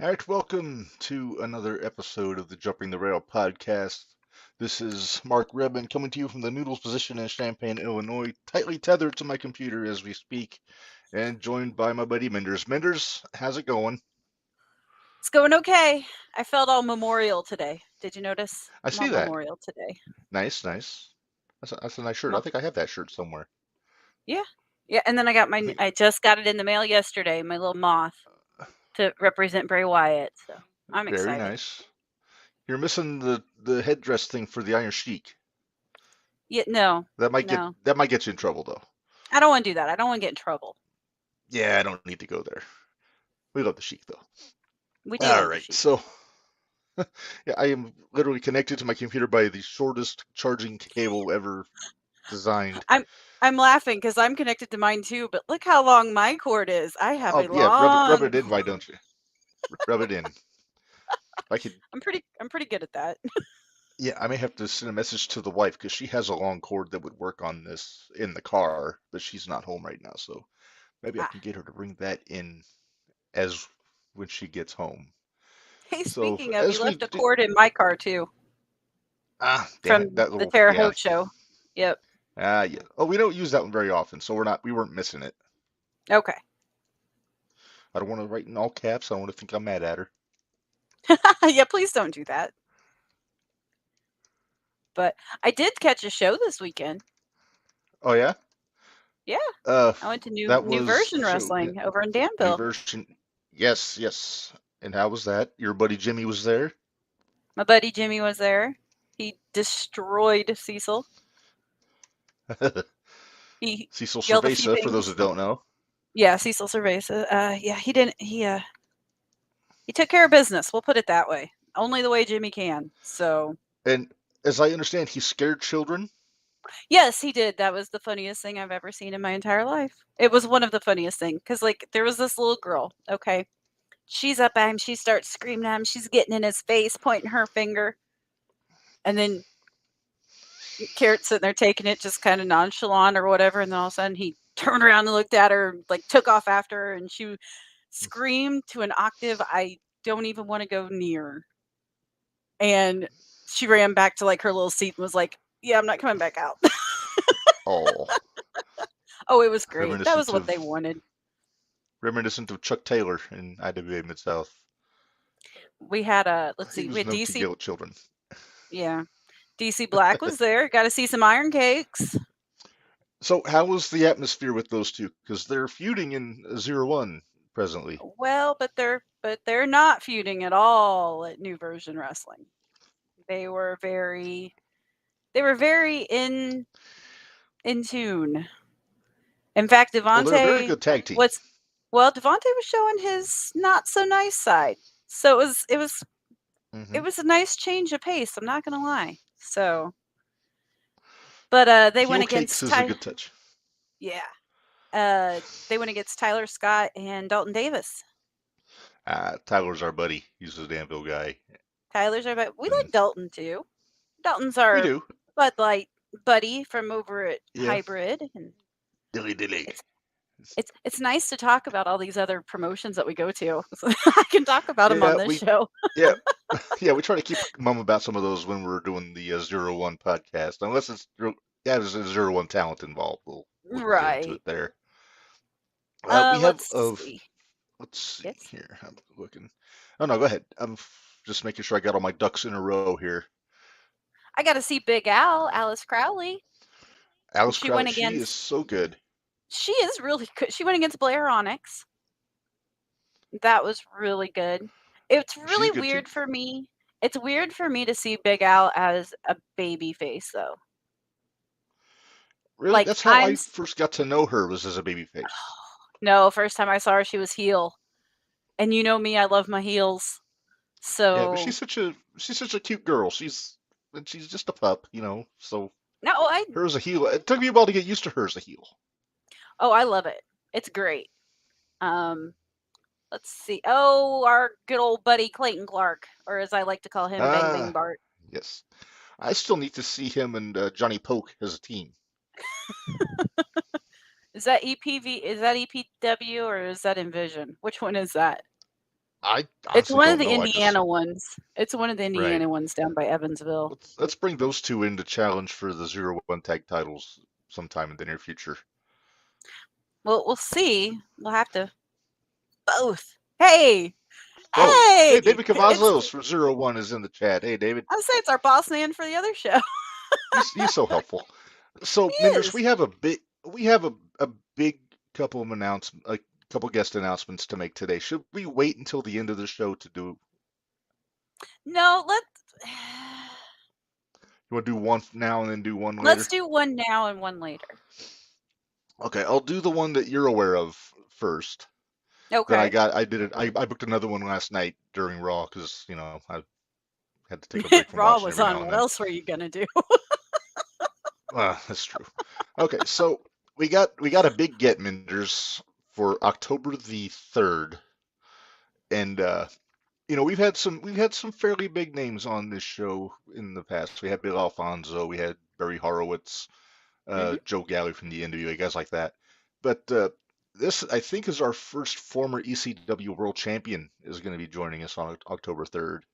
All right, welcome to another episode of the Jumping the Rail podcast. This is Mark Rebin coming to you from the Noodles position in Champaign, Illinois, tightly tethered to my computer as we speak, and joined by my buddy Menders. Menders, how's it going? It's going okay. I felt all memorial today. Did you notice? I I'm see all that. memorial today. Nice, nice. That's a nice shirt. I Mo- think I have that shirt somewhere. yeah. Yeah, and then I got I think I just got it in the mail yesterday, my little moth to represent Bray Wyatt, so I'm very excited. nice. You're missing the headdress thing for the Iron Sheik. Yeah, no. No. That might get you in trouble though. I don't want to do that. I don't want to get in trouble. Yeah, I don't need to go there. We love the Sheik though. We do All love the right, sheep. so yeah, I am literally connected to my computer by the shortest charging cable ever designed. I'm I'm laughing because I'm connected to mine too, but look how long my cord is. I have Oh a yeah, rub long it in, why cord. don't you? Rub it in. I could, I'm pretty good at that. yeah, I may have to send a message to the wife because she has a long cord that would work on this in the car, but she's not home right now, so maybe I Ah. can get her to bring that in as when she gets home. Hey, So speaking of, you as we left a do, cord in my car too damn it, from that the little Terre yeah. Haute show. Yep. Yeah. Oh, we don't use that one very often, so we weren't missing it. Okay. I don't want to write in all caps. I don't want to think I'm mad at her. Yeah, please don't do that. But I did catch a show this weekend. Oh yeah. Yeah, Uh, I went to that New was Version so yeah, Wrestling over in new Danville. version. Yes, yes. And how was that? Your buddy Jimmy was there. My buddy Jimmy was there. He destroyed Cecil. He Cecil yelled a few Cerveza, for those things. that don't know. Yeah, Cecil Cerveza. Yeah, he didn't. He took care of business. We'll put it that way. Only the way Jimmy can. So And as I understand, he scared children. yes, he did. That was the funniest thing I've ever seen in my entire life. It was one of the funniest things because like there was this little girl. Okay, she's up at him. She starts screaming at him. She's getting in his face, pointing her finger. And then Carrot's sitting there taking it just kind of nonchalant or whatever. And then all of a sudden he turned around and looked at her, like took off after her, and she screamed to an octave I don't even want to go near. And she ran back to like her little seat and was like, "Yeah, I'm not coming back out." Oh, Oh, it was great. That was reminiscent what of they wanted. Chuck Taylor in IWA Mid South. We had let's He see, we was had known to DC. yell at children. Yeah, DC Black was there. Got to see some Iron Cakes. So how was the atmosphere with those two? Because they're feuding in 01 presently. Well, but they're not feuding at all at New Version Wrestling. They were very they were very in tune. In fact, Well, they're a very Devontae good tag team. was Devontae was showing his not so nice side. So Hmm. it was a nice change of pace, I'm not gonna lie. So but they Heel went cakes against is a good touch. yeah. They went against Tyler Scott and Dalton Davis. Tyler's our buddy. He's a Danville guy, Tyler's our we and like Dalton too. Dalton's we our do. Bud Light buddy from over at Yeah, Hybrid, and dilly dilly. it's it's nice to talk about all these other promotions that we go to. I can talk about them on Yeah, this show. yeah, yeah. We try to keep mum about some of those when we're doing the 01 podcast, unless there's a 01 talent involved. We'll get into Right. it there. We have Let's of see. let's see Yes. here. I'm looking. Oh no, go ahead. I'm just making sure I got all my ducks in a row here. I got to see Big Al, Alice Crowley. Alice She went Crowley, she is against. so good. She is really good. She went against Blair Onyx. That was really good. It's She's really good too. weird for me. It's weird for me to see Big Al as a baby face, though. Really, Like that's how I'm I first got to know her, was as a baby face. no, first time I saw her, she was heel, and you know me, I love my heels. Yeah, but So she's such a cute girl. She's just a pup, you know. So no, her as a heel, it took me a while to get used to her as a heel. I love it. It's great. Um, let's see. Oh, our good old buddy Clayton Clark, or as I like to call him, Bang Bang Ah, Bart. yes. I still need to see him and Johnny Poke as a team. Is that EPV? Is that EPW or is that Envision? Which one is that? I It's honestly one of don't the know. I just Indiana ones. It's one of the right. Indiana ones down by Evansville. Let's bring those two in to challenge for the 0-1 tag titles sometime in the near future. Well, we'll see. We'll have to both. Hey, Oh, hey, hey! David It's Cavazos for 0-1 is in the chat. Hey, David, I would say it's our boss man for the other show. he's so helpful. So, He Minders, is. we have a big couple of a couple guest announcements to make today. Should we wait until the end of the show to do? No, You want to do one now and then do one let's later? do one now and one later. Okay, I'll do the one that you're aware of first. Then Okay. I did it. I booked another one last night during Raw because I had to take a break from Raw watching was every on. now and What then. else were you gonna do? That's true. Okay, so we got a big get, Minders, for October the 3rd, and we've had some fairly big names on this show in the past. We had Bill Alfonso, we had Barry Horowitz, Hmm. Joe Galli from the NWA, guys like that. But this, I think, is our first former ECW World Champion is going to be joining us on October 3rd.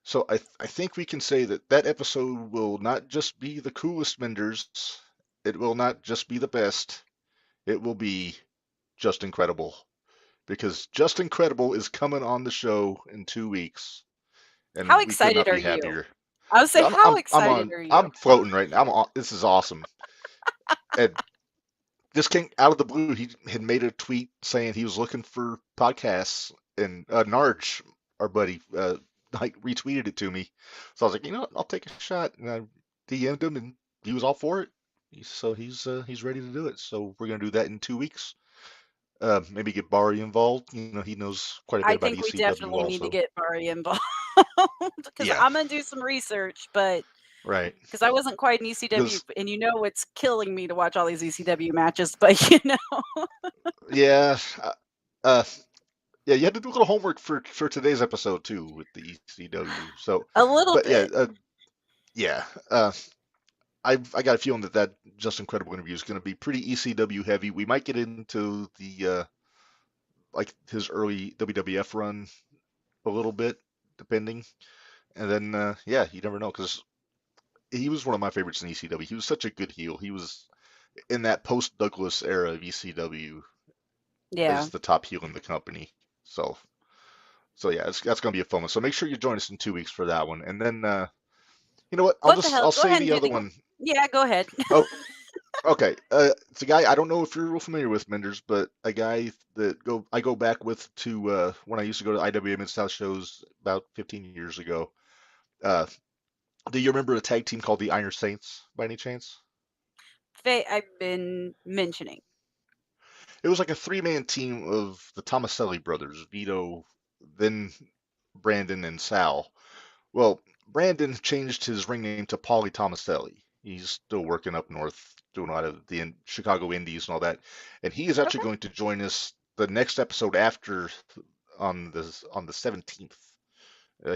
So I think we can say that that episode will not just be the coolest Menders, it will not just be the best, it will be just incredible. Because Just Incredible is coming on the show in 2 weeks, How and we could excited not are be you? happier. I would say, how I'm excited on are you? I'm floating right now. This is awesome. And this came out of the blue. He had made a tweet saying he was looking for podcasts, and Narge, our buddy, like retweeted it to me. So I was like, you know what, I'll take a shot, and I DM'd him, and he was all for it. He's ready to do it. So we're gonna do that in 2 weeks. Maybe get Bari involved. He knows quite a bit I about think we ECW definitely need to also. get Bari involved because Yeah, I'm gonna do some research, but right. because I wasn't quite an ECW, Because and it's killing me to watch all these ECW matches, but yeah, uh, yeah, you had to do a little homework for today's episode too with the ECW. So, a little but yeah, bit. yeah. I got a feeling that Just Incredible interview is going to be pretty ECW heavy. We might get into the like his early WWF run a little bit, depending. And then yeah, you never know because he was one of my favorites in ECW. He was such a good heel. He was in that post Douglas era of ECW Yeah. as the top heel in the company. So yeah, that's going to be a fun one. So make sure you join us in 2 weeks for that one. And then you know what? What the hell? I'll Go say ahead and the do other the. one. Yeah, go ahead. Oh, okay. It's a guy I don't know if you're real familiar with, Menders, but a guy that I go back with to when I used to go to IWA Mid-South shows about 15 years ago. Uh, do you remember a tag team called the Iron Saints by any chance? I've been mentioning. It was like a three-man team of the Tomaselli brothers, Vito, then Brandon and Sal. Well, Brandon changed his ring name to Paulie Tomaselli. He's still working up north, doing a lot of the Chicago Indies and all that. And he is actually Okay. going to join us the next episode after on the 17th.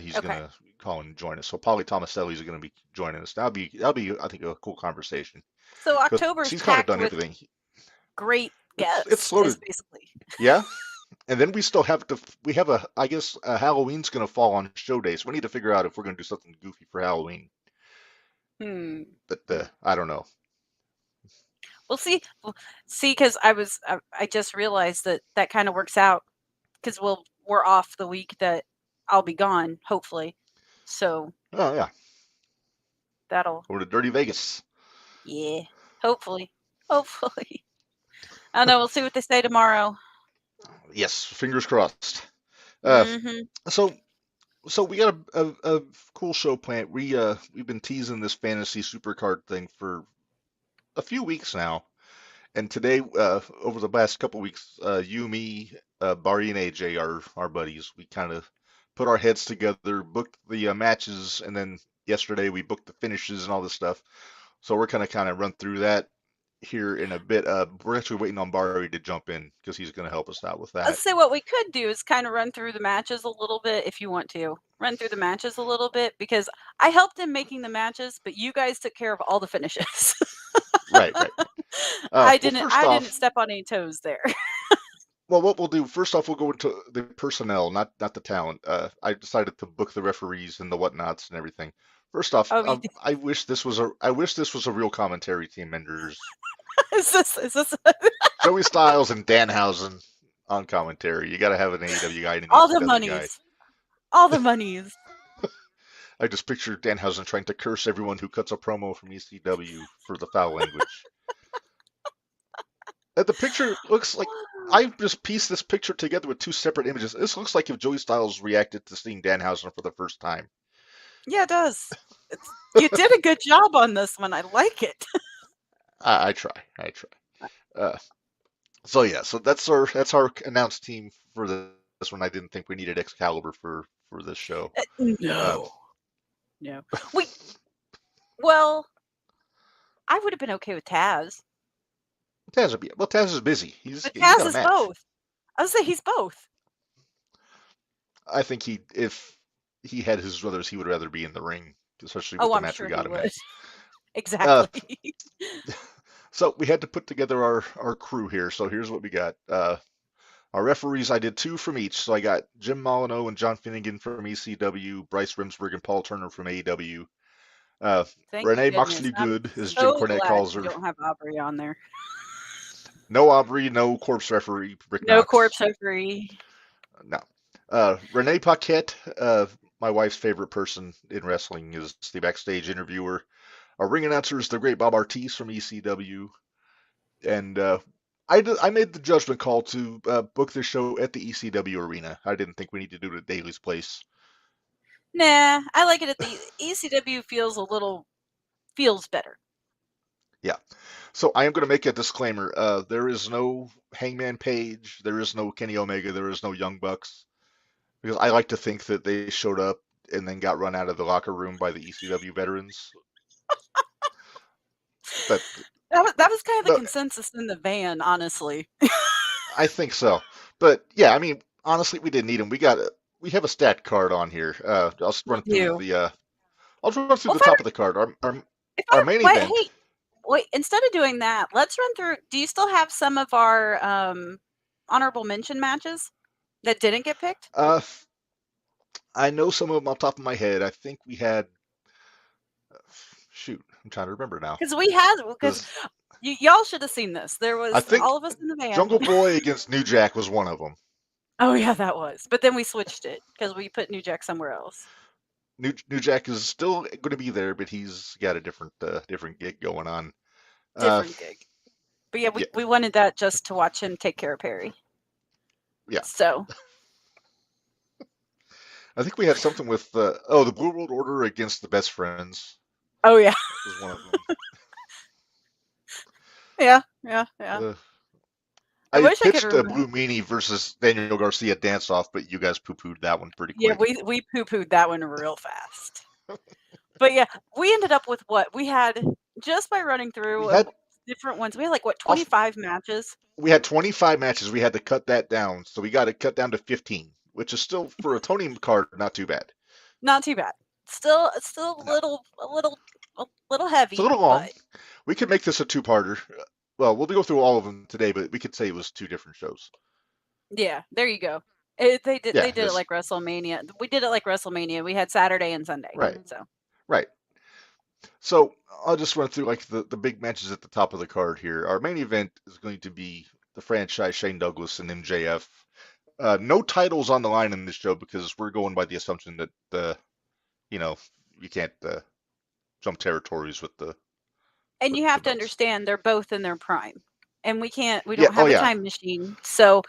He's Okay. gonna call and join us. So Paulie Tomaselli is gonna be joining us. That'll be I think a cool conversation So because October's he's kind of packed done with everything. great It's guests, is loaded. basically. Yeah. And then we still have to, we have I guess Halloween's going to fall on show day, so we need to figure out if we're going to do something goofy for Halloween. Hmm. But I don't know. We'll see. See, because I just realized that kind of works out because we're off the week that I'll be gone, hopefully. So Oh yeah, that'll, or to Dirty Vegas. yeah, hopefully, hopefully. I don't know. We'll see what they say tomorrow. Yes, fingers crossed. Uh, Mm-hmm. so we got a cool show planned. We've been teasing this fantasy supercard thing for a few weeks now, and today over the last couple weeks, you, me, Barry, and AJ, our buddies, we kind of put our heads together, booked the matches, and then yesterday we booked the finishes and all this stuff. So we're kind of run through that here in a bit. We're actually waiting on Barry to jump in because he's going to help us out with that. Let's say what we could do is kind of run through the matches a little bit if you want to. Run through the matches a little bit because I helped in making the matches, but you guys took care of all the finishes. Right, right. I Well, didn't first I didn't off, step on any toes there. Well, what we'll do first off, we'll go into the personnel, not the talent. I decided to book the referees and the whatnots and everything. First off, Oh, you, I wish this was a real commentary team, Menders. is this Joey Styles and Danhausen on commentary. You got to have an AEW guy and an all the ECW guy. monies? All the monies. I just picture Danhausen trying to curse everyone who cuts a promo from ECW for the foul language. The picture looks like I just pieced this picture together with two separate images. This looks like if Joey Styles reacted to seeing Danhausen for the first time. Yeah, it does. You did a good job on this one. I like it. I try. Uh, so yeah, so that's our announced team for this one. I didn't think we needed Excalibur for this show. Uh, No. No. We well, I would have been okay with Taz. Taz is busy. But He's Taz got a is match. both. I would say he's both. I think if he had his druthers, he would rather be in the ring, especially with Oh, the I'm match we sure he got him in. would. Uh, Exactly. so we had to put together our crew here. So here's what we got. Our referees, I did two from each. So I got Jim Molyneux and John Finnegan from ECW, Bryce Rimsberg and Paul Turner from AEW. Thank Renee goodness. Moxley I'm Good, as Jim so Cornette glad calls you her. don't have Aubrey on there. No Aubrey, no corpse referee, Rick No Knox. corpse referee. No. Renee Paquette, my wife's favorite person in wrestling, is the backstage interviewer. Our ring announcer is the great Bob Ortiz from ECW. And I made the judgment call to book this show at the ECW arena. I didn't think we need to do it at Daly's place. Nah, I like it at the ECW feels better. Yeah. So I am going to make a disclaimer. There is no Hangman Page. There is no Kenny Omega. There is no Young Bucks. Because I like to think that they showed up and then got run out of the locker room by the ECW veterans. But That was kind of the no, consensus in the van, honestly. I think so. But yeah, I mean, honestly, we didn't need them. We have a stat card on here. I'll just We run through do. I'll run through Well, the top of the card. Our main wait, event. hey, wait, instead of doing that, let's run through. Do you still have some of our honorable mention matches that didn't get picked? Uh, I know some of them off the top of my head. I think we had. Shoot, I'm trying to remember now. Because y'all should have seen this. There I was think all of us in the van. Jungle Boy against New Jack was one of them. Oh yeah, that was. But then we switched it because we put New Jack somewhere else. New Jack is still going to be there, but he's got a different gig going on. Different gig. But yeah, we wanted that just to watch him take care of Perry. Yeah. So. I think we had something with the Blue World Order against the Best Friends. Oh yeah. Was one of them. Yeah. I wish I could pitched remember. Blue Meanie versus Daniel Garcia dance off, but you guys poo-pooed that one pretty quick. Yeah, we poo-pooed that one real fast. But yeah, we ended up with what we had just by running through different ones. We had 25 matches. We had 25 matches. We had to cut that down, so we got to cut down to 15, which is still for a Tony card not too bad. Not too bad. Still a little heavy. It's a little long. We could make this a two-parter. Well, we'll go through all of them today, but we could say it was two different shows. Yeah, there you go. They did it like WrestleMania. We did it like WrestleMania. We had Saturday and Sunday. Right. So. Right. So I'll just run through the big matches at the top of the card here. Our main event is going to be the franchise Shane Douglas and MJF. No titles on the line in this show because we're going by the assumption that you can't jump territories with the. And you have to understand they're both in their prime, and we don't have a time machine. So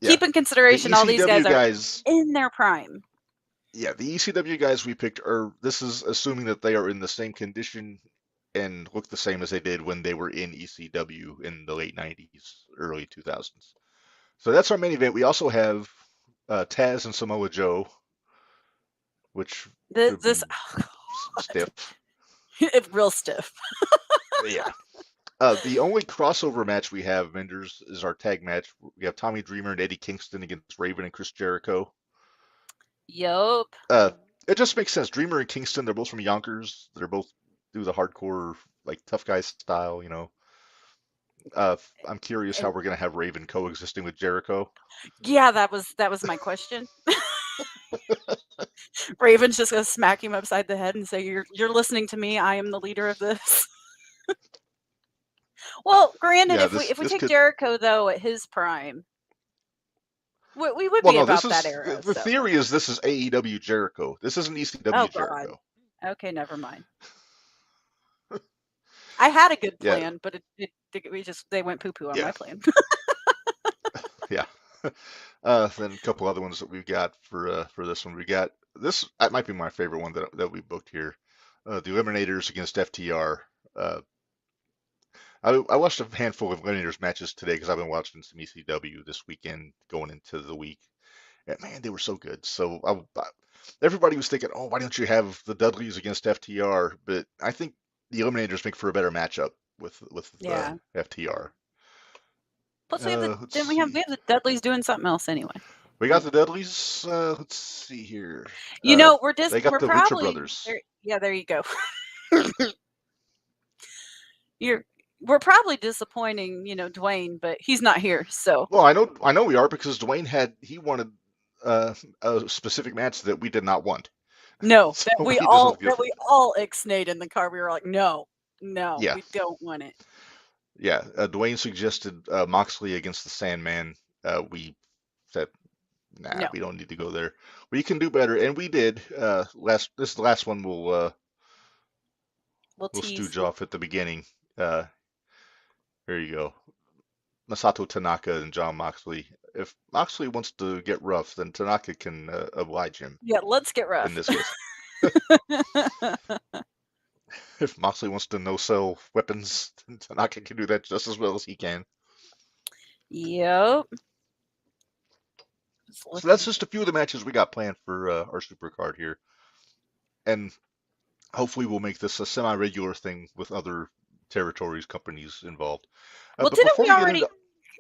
keep in consideration all these guys are in their prime. Yeah, the ECW guys we picked this is assuming that they are in the same condition and look the same as they did when they were in ECW in the late 90s, early 2000s. So that's our main event. We also have Taz and Samoa Joe, which this stiff. Real stiff. Yeah. The only crossover match we have, Vendors, is our tag match. We have Tommy Dreamer and Eddie Kingston against Raven and Chris Jericho. Yup. It just makes sense. Dreamer and Kingston, they're both from Yonkers. They're both do the hardcore, tough guy style, I'm curious how And we're gonna have Raven coexisting with Jericho. yeah, that was my question. Raven's just gonna smack him upside the head and say, "You're listening to me. I am the leader of this." Well, granted, Yeah, if we this take could. Jericho though at his prime, we would Well, be no, this about that is era. the So, theory is this is AEW Jericho. This isn't oh ECW god, Jericho. okay, never mind. I had a good Yeah, plan, but they went poo poo on yeah, my plan. yeah. Then a couple other ones that we've got for this one. We got this. That might be my favorite one that we booked here. The Eliminators against FTR. Uh, I watched a handful of Eliminators matches today because I've been watching some ECW this weekend going into the week. And man, they were so good. So everybody was thinking, oh, why don't you have the Dudleys against FTR? But I think the Eliminators make for a better matchup with Yeah. FTR. Plus, Let's didn't we see. have the Dudleys doing something else anyway. We got the Dudleys. Let's see here. You know, They got we're the Lucha probably Brothers. there. Yeah, there you go. You're we're probably disappointing, Dwayne, but he's not here, so Well, I know we are because he wanted a specific match that we did not want, no, so we need to that give. we all ixnayed in the car. We were like, no, no, Yeah, we don't want it. yeah. Dwayne suggested Moxley against the Sandman. We said, nah, No, we don't need to go there. We can do better, and we did. This is the last one we'll we'll tease. stooge off at the beginning. Uh, here you go. Masato Tanaka and John Moxley. If Moxley wants to get rough, then Tanaka can oblige him Yeah, let's get in rough. this case. If Moxley wants to no-sell weapons, then Tanaka can do that just as well as he can. Yep. So that's just a few of the matches we got planned for our Supercard here. And hopefully we'll make this a semi-regular thing with other territories, companies involved. Well, But before we get into,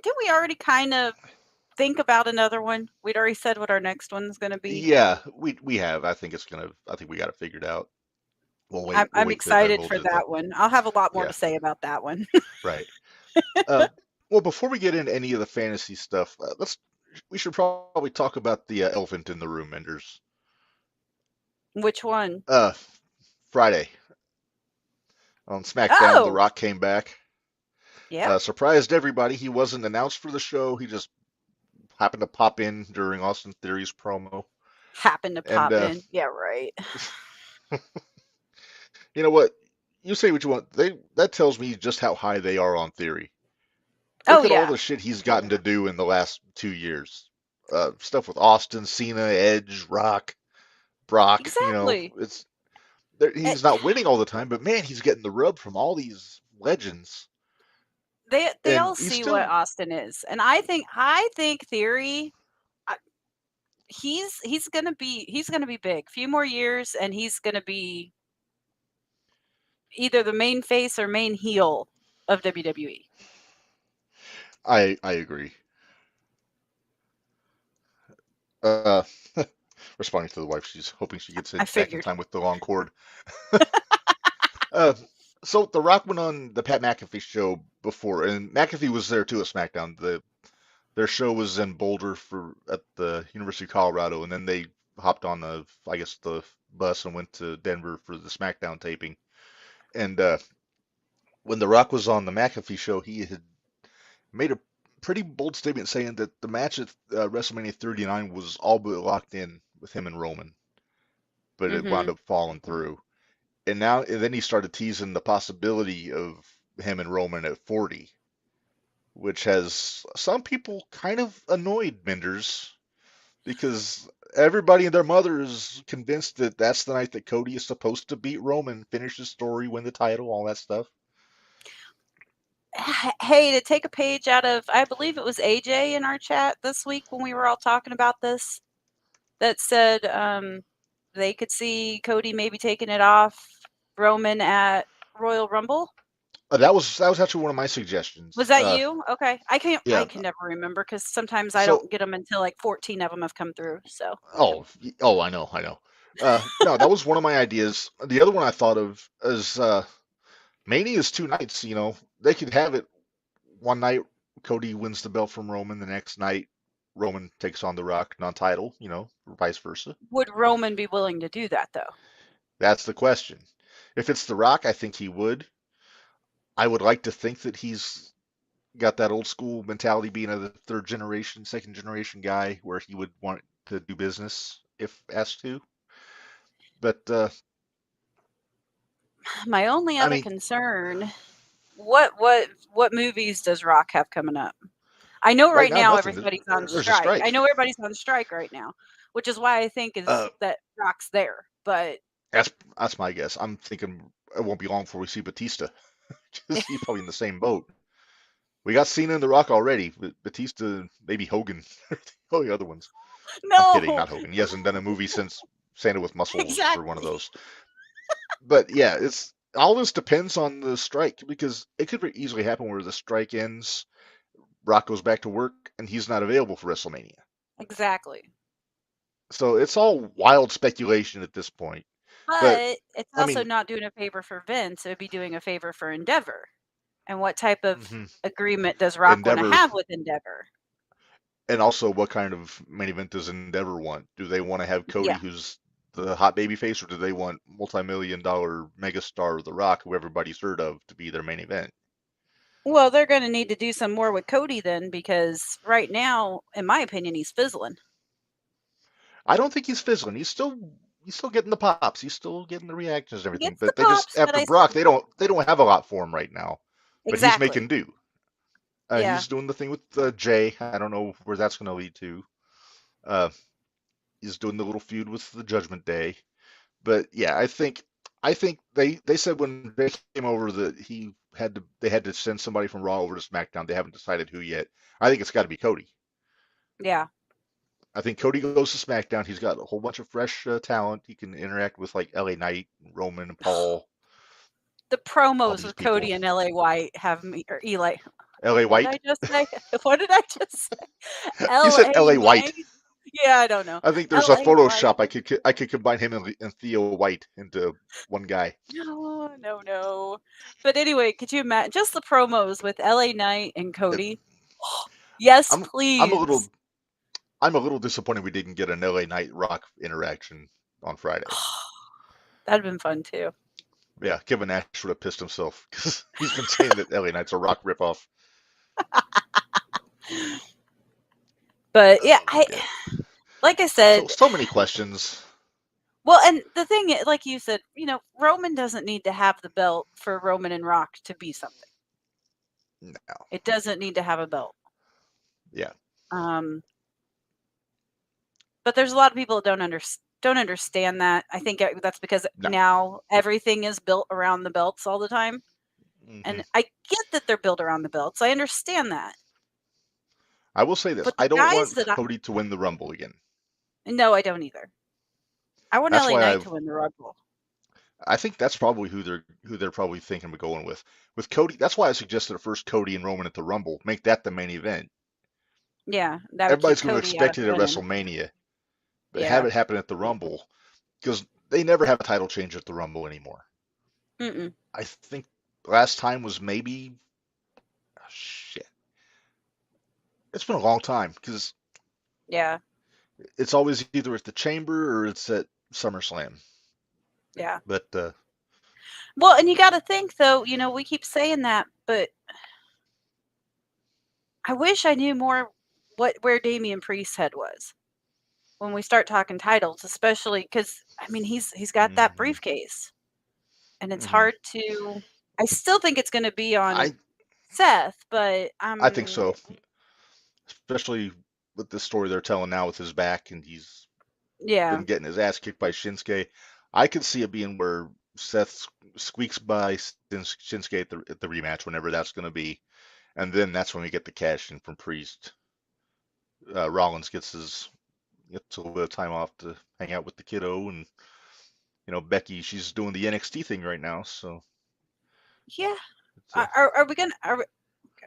didn't we already kind of think about another one? We'd already said what our next one's going to be. yeah, we have. I think we got it figured out. We'll I'm wait to excited divulge for it though. that one. I'll have a lot more Yeah, to say about that one. right. Uh, well, before we get into any of the fantasy stuff, we should probably talk about the elephant in the room, Menders. Which one? Uh, Friday on SmackDown, The Oh, Rock came back. yeah. Surprised everybody. He wasn't announced for the show. He just happened to pop in during Austin Theory's promo. Happened to And pop in. Yeah, right. you know what? You say what you want. That tells me just how high they are on Theory. Oh, Look at all yeah. the shit he's gotten to do in the last 2 years. Stuff with Austin, Cena, Edge, Rock, Brock. Exactly. He's not winning all the time, but man, he's getting the rub from all these legends, They and all he's see what still. Austin is, and I think Theory, he's gonna be big. Few more years, and he's gonna be either the main face or main heel of WWE. I agree. Uh, Responding to the wife, she's hoping she gets I it back in figured. time with the long cord. Uh, so The Rock went on the Pat McAfee show before, and McAfee was there too at SmackDown. Their show was in Boulder at the University of Colorado, and then they hopped on the bus and went to Denver for the SmackDown taping. And when The Rock was on the McAfee show, he had made a pretty bold statement saying that the match at WrestleMania 39 was all but locked in with him and Roman, but it wound Mhm. up falling through. And then he started teasing the possibility of him and Roman at 40, which has some people kind of annoyed, Menders, because everybody and their mother is convinced that that's the night that Cody is supposed to beat Roman, finish his story, win the title, all that stuff. Hey, to take a page out of, I believe it was AJ in our chat this week when we were all talking about this, that said they could see Cody maybe taking it off Roman at Royal Rumble. That was actually one of my suggestions. Was that you? Okay. I Yeah. can never remember because sometimes I So, don't get them until like 14 of them have come through. So I know, I know. No, that was one of my ideas. The other one I thought of is Mania is 2 nights. They could have it one night Cody wins the belt from Roman. The next night Roman takes on The Rock non-title. Or vice versa. Would Roman be willing to do that though? That's the question. If it's The Rock, I think he would. I would like to think that he's got that old school mentality, being a third generation, second generation guy, where he would want to do business if asked to. But My only I other mean, concern, what movies does Rock have coming up? I know right right now now nothing. everybody's on There's a strike. I strike. know everybody's on strike right now, which is why I think is Uh, that Rock's there. But that's my guess. I'm thinking it won't be long before we see Batista, because he's probably in the same boat. We got Cena and The Rock already, but Batista, maybe Hogan, all the other ones. I'm kidding, no, not Hogan. He hasn't done a movie since Santa with Muscles or one of exactly. those. But yeah, it's all this depends on the strike, because it could very easily happen where the strike ends, Rock goes back to work, and he's not available for WrestleMania. Exactly. So it's all wild speculation at this point. But But it's I also mean, not doing a favor for Vince. It would be doing a favor for Endeavor. And what type of mhm, agreement does Rock want to Endeavor, have with Endeavor? and also what kind of main event does Endeavor want? Do they want to have Cody, Yeah. who's the hot baby face, or do they want multi-million-dollar megastar The Rock, who everybody's heard of, to be their main event? Well, they're going to need to do some more with Cody then because right now, in my opinion, he's fizzling. I don't think he's fizzling. He's still getting the pops. He's still getting the reactions and He everything. gets the But they just, pops, but after I Brock, still they don't have a lot for him right now. But he's making exactly. do. Yeah. He's doing the thing with Jay. I don't know where that's going to lead to. Uh, he's doing the little feud with the Judgment Day. But yeah, I think they said when Jay came over that they had to send somebody from Raw over to SmackDown. They haven't decided who yet. I think it's got to be Cody. Yeah. I think Cody goes to SmackDown. He's got a whole bunch of fresh talent. He can interact with like LA Knight, Roman, and Paul, The all promos these with people. Cody and LA White have me or Eli. LA What did White? I just say? What did I just say? You said LA LA White. Knight? Yeah, I don't know. I think there's a LA White. Photoshop. I could combine him and Theo White into one guy. No, no, no. But anyway, could you imagine just the promos with LA Knight and It, Cody? Yes, I'm I'm a please. little I'm a little disappointed we didn't get an LA Knight Rock interaction on Friday. That'd been fun too. Yeah, Kevin Nash would have pissed himself because he's been saying that LA Knight's a Rock ripoff. But yeah, Oh my god. like I So said, so many questions. well, and the thing, like you said, Roman doesn't need to have the belt for Roman and Rock to be something. No. It doesn't need to have a belt. Yeah. Um, but there's a lot of people that don't understand that. I think that's because No. now everything is built around the belts all the time, Hmm. and I get that they're built around the belts. I understand that, I will say this: but the I don't guys want that I Cody to win the Rumble again. no, I don't either. I want That's LA why Knight to win the Rumble. I think that's probably who they're probably thinking of going with. With Cody, that's why I suggested at first Cody and Roman at the Rumble. Make that the main event. Yeah, that would keep Everybody's going to Cody out of expect it at winning. WrestleMania, but have Yeah. it happen at the Rumble, because they never have a title change at the Rumble anymore. Mm-mm. I think last time was maybe, oh, shit. It's been a long time, because Yeah. it's always either at the Chamber or it's at SummerSlam. Yeah. But Well, and you got to think though. We keep saying that, but I wish I knew more where Damian Priest's head was when we start talking titles, especially because I mean he's got that hmm briefcase, and it's hmm hard to. I still think it's going to be on I Seth, but I think so, especially with the story they're telling now with his back, and he's yeah, been getting his ass kicked by Shinsuke. I could see it being where Seth squeaks by Shinsuke at the rematch, whenever that's going to be, and then that's when we get the cash in from Priest. Rollins gets a little bit of time off to hang out with the kiddo, and Becky, she's doing the NXT thing right now, so yeah. it's Are we gonna?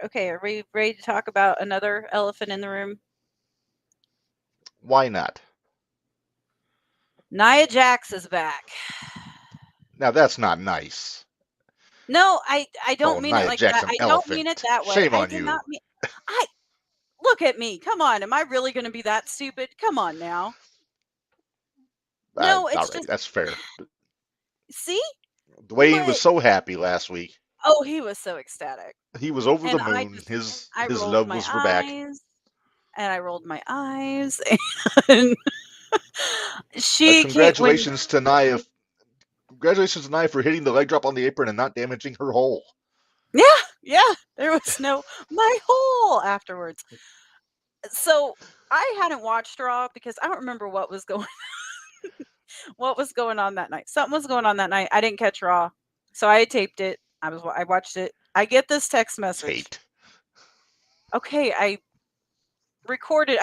Okay? Are we ready to talk about another elephant in the room? why not? Nia Jax is back. Now that's not nice. No, I don't Calling mean it Nia like that. Jax an I don't mean it elephant. that way. Shame I on did you. not mean I look at me. Come on. Am I really gonna be that stupid? Come on now. No, All it's right, just that's fair. But see? the way he was But so happy last week, oh, he was so ecstatic. he was over the And moon. His I his rolled love my was for back. eyes and I rolled my eyes and she came when Congratulations to Nia. Congratulations to Nia for hitting the leg drop on the apron and not damaging her hole. yeah, yeah, there was no my hole afterwards. So I hadn't watched Raw because I don't remember what was going on that night. Something was going on that night. I didn't catch Raw, so I had taped it. I watched it. I get this text message. Taped. Okay, I recorded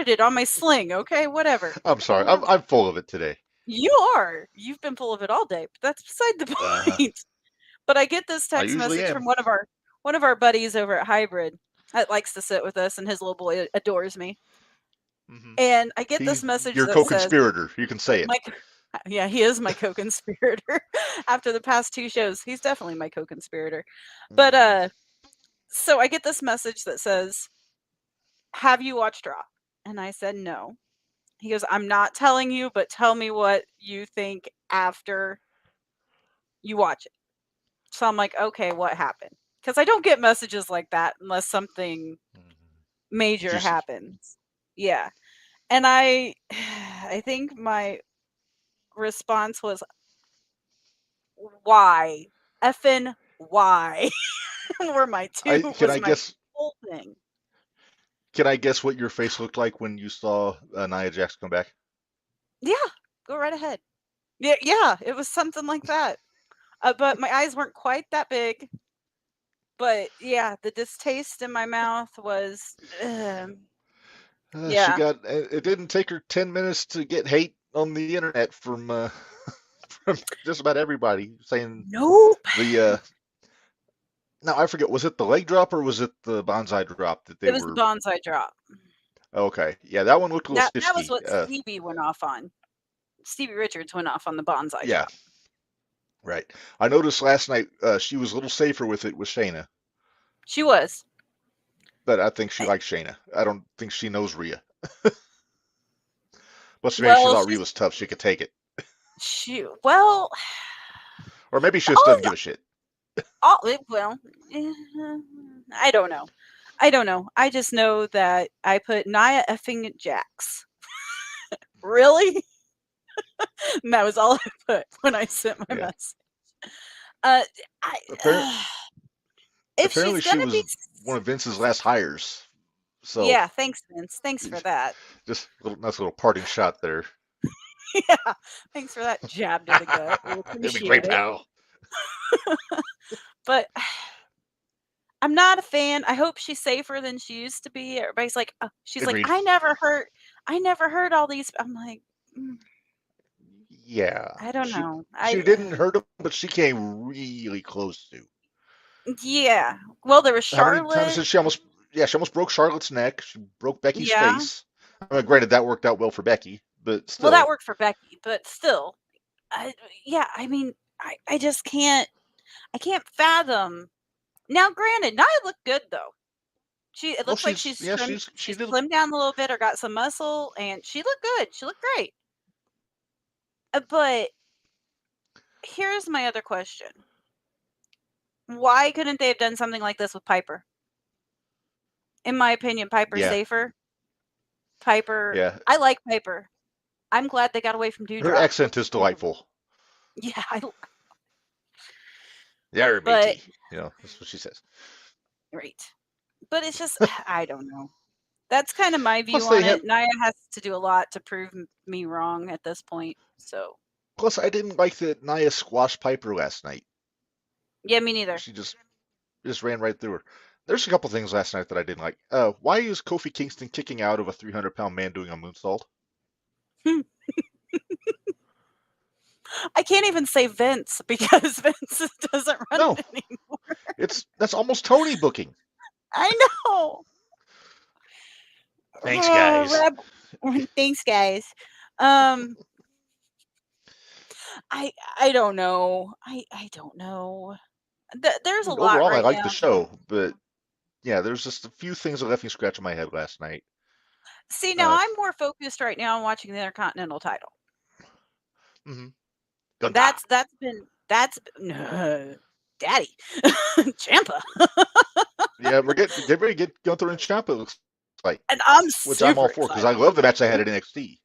it on my Sling. Okay, whatever. I'm sorry. I'm full of it today. You are. You've been full of it all day, but that's beside the Uh, point. But I get this I text usually message am. from one of our buddies over at Hybrid that likes to sit with us, and his little boy adores me. Hmm. And I get this He's message your that says, co-conspirator. You can say it. "My yeah, he is my co-conspirator. After the past 2 shows, he's definitely my co-conspirator." But Hmm. so I get this message that says, "Have you watched Raw?" And I said, "No." He goes, "I'm not telling you, but tell me what you think after you watch it." So I'm like, "Okay, what happened?" Because I don't get messages like that unless something major Juicy. happens. Yeah. And I I think my response was, "Why? Effing why?" were my two I can was I my guess whole thing. can I guess what your face looked like when you saw Nia Jax come back? Yeah, go right ahead. Yeah, yeah, it was something like that. But my eyes weren't quite that big. But yeah, the distaste in my mouth was, She yeah. got. It didn't take her 10 minutes to get hate on the internet from from just about everybody saying Nope. the. No, I forget. Was it the leg drop or was it the bonsai drop that they It was the were? bonsai drop. Okay, yeah, that one looked a little That was sketchy. what Stevie went off on. Stevie Richards went off on the bonsai Yeah, drop. right. I noticed last night she was a little safer with it with Shayna, She was. but I think she I likes Shayna. I don't think she knows Rhea. Plus, maybe she well, thought Rhea was tough. She could take it, well, or maybe she just doesn't all give a shit. well, eh, I don't know. I don't know. I just know that I put Nia effing Jax. Really? And that was all I put when I sent my Yeah. message. Uh, I Apparently, if she's apparently she gonna be was one of Vince's last hires. So yeah, thanks, Vince. Thanks for that. just a little, nice little parting shot there. Yeah, thanks for that jab to the gut. We It'd be appreciate great, it. pal. But I'm not a fan. I hope she's safer than she used to be. Everybody's like, "Oh," she's like, Agreed. I never heard all these." I'm like, "Mm, Yeah, I don't know. she didn't hurt him, but she came really close to. Yeah. Well, there was How many times Charlotte. did she almost? Yeah, she almost broke Charlotte's neck. She broke Becky's Yeah. face. I mean, granted, that worked out well for Becky, but Well, that still. worked for Becky, but still, yeah. I mean, I just can't. I can't fathom. Now, granted, Nia looked good though. It Well, looks like she's she she's did. slimmed down a little bit or got some muscle, and she looked good. She looked great. But here's my other question: why couldn't they have done something like this with Piper? In my opinion, Piper's Yeah, safer. Piper, yeah. I like Piper. I'm glad they got away from Her Dewdrop. accent is delightful. Yeah, Yeah, but matey. That's what she says. right. But it's just I don't know. That's kind of my view Plus, they on have. it. Nia has to do a lot to prove me wrong at this point. So Plus, I didn't like that Nia squashed Piper last night. yeah, me neither. She just ran right through her. There's a couple things last night that I didn't like. Why is Kofi Kingston kicking out of a 300-pound man doing a moonsault? I can't even say Vince because Vince doesn't run No, it anymore. that's almost Tony booking. I know. Thanks, guys. Thanks, guys. Um, I don't know. I don't know. There's a lot Overall, I right like the now. show, but yeah, there's just a few things that left me scratching my head last night. See, now Uh, I'm more focused right now on watching the Intercontinental title. mm-hmm. Gunta. That's Daddy, Champa, Yeah, we're getting ready to get Gunther and Ciampa. It looks like, and I'm which I'm all super for because I excited. love the match I had at NXT.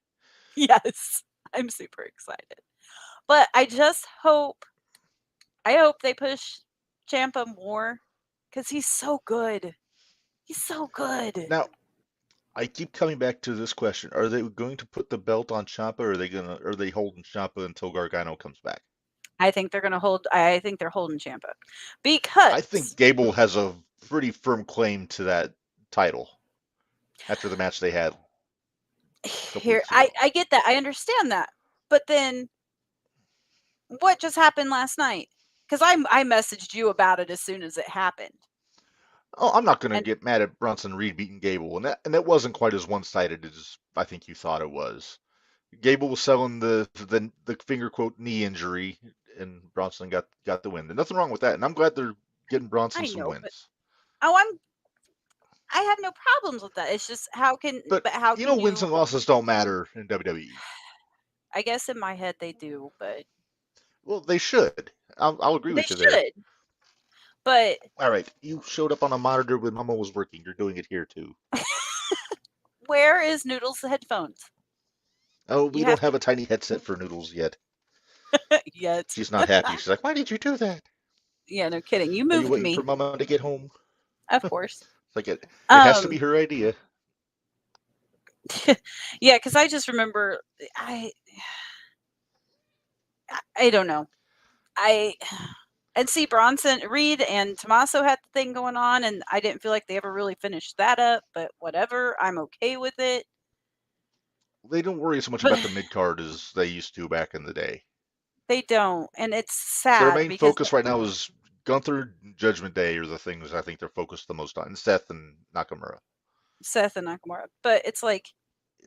Yes, I'm super excited. But I hope they push Champa more because he's so good. He's so good. Now, I keep coming back to this question: are they going to put the belt on Ciampa, or are they holding Ciampa until Gargano comes back? I think they're gonna hold. I think they're holding Champa I think because Gable has a pretty firm claim to that title after the match they had a couple here weeks ago. I get that. I understand that. But then what just happened last night? Because I messaged you about it as soon as it happened. Oh, I'm not going to And get mad at Bronson Reed beating Gable, and that wasn't quite as one-sided as I think you thought it was. Gable was selling the finger quote knee injury, and Bronson got the win. There's nothing wrong with that, and I'm glad they're getting Bronson I some know, but wins. oh, I have no problems with that. It's just But how can wins you? and losses don't matter in WWE. I guess in my head they do, but Well, they should. I'll agree they with you there. should. But All right, you showed up on a monitor when Mama was working. You're doing it here too. where is Noodles' headphones? Oh, we You don't have to have a tiny headset for Noodles yet. yet. She's not happy. She's like, "Why did you do that? Yeah, no kidding. You Are you moved waiting for me, Mama to get home?" of course. It's like it has to be Um, her idea. yeah, because I just remember I I don't know. I and see Bronson Reed and Tommaso had the thing going on, and I didn't feel like they ever really finished that up. But whatever, I'm okay with it. They don't worry so much But about the mid card as they used to back in the day. they don't, and it's Their sad main because focus right now is Gunther, Judgment Day are the things I think they're focused the most on, and Seth and Nakamura. Seth and Nakamura. But it's like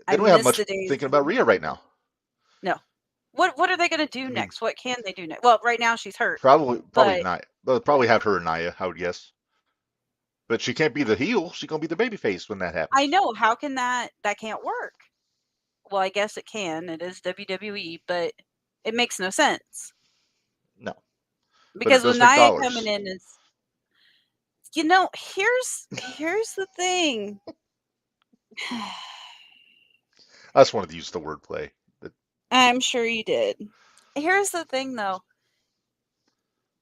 They I don't have miss much the days. thinking about Rhea right now. No, what are they going to do I mean, next? What can they do next? Well, right now she's hurt, probably but not. They'll probably have her and Nia, I would guess. But she can't be the heel. She's gonna be the baby face when that I happens. know how can that can't work. Well, I guess it can. It is WWE, but it makes no sense No, but it because with does make Nia coming dollars. in is, here's the thing. I just wanted to use the wordplay. But I'm sure you did. Here's the thing though.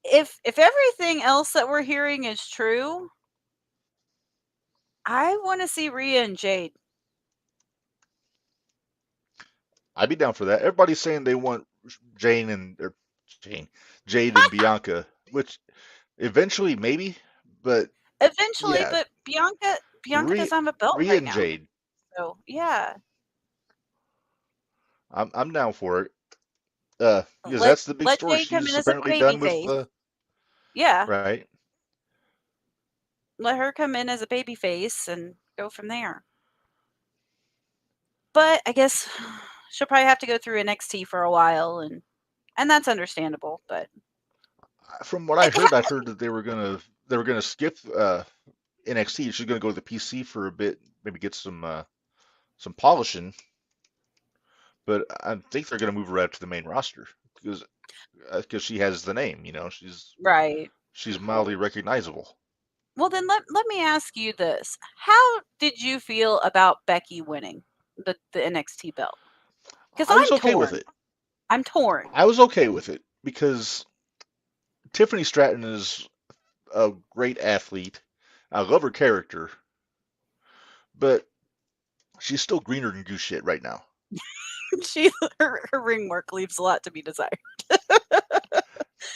If everything else that we're hearing is true, I want to see Rhea and Jade. I'd be down for that. Everybody's saying they want Jane and or Jane, Jade and Bianca, which eventually maybe, but Eventually, yeah, but Bianca Rhea, doesn't have a belt Rhea right and now. Jade. So, yeah. I'm down for it. Because Let that's the big let story. Jade come in She's as a apparently baby done with face. Yeah. right. Let her come in as a baby face and go from there. But I guess she'll probably have to go through NXT for a while and that's understandable, but From what I heard that they were gonna skip NXT. She's gonna go to the PC for a bit, maybe get some polishing. But I think they're gonna move her out to the main roster because she has the name. right. She's mildly recognizable. Well, then let me ask you this. How did you feel about Becky winning the NXT belt? Because I was I'm okay with torn. it. I'm torn. I was okay with it because Tiffany Stratton is a great athlete. I love her character, but she's still greener than goose shit right now. She her ring work leaves a lot to be desired.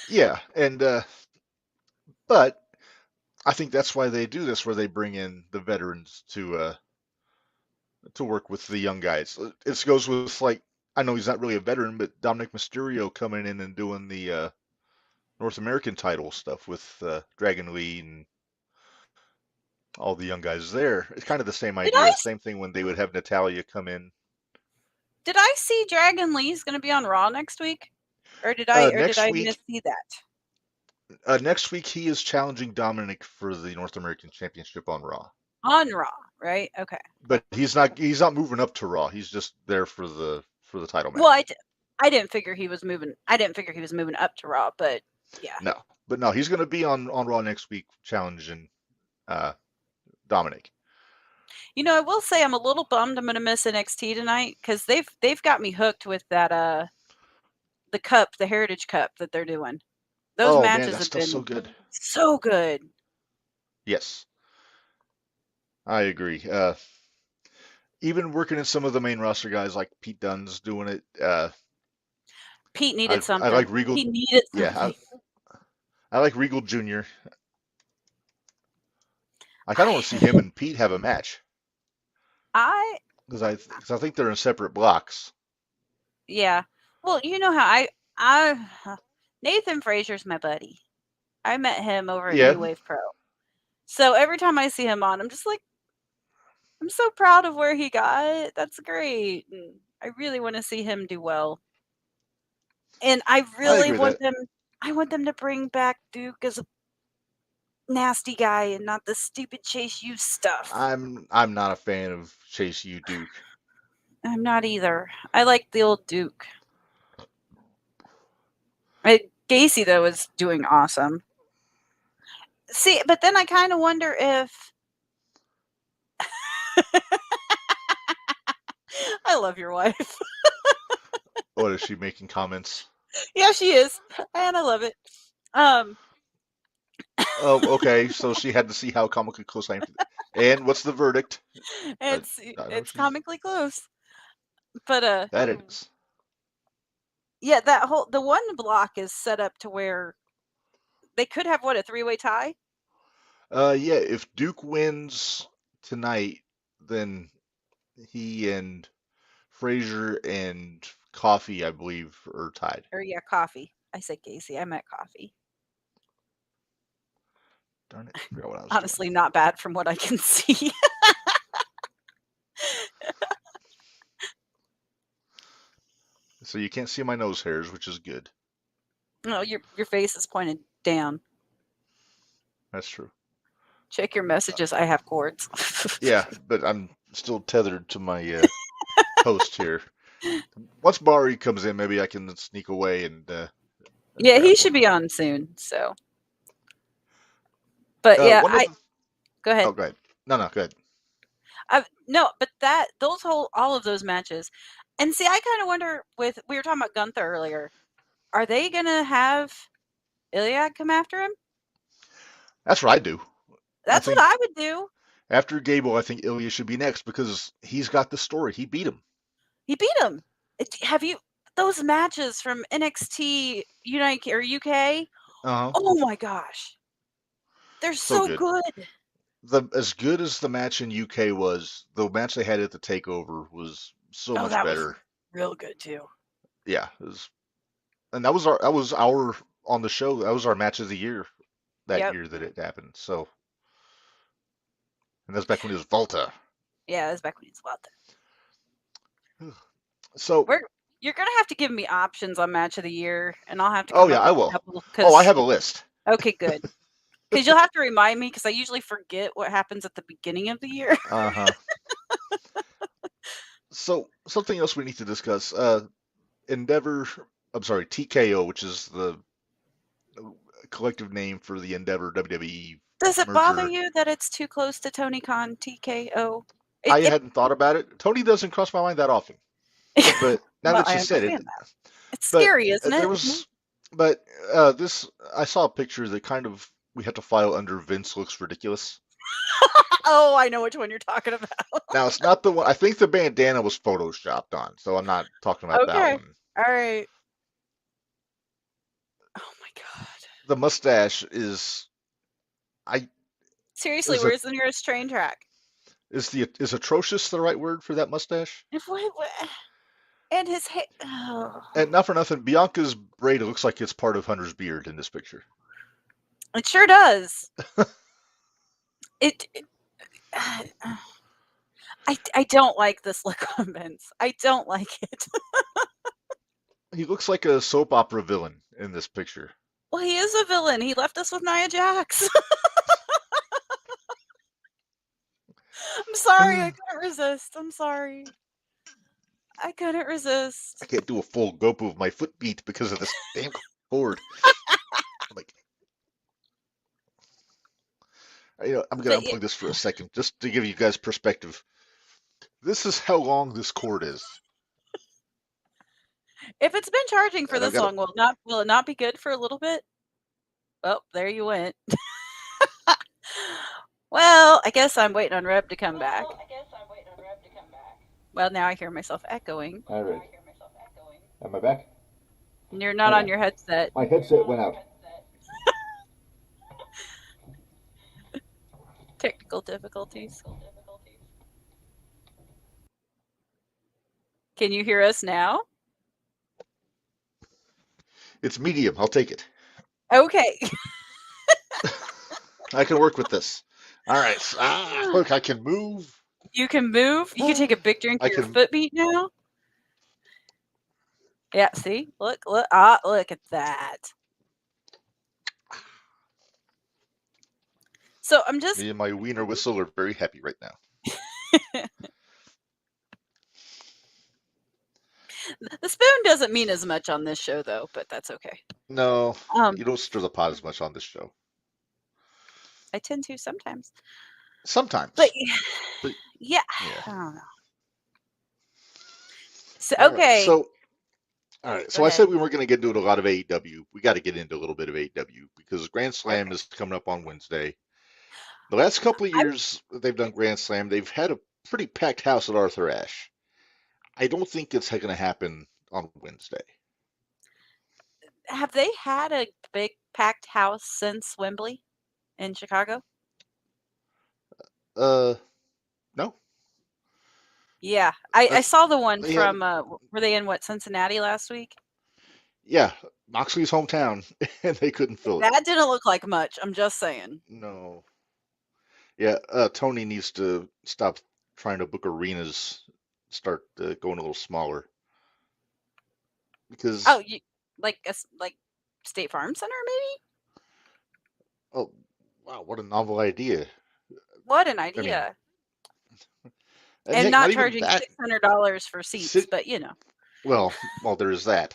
Yeah, and but I think that's why they do this, where they bring in the veterans to work with the young guys. It goes with like I know he's not really a veteran, but Dominic Mysterio coming in and doing the North American title stuff with Dragon Lee and all the young guys there. It's kind of the same Did I idea. Same thing when they would have Natalia come in. did I see Dragon Lee's going to be on Raw next week, or did Next I week, miss see that? Next week he is challenging Dominic for the North American Championship on Raw. On Raw, right? Okay. But he's not moving up to Raw. He's just there for the title Well, match. I didn't figure he was moving. I didn't figure he was moving up to Raw, but yeah. No, he's going to be on Raw next week challenging uh, Dominic. You know, I will say I'm a little bummed I'm going to miss NXT tonight because they've got me hooked with that the cup, the Heritage Cup that they're doing. Those Oh man, matches that's have still been so good. so good. Yes, I agree. Even working in some of the main roster guys like Pete Dunne's doing it. Pete I needed I something. like Regal. He needed Yeah, something. I like Regal Jr. I kind of want to see him and Pete have a match I because I think they're in separate blocks. yeah. Well, you know how I Nathan Frazier's my buddy. I met him over at Yeah, New Wave Pro. So every time I see him on, I'm just like, I'm so proud of where he got. That's great. And I really want to see him do well. And I I really agree with want that. them I want them to bring back Duke as a nasty guy and not the stupid Chase U stuff. I'm not a fan of Chase U Duke. I'm not either. I like the old Duke. Gacy though is doing awesome. See, but then I kind of wonder if I love your wife. What is she making comments? Yeah, she is, and I love it. Oh, okay. So she had to see how comically close I am to that. And what's the verdict? I know It's she's comically close, but that it is. yeah, the one block is set up to where they could have what, a three-way tie. Yeah. If Duke wins tonight, then he and Frazier and Coffee, I believe, are tied. Or yeah, Coffee. I said Gacy. I meant Coffee. Darn it! I forgot what I was Honestly, not bad from what I can see. doing. So you can't see my nose hairs, which is good. No, your face is pointed down. That's true. Check your messages. I have cords. Yeah, but I'm still tethered to my host here. Once Bari comes in, maybe I can sneak away and. Yeah, grab he one. should be on soon. So, but yeah, go ahead. Oh, go ahead. No, go ahead. No, but all of those matches, and see, I kind of wonder. We were talking about Gunther earlier. Are they gonna have Iliad come after him? That's what I do. That's what I would do. After Gable, I think Ilya should be next because he's got the story. He beat him. He beat him. Have you those matches from NXT United or UK? Uh-huh. Oh my gosh, they're so good. As good as the match in UK was, the match they had at the Takeover was so much better. Was real good too. Yeah, and that was our on the show. That was our match of the year that year that it happened. So, and that's back when it was Volta. Yeah, that's back when it was Volta. So you're gonna have to give me options on match of the year, and I'll have to. Oh yeah, I will. I have a list. Okay, good. Because you'll have to remind me, because I usually forget what happens at the beginning of the year. So something else we need to discuss. Endeavor. I'm sorry, TKO, which is the collective name for the Endeavor WWE. Does it bother you that it's too close to Tony Khan, TKO? I hadn't thought about it. Tony doesn't cross my mind that often. But now that you said it, it's scary, isn't it? But this, I saw a picture that kind of we had to file under Vince looks ridiculous. Oh, I know which one you're talking about. Now it's not the one. I think the bandana was photoshopped on, so I'm not talking about that one. All right. Oh my god. The mustache is. Seriously, where's the nearest train track? Is atrocious the right word for that mustache? And his hair. Oh. And not for nothing, Bianca's braid looks like it's part of Hunter's beard in this picture. It sure does. I don't like this look on Vince. I don't like it. He looks like a soap opera villain in this picture. Well, he is a villain. He left us with Nia Jax. I'm sorry. I couldn't resist. I'm sorry. I couldn't resist. I can't do a full Gopu of my foot beat because of this damn cord. Like, I'm But gonna unplug this for a second just to give you guys perspective. This is how long this cord is. if it's been charging for And I've this got long, will it not be good for a little bit? Oh, there you went. Well, I guess I'm waiting on Reb to come back. Well, now I hear myself echoing. All right. Am I back? You're not on your headset. My headset went out. Technical difficulties. Can you hear us now? It's medium. I'll take it. Okay. I can work with this. All right. Look, I can move. You can move. You can take a big drink I of your can- foot beat now. Yeah, see? Look at that. So I'm just Me and my wiener whistle are very happy right now. The spoon doesn't mean as much on this show though, but that's okay. No, you don't stir the pot as much on this show. I tend to sometimes. Sometimes. But yeah. I don't know. So All okay. Right, all right. So I said we weren't going to get into a lot of AEW. We got to get into a little bit of AEW because Grand Slam is coming up on Wednesday. The last couple of years they've done Grand Slam, they've had a pretty packed house at Arthur Ashe. I don't think it's going to happen on Wednesday. Have they had a big packed house since Wembley in Chicago? No. Yeah, I saw the one from. Were they in Cincinnati last week? Yeah, Moxley's hometown, and they couldn't fill it. That didn't look like much. I'm just saying. No. Yeah, Tony needs to stop trying to book arenas. Start going a little smaller. Because like State Farm Center, maybe? Oh, wow! What a novel idea! What an idea! And heck, not charging $600 for seats, but you know. Well, there is that.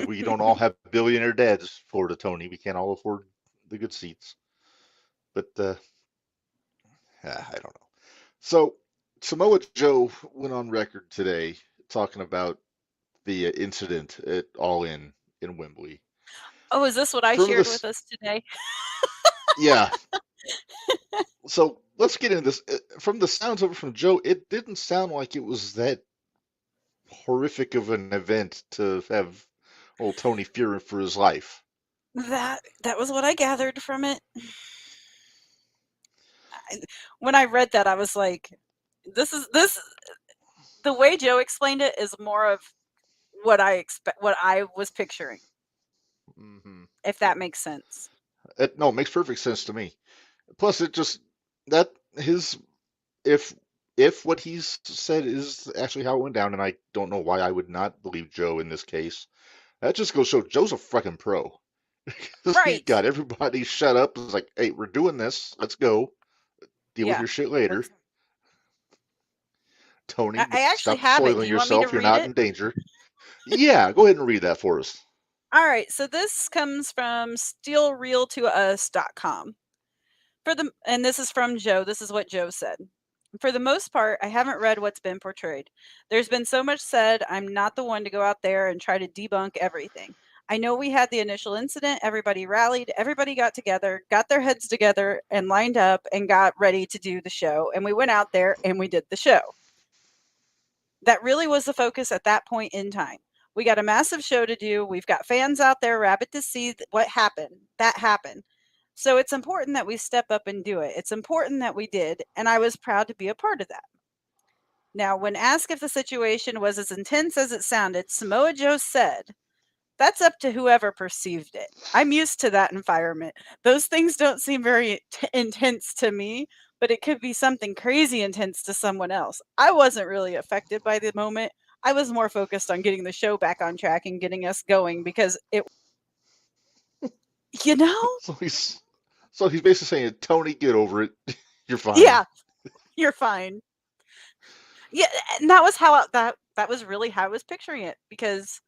We don't all have billionaire dads, Florida Tony. We can't all afford the good seats. But I don't know. So Samoa Joe went on record today talking about the incident at All In Wembley. Oh, is this what I shared with us today? Yeah. So let's get into this. From the sounds of it from Joe, it didn't sound like it was that horrific of an event to have old Tony fearing for his life. That was what I gathered from it. When I read that, I was like, this the way Joe explained it is more of what I was picturing. Mm-hmm. If that makes sense. It makes perfect sense to me. Plus, it just if what he's said is actually how it went down, and I don't know why I would not believe Joe in this case. That just goes to show Joe's a fucking pro. Right. He got everybody shut up. It's like, hey, we're doing this. Let's go. Deal with your shit later. Tony, stop soiling yourself. You're not in danger. Yeah, go ahead and read that for us. All right, so this comes from steelrealtous.com. And this is from Joe. This is what Joe said. For the most part, I haven't read what's been portrayed. There's been so much said, I'm not the one to go out there and try to debunk everything. I know we had the initial incident, everybody rallied, everybody got together, got their heads together and lined up and got ready to do the show. And we went out there and we did the show. That really was the focus at that point in time. We got a massive show to do. We've got fans out there rabid to see what happened. That happened. So it's important that we step up and do it. It's important that we did, and I was proud to be a part of that. Now, when asked if the situation was as intense as it sounded, Samoa Joe said, that's up to whoever perceived it. I'm used to that environment. Those things don't seem very intense to me, but it could be something crazy intense to someone else. I wasn't really affected by the moment. I was more focused on getting the show back on track and getting us going because You know? So he's basically saying, Tony, get over it. You're fine. Yeah, you're fine. Yeah, and that was that was really how I was picturing it, because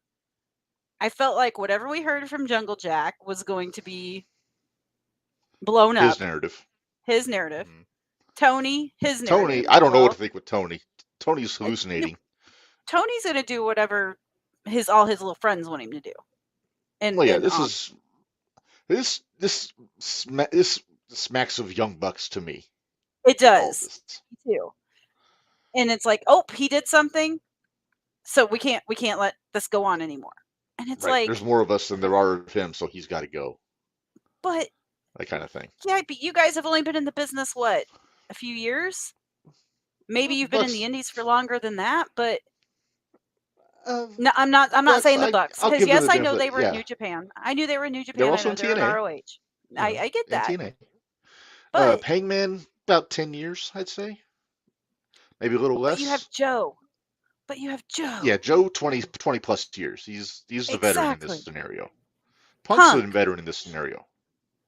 I felt like whatever we heard from Jungle Jack was going to be blown His up, narrative. his narrative. Mhm. Tony, his Tony, narrative. I don't know what to Well, think with Tony. Tony's no, hallucinating. Tony's gonna do whatever all his little friends want him to do. Well, yeah, And this smacks of Young Bucks to me. it All of does. this. Me too. And it's like, oh, he did something, so we can't let this go on anymore. And it's Right. There's like, more of us than there are of him, so he's got to go. but That kind of thing. yeah, but you guys have only been in the business what, a few years? Maybe you've been in the Bucks. indies for longer than that, but Uh, no, I'm not Bucks. saying the Bucks, I'll because give them yes, the I know benefit. they were in Yeah, New Japan. I knew they were in New they're Japan. I also know in they're in TNA. ROH. You know, I get in that, TNA. but Hangman about 10 years, I'd say, maybe a little but you have less. Joe. But you have Yeah, Joe. Joe 20 plus years. He's the veteran in this Exactly. scenario. Punk's the Punk. veteran in this scenario.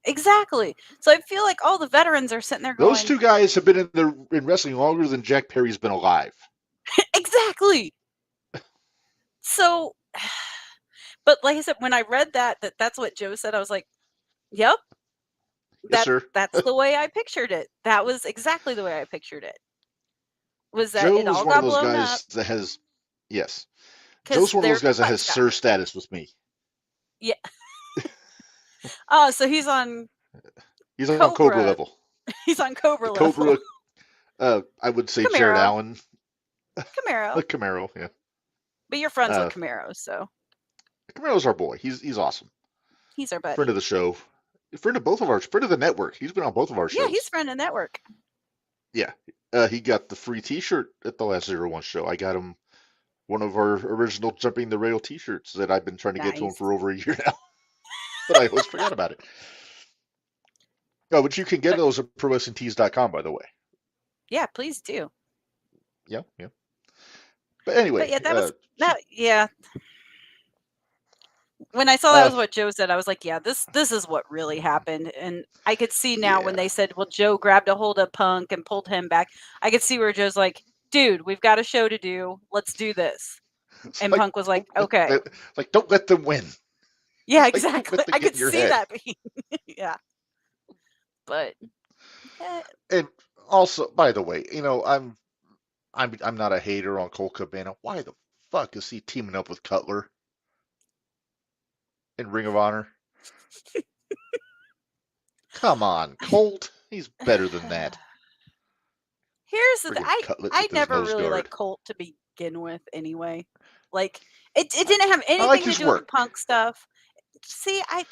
Exactly. So I feel like all the veterans are sitting there Those going, two guys have been in wrestling longer than Jack Perry's been alive. exactly. So, but like I said, when I read that's what Joe said, I was like, yep, Yes, sir. that's the way I pictured it. That was exactly the way I pictured it. Was that it Joe is all one of got those blown up guys that has, yes, because Joe's one of their those guys that has butts got sir hurt. status with me. Yeah. Oh, so he's on He's on Cobra Cobra. level. He's on Cobra level. Cobra, I would say Jared Camaro. Allen, Camaro. Camaro, yeah. But you're friends with Uh, Camaro, so Camaro's our boy. He's awesome. he's our Friend buddy. of the show. Friend of the network. He's been on both of our Yeah, he's shows. friend of network. Yeah. He got the free T-shirt at the last 01 show. I got him one of our original Jumping the Rail T-shirts that I've been trying to get to him Nice. for over a year now, but I always forgot about it. Oh, but you can get But those at ProWrestlingTees.com, by the way. yeah, please do. Yeah, yeah. But anyway, But yeah, yeah. When I saw that uh, was what Joe said, I was like, yeah, this is what really happened. And I could see now when yeah. they said, well, Joe grabbed a hold of Punk and pulled him back. I could see where Joe's like, dude, we've got a show to do. Let's do this. It's And like Punk was like, okay. don't let them win. Yeah, It's like don't exactly. let them I get could in your see head. that being yeah. But And also, by the way, I'm not a hater on Cole Cabana. Why the fuck is he teaming up with Cutler in Ring of Honor? Come on, Colt. He's better than that. here's the Friggin' Cutlet I with his never nose really guard. liked Colt to begin with anyway. Like it didn't have I like anything to his do with the work. Punk stuff. See, I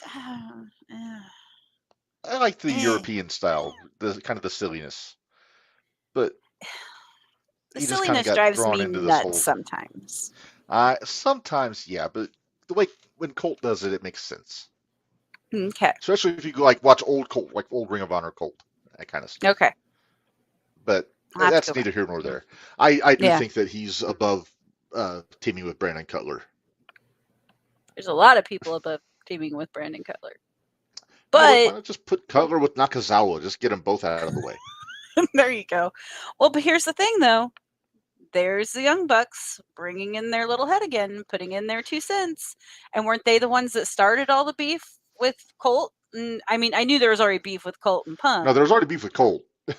like the eh. European style, the kind of the silliness. But The he just kind of silliness got drives drawn me into this nuts whole. sometimes. Sometimes, yeah, but the way when Colt does it, it makes sense. Okay. Especially if you go like watch old Colt, like old Ring of Honor Colt, that kind of stuff. Okay. But I'll have to that's go back. neither here nor there. I do Yeah. think that he's above teaming with Brandon Cutler. There's a lot of people above teaming with Brandon Cutler. You know what? Why But not just put Cutler with Nakazawa? Just get them both out of the way. there you go. Well, but here's the thing though. There's the Young Bucks bringing in their little head again, putting in their 2 cents. And weren't they the ones that started all the beef with Colt? And, I mean, I knew there was already beef with Colt and Punk. No, there's already beef with Colt. With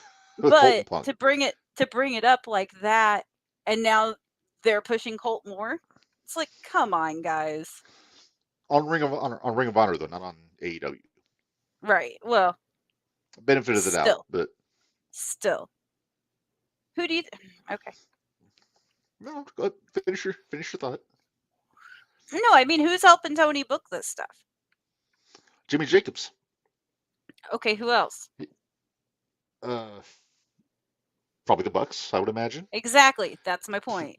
Colt and But Punk. to bring it up like that, and now they're pushing Colt more. It's like, come on, guys. On Ring of Honor though, not on AEW. Right. Well, Benefit of the doubt, but still. Who do you okay. no, go ahead, finish your thought. No, I mean, who's helping Tony book this stuff? Jimmy Jacobs. Okay, who else? Probably the Bucks, I would imagine. Exactly. That's my point.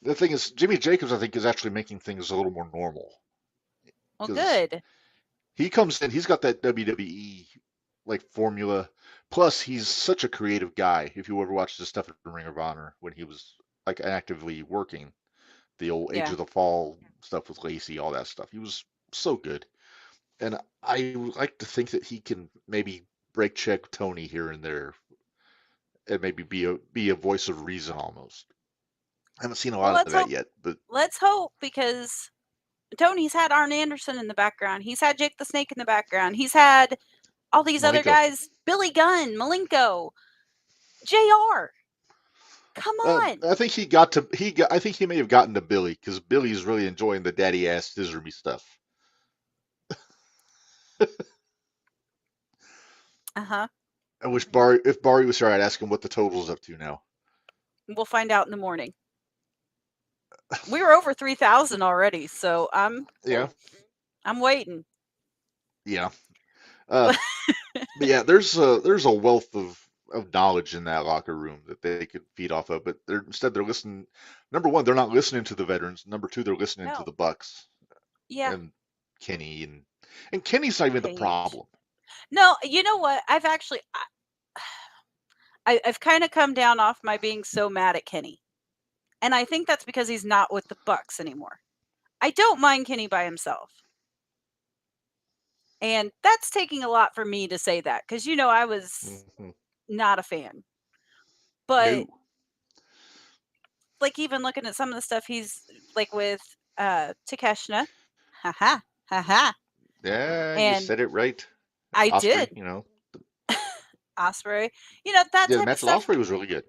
The thing is, Jimmy Jacobs, I think, is actually making things a little more normal. Well, good. He comes in, he's got that WWE like formula. Plus, he's such a creative guy. If you ever watched his stuff in Ring of Honor when he was like actively working, the old Age Yeah. of the Fall stuff with Lacey, all that stuff, he was so good. And I would like to think that he can maybe break check Tony here and there, and maybe be a voice of reason almost. I haven't seen a Well, lot of that yet, but let's hope, because Tony's had Arn Anderson in the background. He's had Jake the Snake in the background. He's had all these other Malenko. guys, Billy Gunn, Malenko, JR. Come on. I think he got to he got. I think he may have gotten to Billy because Billy's really enjoying the daddy ass scissor me stuff. Uh-huh. I wish if Barry was here, I'd ask him what the total's up to now. We'll find out in the morning. We were over 3,000 already, so I'm waiting. Yeah. But yeah, there's a wealth of knowledge in that locker room that they could feed off of, but they're listening. Number one, they're not listening to the veterans. Number two, they're listening to the Bucks. Yeah. And Kenny and Kenny's not even the problem. No, you know what? I've actually I've kind of come down off my being so mad at Kenny. And I think that's because he's not with the Bucks anymore. I don't mind Kenny by himself. And that's taking a lot for me to say that, because I was not a fan. But like, even looking at some of the stuff he's like with Takeshna. Ha ha. Yeah, and you said it right. I Osprey, did. Osprey. That type the of match stuff. with Osprey was really good.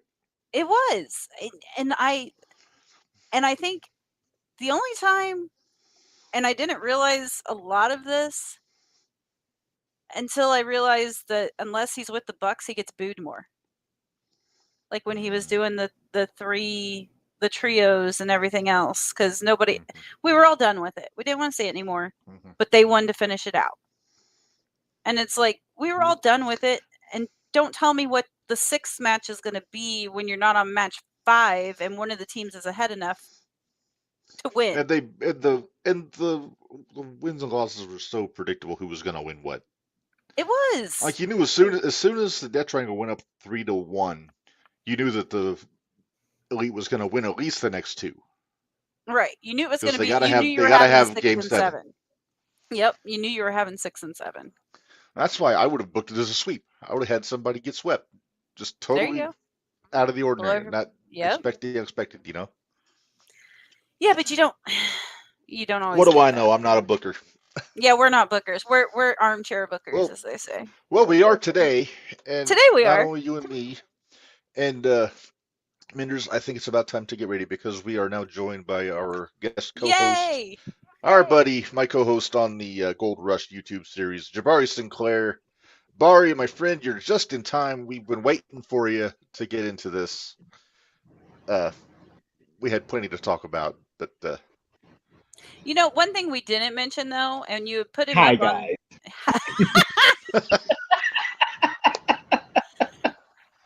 It was. And I think the only time, and I didn't realize a lot of this until I realized that unless he's with the Bucks, he gets booed more. Like when he was doing the trios and everything else, because we were all done with it. We didn't want to see it anymore, but they wanted to finish it out. And it's like, we were all done with it, and don't tell me what the 6th match is going to be when you're not on match 5 and one of the teams is ahead enough to win. And the wins and losses were so predictable who was going to win what. It was. Like, you knew as soon as the Death Triangle went up 3-1, you knew that the Elite was going to win at least the next 2. Right. You knew it was going to be. You gotta have game 7. Yep. You knew you were having 6 and 7. That's why I would have booked it as a sweep. I would have had somebody get swept, just totally out of the ordinary, not expecting the unexpected. Yeah, but you don't always. What do I know? I'm not a booker. Yeah, we're not bookers. We're armchair bookers, as they say. Well, we are today, and today we are. Not only you and me, and Minders. I think it's about time to get ready because we are now joined by our guest co-host. Yay! Our buddy, my co-host on the Gold Rush YouTube series, Jabari Sinclair. Bari, my friend, you're just in time. We've been waiting for you to get into this. We had plenty to talk about, but one thing we didn't mention though, and you put him up guys.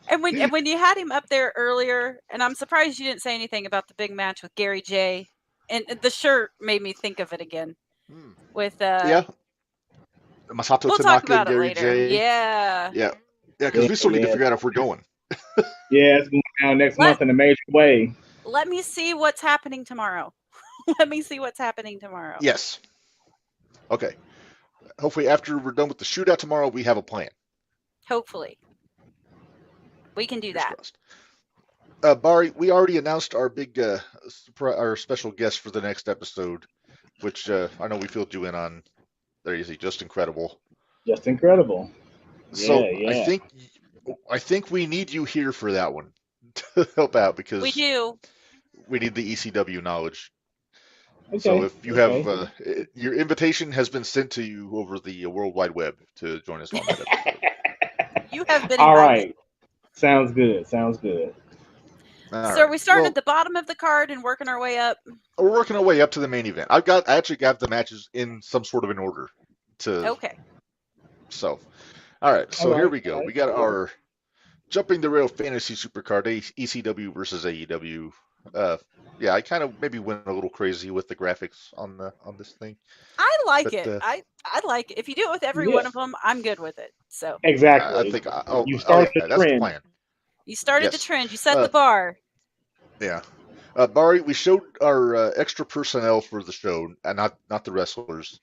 And when you had him up there earlier, and I'm surprised you didn't say anything about the big match with Gary J. And the shirt made me think of it again. With Masato we'll Tanaka talk about and Gary it later. J. Yeah, because we still need to figure out if we're going. It's going down next month in a major way. Let me see what's happening tomorrow. Yes. Okay. Hopefully, after we're done with the shootout tomorrow, we have a plan. Hopefully, we can do that. Bari, we already announced our big, our special guest for the next episode, which I know we filled you in on. There you see, just incredible. Just incredible. So I think we need you here for that one to help out because we do. We need the ECW knowledge. Okay. So if you have your invitation has been sent to you over the World Wide Web to join us on that episode. You have been all invited. Right. Sounds good. So are we starting at the bottom of the card and working our way up? We're working our way up to the main event. I actually got the matches in some sort of an order. Okay. So, all right. So here we go. We got our Jumping the Rail Fantasy Supercard ECW versus AEW. I kind of maybe went a little crazy with the graphics on this thing. I like it. I like it. If you do it with every one of them, I'm good with it. So exactly. I think you started the that's trend. the plan. You started the trend. You set the bar. Yeah. Bari, we showed our extra personnel for the show, and not the wrestlers.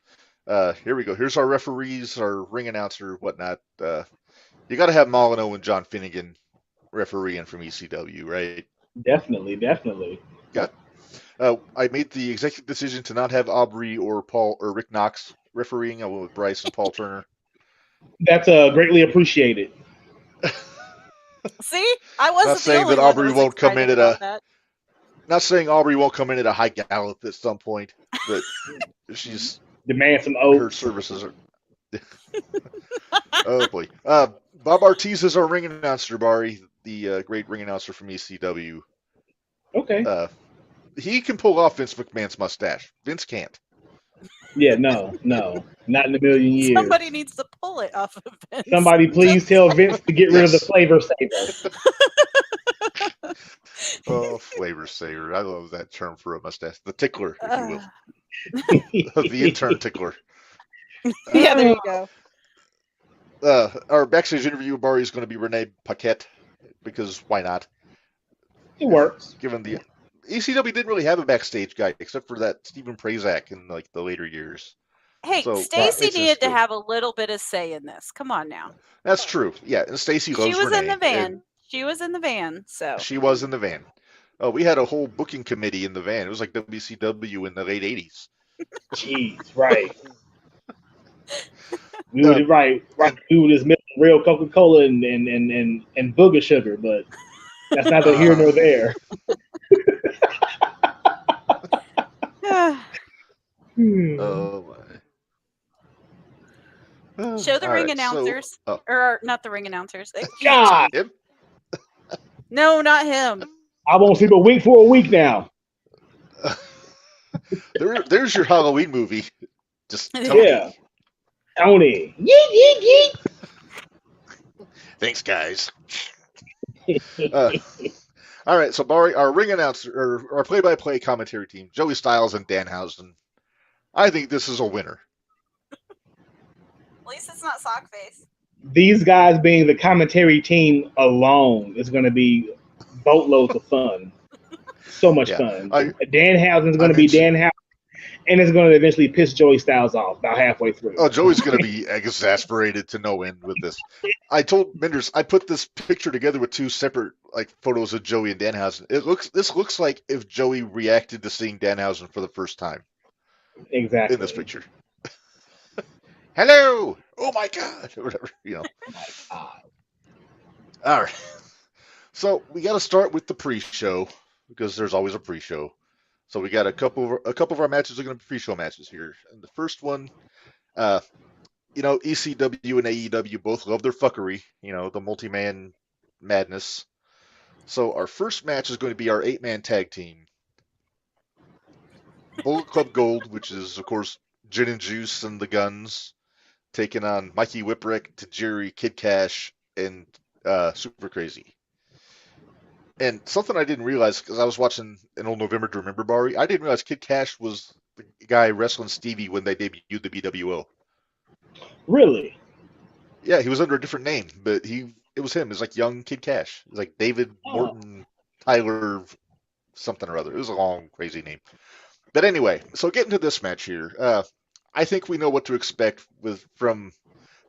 Here we go. Here's our referees, our ring announcer, whatnot. You got to have Molyneux and John Finnegan refereeing from ECW, right? Definitely. Got. I made the executive decision to not have Aubrey or Paul or Rick Knox refereeing. I went with Bryce and Paul Turner. That's greatly appreciated. See, I wasn't Not saying the only that one Aubrey that was won't come in excited at about a. that. Not saying Aubrey won't come in at a high gallop at some point, but she's Demand some her oats. services are. Oh boy. Bob Ortiz is our ring announcer, Bari, the great ring announcer from ECW. Okay. He can pull off Vince McMahon's mustache. Vince can't. Yeah, no. Not in a million years. Somebody needs to pull it off of Vince. Somebody please tell Vince to get rid of the Yes. flavor saver. Oh, flavor saver. I love that term for a mustache. The tickler, if you will. The intern tickler. Yeah, there you go. Our backstage interview, Bari, is going to be Renee Paquette, because why not? It works. Given the ECW didn't really have a backstage guy except for that Stephen Prazak in like the later years. Hey, So, Stacy it's needed just to good. have a little bit of say in this. Come on now. That's true. Yeah, and Stacy loves She was Renee. in the van. and She was in the van, so. She was in the van. Oh, we had a whole booking committee in the van. It was like WCW in the late 80s. Jeez, right. We would we would just mix real Coca-Cola and booger sugar, but that's neither here nor there. Oh my. Show the All ring right, announcers. so, Or not the ring announcers. God, him? No, not him. I won't sleep a week for a week now. There's your Halloween movie. Just Tony. Yeah. Tony. Yeet, yeet, yeet. Thanks, guys. All right, so Bari, our ring announcer, or our play-by-play commentary team, Joey Styles and Danhausen. I think this is a winner. At least it's not Sockface. These guys being the commentary team alone is going to be boatloads of fun. So much fun. Danhausen's going to be Danhausen, and it's going to eventually piss Joey Styles off about halfway through. Oh, Joey's going to be exasperated to no end with this. I told Menders I put this picture together with two separate photos of Joey and Danhausen. This looks like if Joey reacted to seeing Danhausen for the first time. Exactly. In this picture. Hello! Oh my God! Or whatever, Oh my God. All right. So we got to start with the pre-show because there's always a pre-show. So we got a couple of our matches are going to be pre-show matches here. And the first one, ECW and AEW both love their fuckery. The multi-man madness. So our first match is going to be our 8-man tag team. Bullet Club Gold, which is of course Gin and Juice and the Guns, taking on Mikey Whipwreck, Tajiri, Kid Cash, and Super Crazy. And something I didn't realize, because I was watching an old November to Remember Bari, I didn't realize Kid Cash was the guy wrestling Stevie when they debuted the BWO. Really? Yeah, he was under a different name, but it was him. It was like young Kid Cash. It was like David Morton Tyler something or other. It was a long, crazy name. But anyway, so getting to this match here, I think we know what to expect from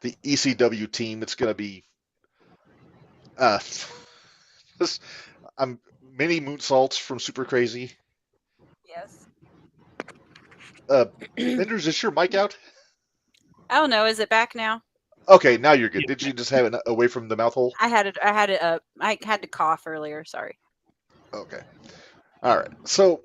the ECW team. It's going to be mini moonsaults from Super Crazy. Yes. Menders, is your mic out? I don't know. Is it back now? Okay, now you're good. Did you just have it away from the mouth hole? I had it up. I had to cough earlier. Sorry. Okay. All right. So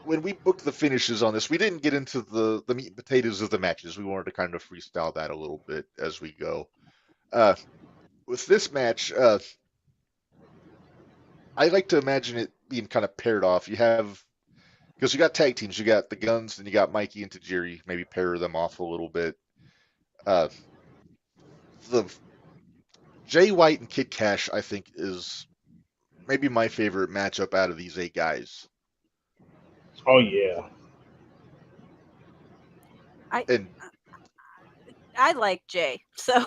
when we booked the finishes on this, we didn't get into the meat and potatoes of the matches. We wanted to kind of freestyle that a little bit as we go. With this match, I like to imagine it being kind of paired off. Because you got tag teams, you got the Guns, and you got Mikey and Tajiri. Maybe pair them off a little bit. The Jay White and Kid Cash, I think, is maybe my favorite matchup out of these 8 guys. Oh yeah. I like Jay, so.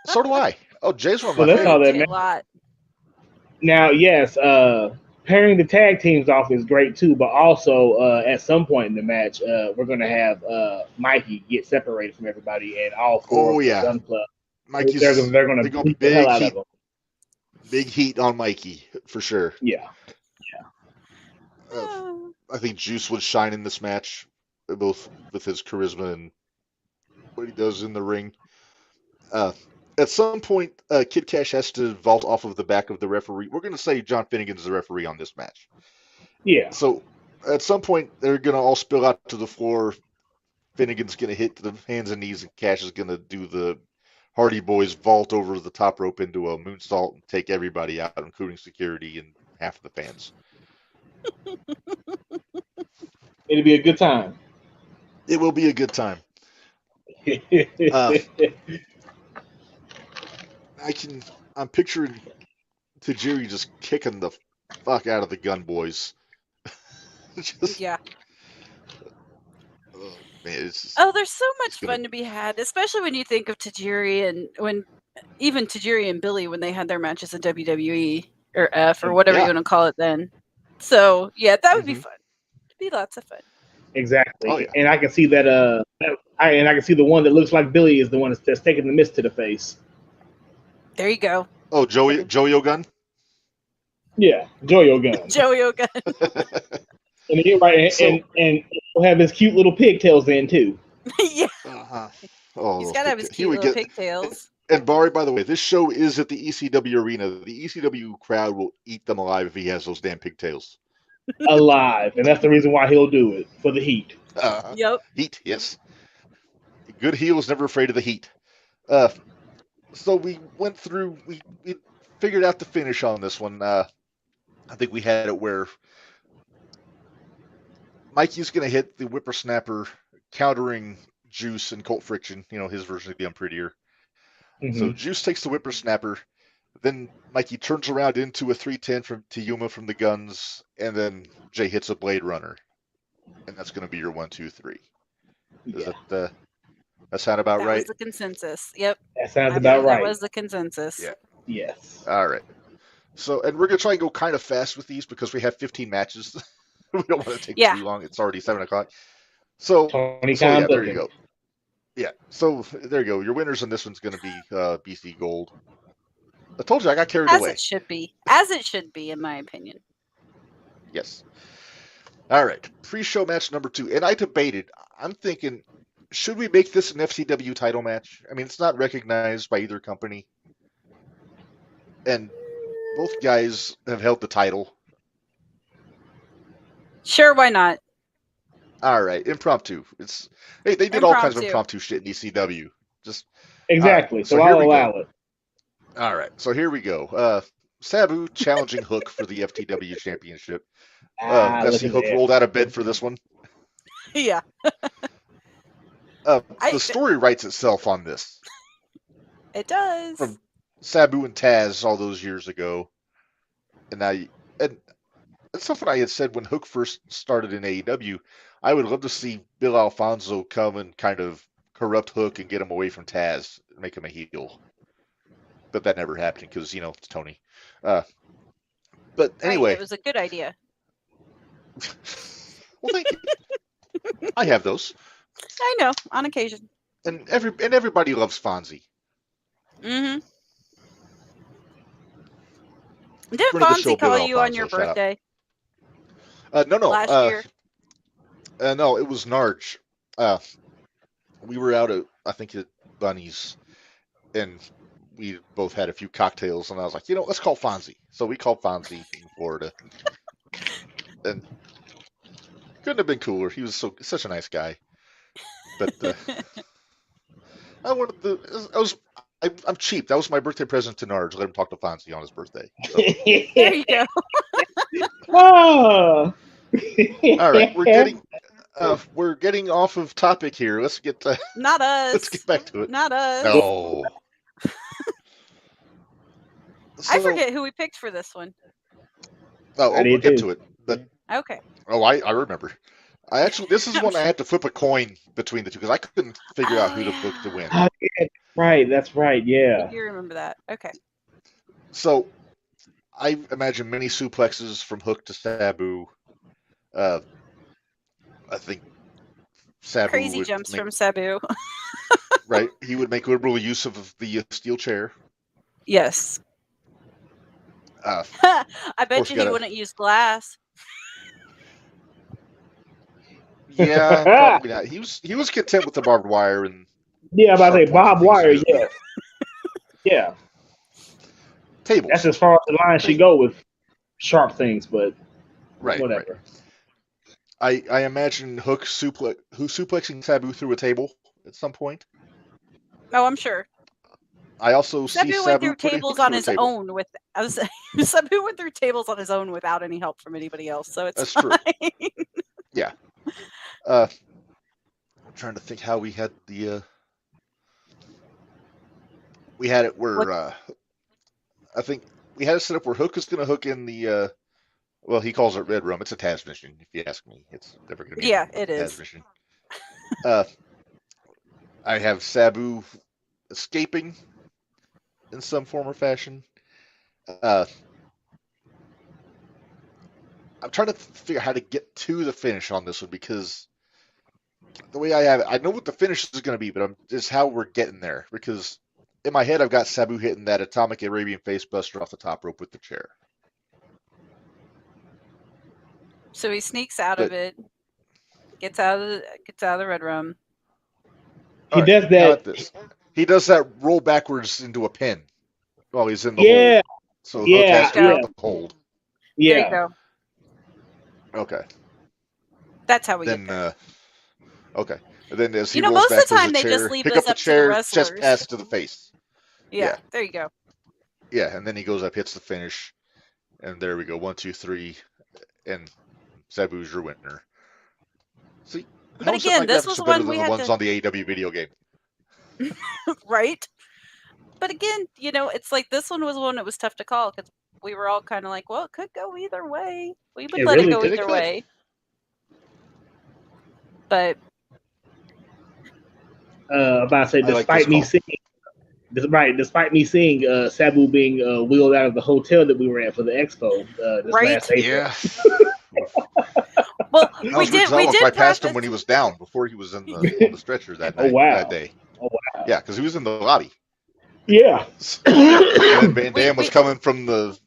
So do I. Oh, Jay's one of my Well, that's all favorites. that a lot. Now, yes, pairing the tag teams off is great too, but also at some point in the match, we're going to have Mikey get separated from everybody, and all four of the Gun Club. Mikey's they're going to beat the hell out of him. Big heat on Mikey for sure. Yeah. I think Juice would shine in this match, both with his charisma and what he does in the ring. At some point, Kid Cash has to vault off of the back of the referee. We're going to say John Finnegan's the referee on this match. Yeah. So at some point, they're going to all spill out to the floor. Finnegan's going to hit the hands and knees, and Cash is going to do the Hardy Boys vault over the top rope into a moonsault and take everybody out, including security and half of the fans. It'll be a good time. It will be a good time. I'm picturing Tajiri just kicking the fuck out of the Gun Boys. Yeah. Oh, man, there's so much fun to be had, especially when you think of Tajiri and even Tajiri and Billy when they had their matches in WWE or F or whatever you want to call it then. So yeah, that would be fun. It'd be lots of fun. Exactly. Oh, yeah. And I can see that I can see the one that looks like Billy is the one that's taking the mist to the face. There you go. Oh, Joey Ogun? Yeah, Joey Ogun. Joey Ogun. And he'll have his cute little pigtails in too. Yeah. Uh-huh. Oh, he's got to have his cute little pigtails. And Barry, by the way, this show is at the ECW arena. The ECW crowd will eat them alive if he has those damn pigtails. Alive, and that's the reason why he'll do it, for the heat. Yep. Heat, yes. Good heel is never afraid of the heat. So we went through, we figured out the finish on this one. I think we had it where Mikey's going to hit the whippersnapper, countering Juice and Colt Friction, his version of the Unprettier. Mm-hmm. So Juice takes the whippersnapper, then Mikey turns around into a 310 from Tiyuma from the Guns, and then Jay hits a Blade Runner. And that's going to be your 1, 2, 3. Does that sound about right? That was the consensus. Yep. That sounds about right. That was the consensus. Yeah. Yes. All right. So, and we're going to try and go kind of fast with these because we have 15 matches. We don't want to take too long. It's already 7 o'clock. So, there you go. Yeah. So, there you go. Your winners on this one's going to be BC Gold. I told you I got carried away. As it should be. As it should be, in my opinion. Yes. All right. Pre-show match number 2. And I debated. I'm thinking, should we make this an FCW title match? I mean, it's not recognized by either company. And both guys have held the title. Sure, why not? All right, impromptu. They did all kinds of impromptu shit in ECW. Just exactly. Right, so I'll allow it. All right, so here we go. Sabu challenging Hook for the FTW Championship. FC Hook rolled out of bed for this one. Yeah. The story writes itself on this. It does. From Sabu and Taz all those years ago, and that's something I had said when Hook first started in AEW. I would love to see Bill Alfonso come and kind of corrupt Hook and get him away from Taz and make him a heel. But that never happened because, it's Tony. But anyway. It was a good idea. Well, thank you. I have those. I know, on occasion. And everybody loves Fonzie. Mm-hmm. Did Fonzie call you on your birthday? No. Last year? No, it was Narge. We were out at, I think, at Bunny's, and we both had a few cocktails, and I was like, let's call Fonzie. So we called Fonzie in Florida. And couldn't have been cooler. He was such a nice guy. But I'm cheap. That was my birthday present to Narge. Let him talk to Fonzie on his birthday. So. There you go. Oh. All right, we're getting off of topic here. Let's get not us. Let's get back to it. Not us. No. I forget who we picked for this one. We'll get to it. But okay. Oh, I remember. This is one I had to flip a coin between the two because I couldn't figure out who to book to win. Right, that's right, yeah. You remember that. Okay. So, I imagine many suplexes from Hook to Sabu. I think Sabu Crazy would jumps make from Sabu. right. He would make liberal use of the steel chair. Yes. Uh, I bet you he wouldn't use glass. Yeah, probably not. He was content with the barbed wire and yeah, I'm about to say sharp points and barbed things wire. in his Yeah, boot. yeah. Tables. That's as far as the line should go with sharp things, but Right. whatever. I imagine Hook suplexing Sabu through a table at some point. Oh, I'm sure. I also see Sabu went Sabu through putting tables Hook on through a his table. own with. Sabu went through tables on his own without any help from anybody else, so it's That's fine. true. Yeah. I'm trying to think how we had the. We had it where I think we had it set up where Hook is going to hook in the. Well, he calls it Red Room. It's a Taz mission, if you ask me. It's never going to be Yeah, a it Taz is. mission. I have Sabu escaping in some form or fashion. I'm trying to figure out how to get to the finish on this one because the way I have it, I know what the finish is going to be, but just how we're getting there. Because in my head, I've got Sabu hitting that atomic Arabian face buster off the top rope with the chair. So he sneaks out of it, gets out of the Red Room. He does that. He does that roll backwards into a pin while he's in the hold. So Hook has to grab the hold. Yeah. There you go. Okay. That's how we get there. Okay. And then as he rolls most back, of the time there's a they chair, just leave pick this up the up to the chair, wrestlers. chest pass to the face. Yeah, there you go. Yeah, and then he goes up, hits the finish, and there we go. 1, 2, 3, and Sabu's your winner. See, but again, this was better one than the ones on the AEW video game. Right? But again, it's like this one was one that was tough to call because we were all kind of like, well, it could go either way. We would let it go either way. But about to say, despite me seeing Sabu being wheeled out of the hotel that we were at for the expo this last April. Yeah. Well, we did. I passed him when he was down before he was on the stretcher that night. That day. Oh wow! Yeah, because he was in the lobby. Yeah. And Van Dam was coming from the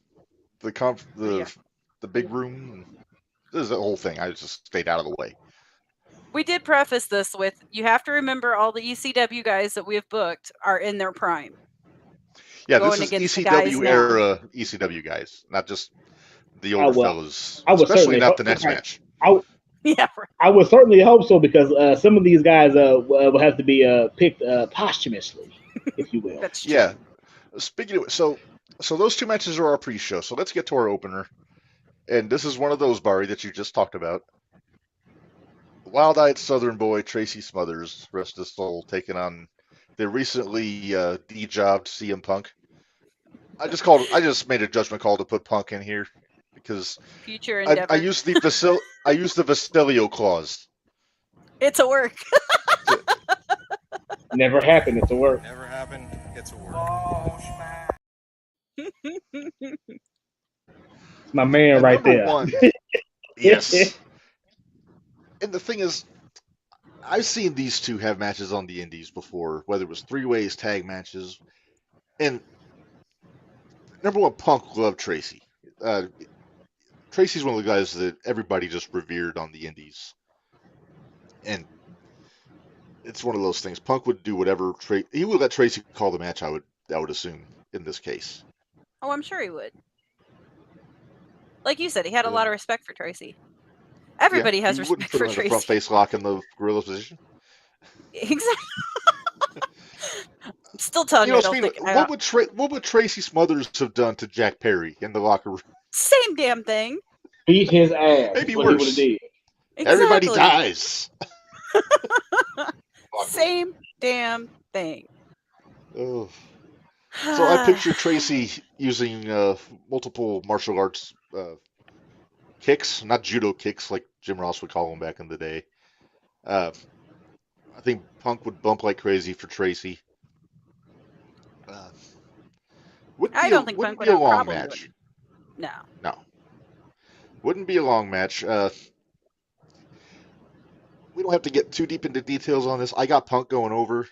big room. This is the whole thing. I just stayed out of the way. We did preface this with, you have to remember all the ECW guys that we have booked are in their prime. Yeah, this is ECW era ECW guys, not just the older fellas. Especially not the next match. I would certainly hope so because some of these guys will have to be picked posthumously, if you will. That's true. Yeah. Speaking of so those two matches are our pre-show. So let's get to our opener, and this is one of those, Barry, that you just talked about. Wild-eyed Southern boy Tracy Smothers, rest his soul, taking on the recently de-jobbed CM Punk. I just made a judgment call to put Punk in here because future endeavor. I used the Vestilio clause. It's a work. Never happened. It's a work. Never happened. It's a work. My man, and right there. One, yes. And the thing is, I've seen these two have matches on the indies before, whether it was 3-ways, tag matches. And number one, Punk loved Tracy. Tracy's one of the guys that everybody just revered on the indies. And it's one of those things. Punk would do whatever. He would let Tracy call the match, I would assume, in this case. Oh, I'm sure he would. Like you said, he had a lot of respect for Tracy. Everybody has respect for Tracy. Front face lock in the gorilla position. Exactly. I'm still telling you, what would Tracy Smothers have done to Jack Perry in the locker room? Same damn thing. Beat his ass. Maybe worse. Exactly. Everybody dies. Same damn thing. Oh. So I picture Tracy using multiple martial arts kicks, not judo kicks like Jim Ross would call them back in the day. I think Punk would bump like crazy for Tracy. I don't think Punk would have a problem with it. No. No. Wouldn't be a long match. We don't have to get too deep into details on this. I got Punk going over.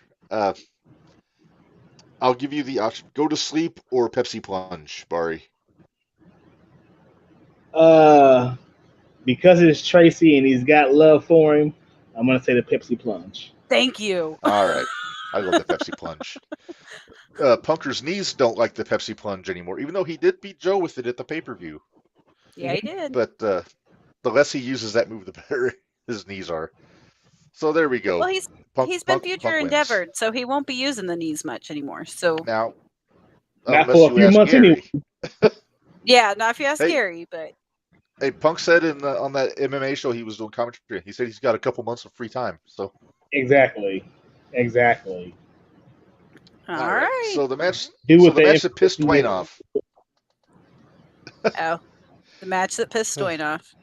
I'll give you the option: go to sleep or Pepsi plunge, Bari. Because it's Tracy and he's got love for him, I'm gonna say the Pepsi plunge. Thank you. All right, I love the Pepsi plunge. Punker's knees don't like the Pepsi plunge anymore, even though he did beat Joe with it at the pay-per-view. Yeah, he did. But the less he uses that move, the better his knees are. So there we go. Well, he's been future endeavored, so he won't be using the knees much anymore. So now, not for a few months anyway. Yeah, not if you ask Gary, but. Hey, Punk said on that MMA show he was doing commentary. He said he's got a couple months of free time. So exactly. All right. So the match that pissed Dwayne off. Oh, the match that pissed Dwayne off.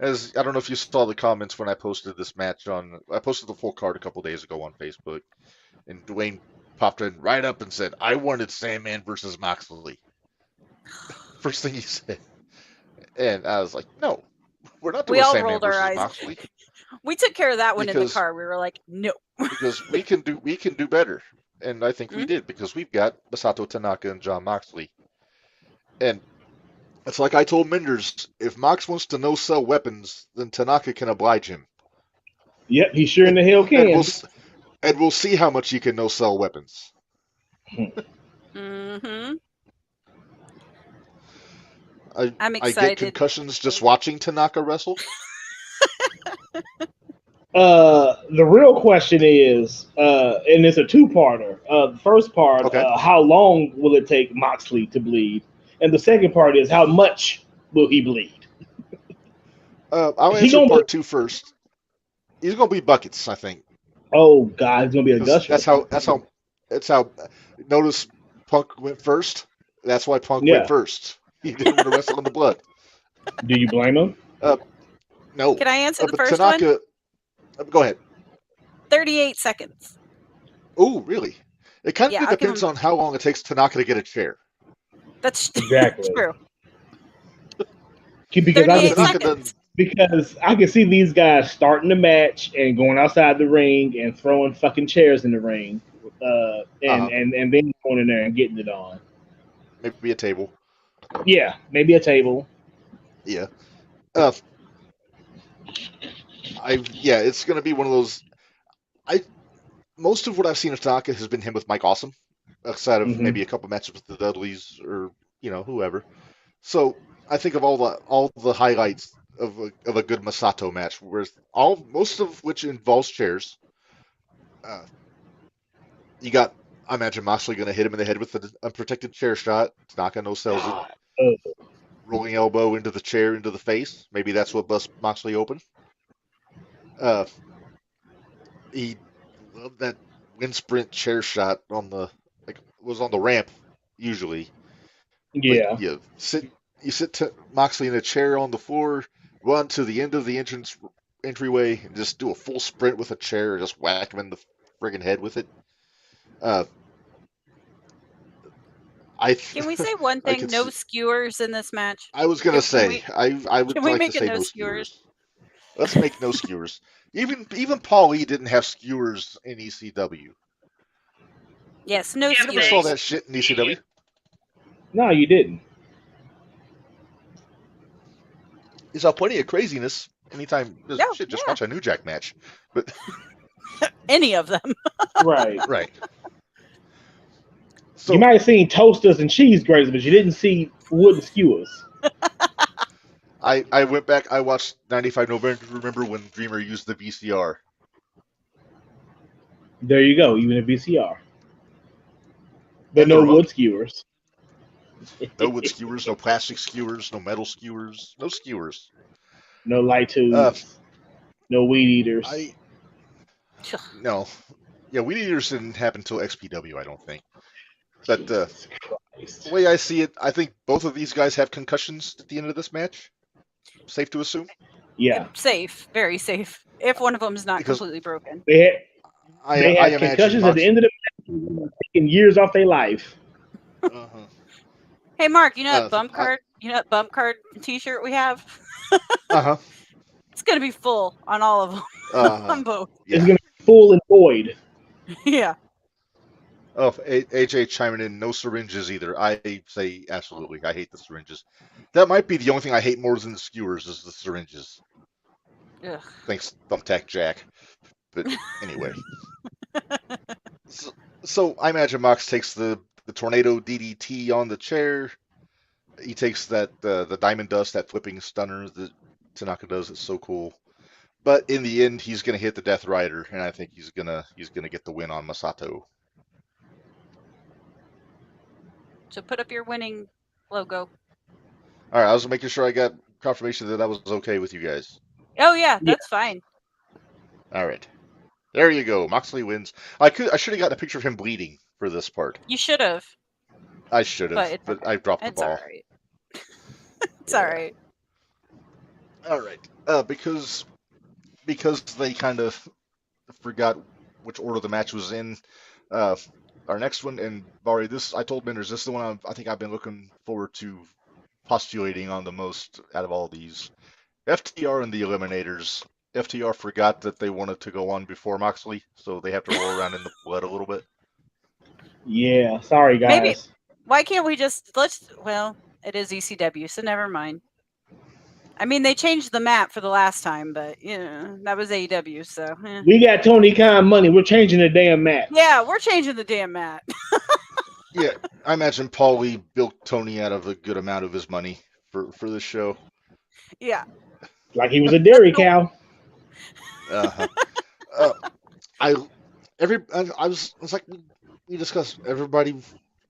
As I don't know if you saw the comments when I posted this match I posted the full card a couple days ago on Facebook, and Dwayne popped in right up and said, "I wanted Sandman versus Moxley." First thing he said, and I was like, "No, we're not doing Sandman versus Moxley." We took care of that one in the car. We were like, "No," because we can do better, and I think we did because we've got Masato Tanaka and Jon Moxley, and it's like I told Minders, if Mox wants to no-sell weapons, then Tanaka can oblige him. Yep, he sure in the hell can. And we'll see how much he can no-sell weapons. Mm-hmm. I'm excited. I get concussions just watching Tanaka wrestle. The real question is, and it's a two-parter. The first part, how long will it take Moxley to bleed? And the second part is, how much will he bleed? I'll answer part two first. He's going to be buckets, I think. Oh God, he's going to be a gusher. That's how. Notice Punk went first. That's why Punk went first. He didn't want to wrestle in the blood. Do you blame him? No. Can I answer the first Tanaka, one? Go ahead. 38 seconds. Oh, really? It kind of depends on how long it takes Tanaka to get a chair. That's exactly true. Because I can see these guys starting the match and going outside the ring and throwing fucking chairs in the ring, and then going in there and getting it on. Maybe a table. Yeah, maybe a table. Yeah. It's going to be one of those. Most of what I've seen of Tanaka has been him with Mike Awesome, outside of maybe a couple matches with the Dudleys or whoever. So I think of all the highlights of a good Masato match, whereas most of which involves chairs. You got, I imagine Moxley going to hit him in the head with an unprotected chair shot. Tanaka no sells it. Rolling elbow into the chair, into the face. Maybe that's what busts Moxley open. He loved that wind sprint chair shot on the ramp usually. Yeah. Like you sit Moxley in a chair on the floor, run to the end of the entryway, and just do a full sprint with a chair, just whack him in the friggin' head with it. Can we say one thing? No skewers in this match. I was gonna say I would like to say no skewers. Let's make no skewers. Even Paul Lee didn't have skewers in ECW. Yes, no skewers. You never saw that shit in ECW? No, you didn't. You saw plenty of craziness anytime. Just watch a New Jack match. But any of them. Right. So, you might have seen toasters and cheese graters, but you didn't see wooden skewers. I went back. I watched 95 November. Remember when Dreamer used the VCR? There you go. Even a VCR. But no wood skewers. No wood skewers. No plastic skewers. No metal skewers. No skewers. No light tubes. No weed eaters. No. Yeah, weed eaters didn't happen until XPW, I don't think. But the way I see it, I think both of these guys have concussions at the end of this match. Safe to assume? Yeah. Safe. Very safe. If one of them is not completely broken. They have concussions at the end of the match, taking years off their life. Uh-huh. Hey, Mark, you know that bump I, card? You know that bump card T-shirt we have? uh-huh. It's gonna be full on all of them, on both. It's Yeah. gonna be full and void. Yeah. Oh, AJ chiming in, no syringes either. I say absolutely. I hate the syringes. That might be the only thing I hate more than the skewers is the syringes. Ugh. Thanks, Thumbtack Jack. But anyway. So I imagine Mox takes the tornado DDT on the chair. He takes that the diamond dust, that flipping stunner that Tanaka does. It's so cool. But in the end, he's gonna hit the Death Rider, and I think he's gonna get the win on Masato. So put up your winning logo. All right, I was making sure I got confirmation that was okay with you guys. Oh yeah, that's fine. All right, there you go. Moxley wins. I should have gotten a picture of him bleeding for this part. You should have. I should have, but okay. I dropped the It's ball. all right. It's all right. All right, because they kind of forgot which order the match was in. Our next one, and Bari, this I told Menders, this is the one I think I've been looking forward to postulating on the most out of all these. FTR and the Eliminators. FTR forgot that they wanted to go on before Moxley, so they have to roll around in the blood a little bit. Yeah, sorry guys. Maybe why can't we just well, it is ECW, so never mind. I mean, they changed the map for the last time, but that was AEW, so we got Tony Khan money. We're changing the damn map. Yeah, we're changing the damn map. Yeah, I imagine Paul Lee built Tony out of a good amount of his money for this show. Yeah. Like he was a dairy cow. Uh-huh. I was like we discussed, everybody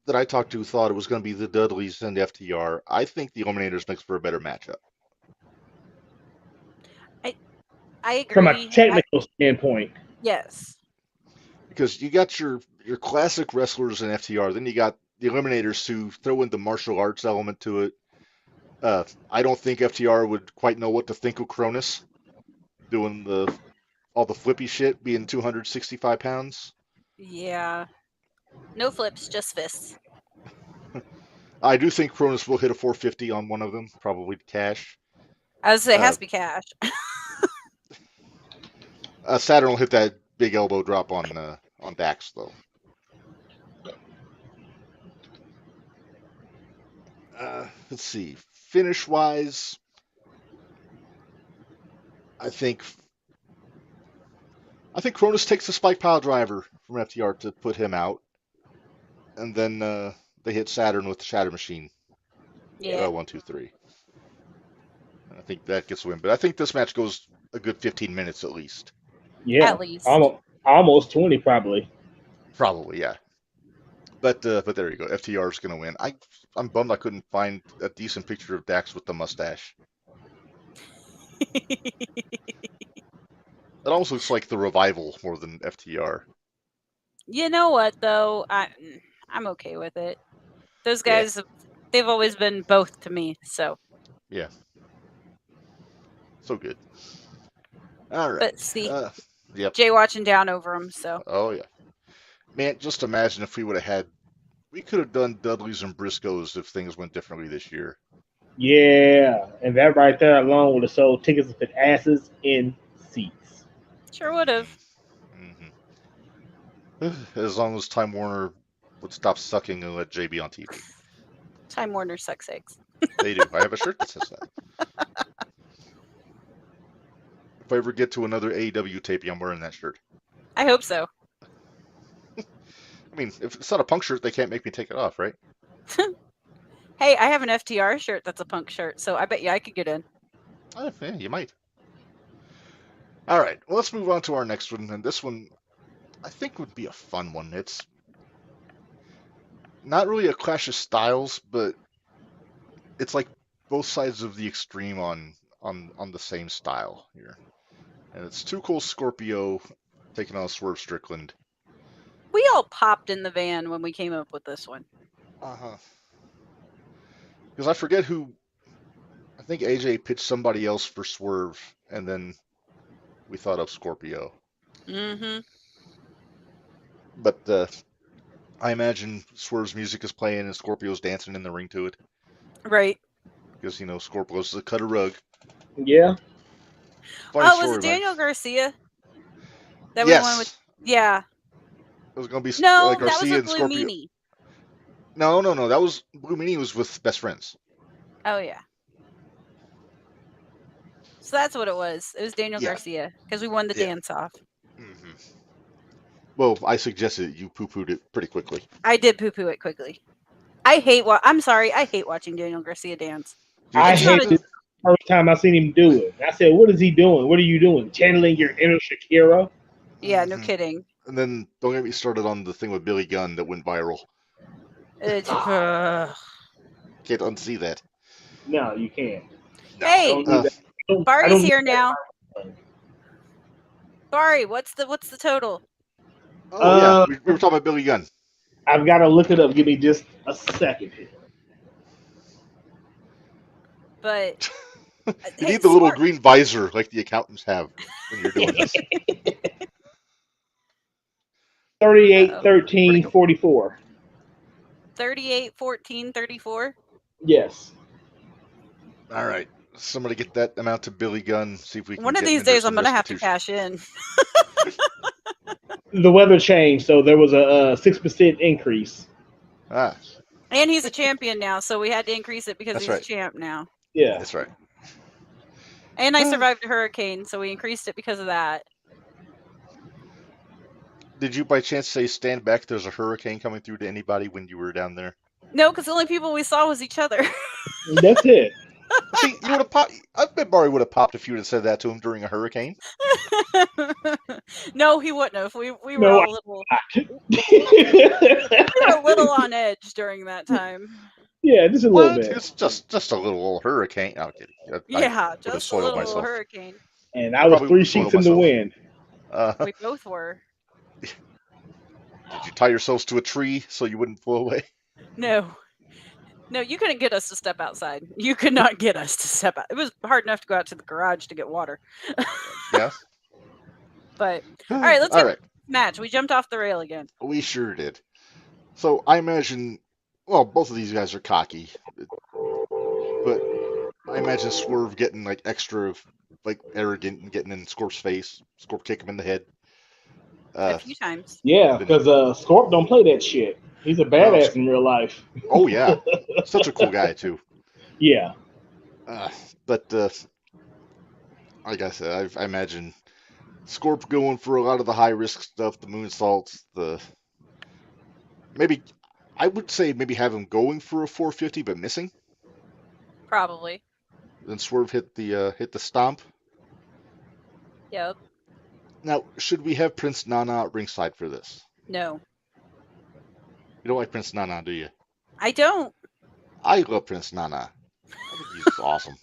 that I talked to thought it was going to be the Dudleys and the FTR. I think the Eliminators makes for a better matchup. I agree. From a technical standpoint. Yes. Because you got your classic wrestlers in FTR, then you got the Eliminators who throw in the martial arts element to it. I don't think FTR would quite know what to think of Cronus doing all the flippy shit, being 265 pounds. Yeah. No flips, just fists. I do think Cronus will hit a 450 on one of them, probably cash. I was say it has to be cash. Saturn will hit that big elbow drop on Dax though. Let's see. Finish wise, I think Cronus takes the spike pile driver from FTR to put him out, and then they hit Saturn with the Shatter Machine. Yeah. 1, 2, 3. And I think that gets the win. But I think this match goes a good 15 minutes at least. Yeah, at least almost 20 probably. Probably, yeah. But there you go. FTR is going to win. I'm bummed I couldn't find a decent picture of Dax with the mustache. It almost looks like the Revival more than FTR. You know what though? I'm okay with it. Those guys, they've always been both to me. So. Yeah. So good. All right. But see, yep. Jay watching down over him. So. Oh yeah. Man, just imagine if we could have done Dudleys and Briscoes if things went differently this year. Yeah, and that right there alone would have sold tickets with asses in seats. Sure would have. Mm-hmm. As long as Time Warner would stop sucking and let Jay be on TV. Time Warner sucks eggs. They do. I have a shirt that says that. If I ever get to another AEW taping, I'm wearing that shirt. I hope so. I mean, if it's not a punk shirt, they can't make me take it off, right? Hey, I have an FTR shirt that's a punk shirt, so I bet you I could get in. Yeah, you might. All right, well, let's move on to our next one. And this one, I think, would be a fun one. It's not really a clash of styles, but it's like both sides of the extreme on the same style here. And it's Too Cold Scorpio taking on Swerve Strickland. We all popped in the van when we came up with this one. Uh-huh. Because I forget who. I think AJ pitched somebody else for Swerve, and then we thought of Scorpio. Mm-hmm. But I imagine Swerve's music is playing and Scorpio's dancing in the ring to it. Right. Because, Scorpio loves to cut a rug. Yeah. Funny Oh, was story, it Daniel Garcia that we won with? Yes. Yeah. It was going to be No, that was Garcia with and Blue Scorpio. Meanie. No. That was Blue Meanie was with Best Friends. Oh, yeah. So that's what it was. It was Daniel Garcia because we won the dance off. Mm-hmm. Well, I suggested you poo-pooed it pretty quickly. I did poo-poo it quickly. I'm sorry. I hate watching Daniel Garcia dance. I hate it the first time I seen him do it. I said, "What is he doing? What are you doing? Channeling your inner Shakira?" Yeah, no kidding. And then don't get me started on the thing with Billy Gunn that went viral. It's, Can't unsee that. No, you can't. No. Hey, Bari's here now. Bari, what's the total? Oh yeah, we were talking about Billy Gunn. I've got to look it up. Give me just a second here. But you need the little green visor like the accountants have when you're doing this. 38-13-44. 38-14-34? Yes. All right. Somebody get that amount to Billy Gunn. See if we can. One of these days, I'm going to have to cash in. The weather changed, so there was a 6% increase. Ah. And he's a champion now, so we had to increase it because he's a champ now. Yeah. That's right. And I survived a hurricane, so we increased it because of that. Did you by chance say stand back, there's a hurricane coming through to anybody when you were down there? No, because the only people we saw was each other. That's it. See, you would have popped. I bet Barry would have popped if you would have said that to him during a hurricane. No, he wouldn't have. We were all a little. We were a little on edge during that time. Yeah, just a little bit. It's just a little old hurricane. Okay. Just a little hurricane. And I was 3 sheets in the wind. We both were. Did you tie yourselves to a tree so you wouldn't blow away? No, you couldn't get us to step outside. You could not get us to step out. It was hard enough to go out to the garage to get water. Yes. But all right, let's get match. We jumped off the rail again. We sure did. So I imagine, well, both of these guys are cocky, but I imagine Swerve getting like extra, like arrogant and getting in Scorp's face. Scorp kick him in the head. A few times. Yeah, because Scorp don't play that shit. He's a badass in real life. Oh yeah, such a cool guy too. Yeah. But like I said, I imagine Scorp going for a lot of the high risk stuff, the moonsaults, I would say maybe have him going for a 450 but missing. Probably. Then Swerve hit the stomp. Yep. Now, should we have Prince Nana at ringside for this? No. You don't like Prince Nana, do you? I don't. I love Prince Nana. I think he's awesome.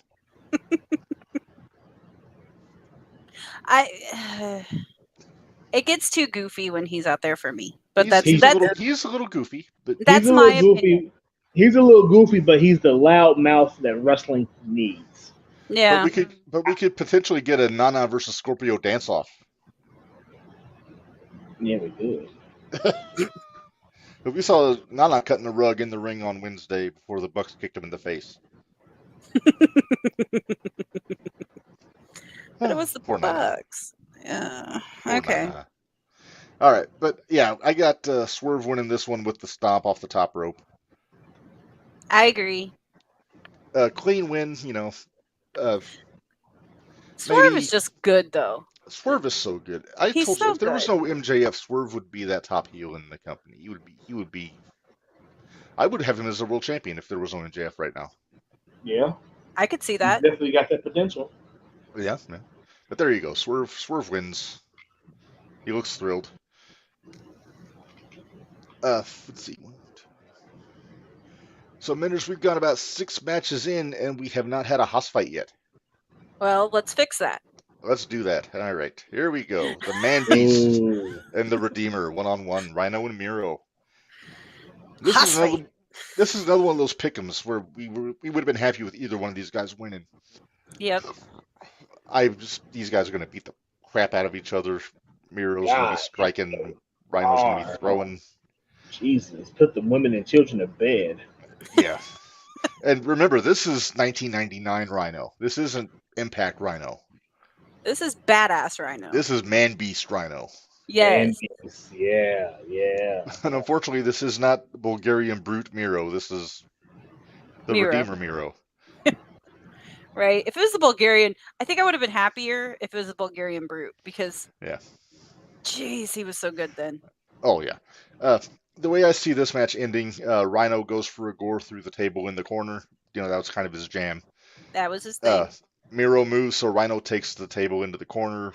It gets too goofy when he's out there for me. But he's a little goofy, but that's my opinion. He's a little goofy, but he's the loud mouth that wrestling needs. Yeah. But we could potentially get a Nana versus Scorpio dance off. Yeah, we could. But we saw Nana cutting the rug in the ring on Wednesday before the Bucks kicked him in the face. But it was the Bucks. Yeah. Okay. Nana. All right, but yeah, I got Swerve winning this one with the stomp off the top rope. I agree. Clean win, Swerve is just good though. Swerve is so good. I told you, if there was no MJF, Swerve would be that top heel in the company. He would be. I would have him as a world champion if there was no MJF right now. Yeah, I could see that. He's definitely got that potential. Yeah. But there you go. Swerve wins. He looks thrilled. Let's see. So, Menders, we've got about 6 matches in, and we have not had a house fight yet. Well, let's fix that. Let's do that. All right, here we go. The Man Beast and the Redeemer, 1-on-1, Rhino and Miro. This is another one of those pick'ems where we would have been happy with either one of these guys winning. Yep. These guys are going to beat the crap out of each other. Miro's going to be striking. Rhino's going to be throwing. Jesus, put the women and children to bed. Yeah. And remember, this is 1999 Rhino. This isn't Impact Rhino. This is badass Rhino. This is Man Beast Rhino. Yes. Yeah. And unfortunately, this is not Bulgarian Brute Miro. This is the Miro. Redeemer Miro. Right. If it was the Bulgarian, I think I would have been happier if it was the Bulgarian Brute because, jeez, he was so good then. Oh, yeah. The way I see this match ending, Rhino goes for a gore through the table in the corner. You know, that was kind of his jam. That was his thing. Miro moves, so Rhino takes the table into the corner.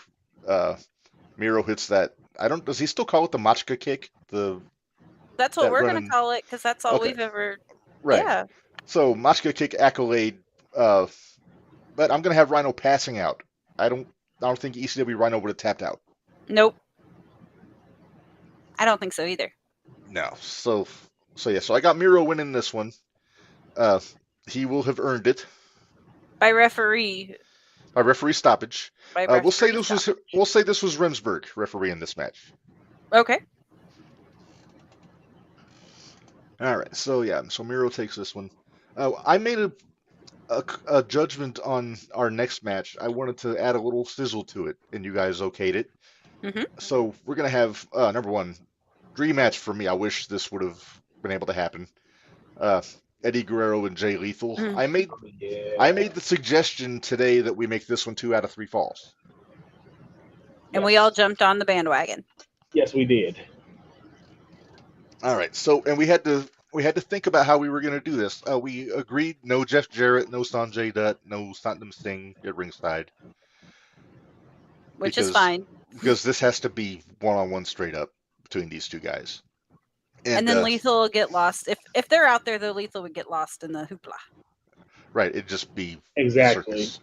Miro hits that. Does he still call it the Machka kick? That's what we're going to call it because that's all we've ever. Right. Yeah. So Machka kick accolade, but I'm going to have Rhino passing out. I don't think ECW Rhino would have tapped out. Nope. I don't think so either. No. So I got Miro winning this one. He will have earned it by referee stoppage. We'll say this was Remsburg refereeing this match. Okay. All right. So Miro takes this one. I made a judgment on our next match. I wanted to add a little sizzle to it, and you guys okayed it. Mm-hmm. So we're gonna have number one, dream match for me. I wish this would have been able to happen. Eddie Guerrero and Jay Lethal. Mm-hmm. I made the suggestion today that we make this one 2 out of 3 falls. And we all jumped on the bandwagon. Yes, we did. All right. So, and we had to think about how we were going to do this. We agreed no Jeff Jarrett, no Sanjay Dutt, no Satnam Singh at ringside. Which is fine. Because this has to be one-on-one straight up between these two guys. And then Lethal will get lost. If they're out there, though, Lethal would get lost in the hoopla. Right. It'd just be exactly. Circus.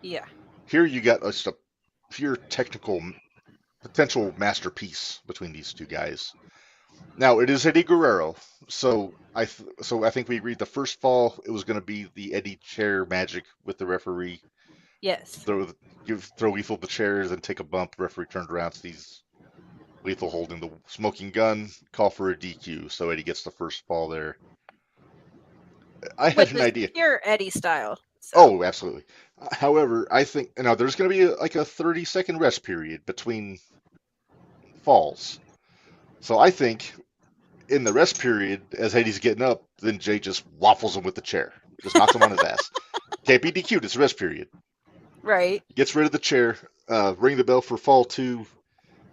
Yeah. Here you got just a pure technical potential masterpiece between these two guys. Now it is Eddie Guerrero, so I think we agreed the first fall it was going to be the Eddie chair magic with the referee. Yes. Throw Lethal the chairs and take a bump. Referee turned around, sees Lethal holding the smoking gun, call for a DQ. So Eddie gets the first fall there. I had an idea. Pure Eddie style. So. Oh, absolutely. However, I think there's going to be a 30-second rest period between falls. So I think in the rest period, as Eddie's getting up, then Jay just waffles him with the chair. Just knocks him on his ass. Can't be DQ'd. It's rest period. Right. Gets rid of the chair. Ring the bell for fall 2.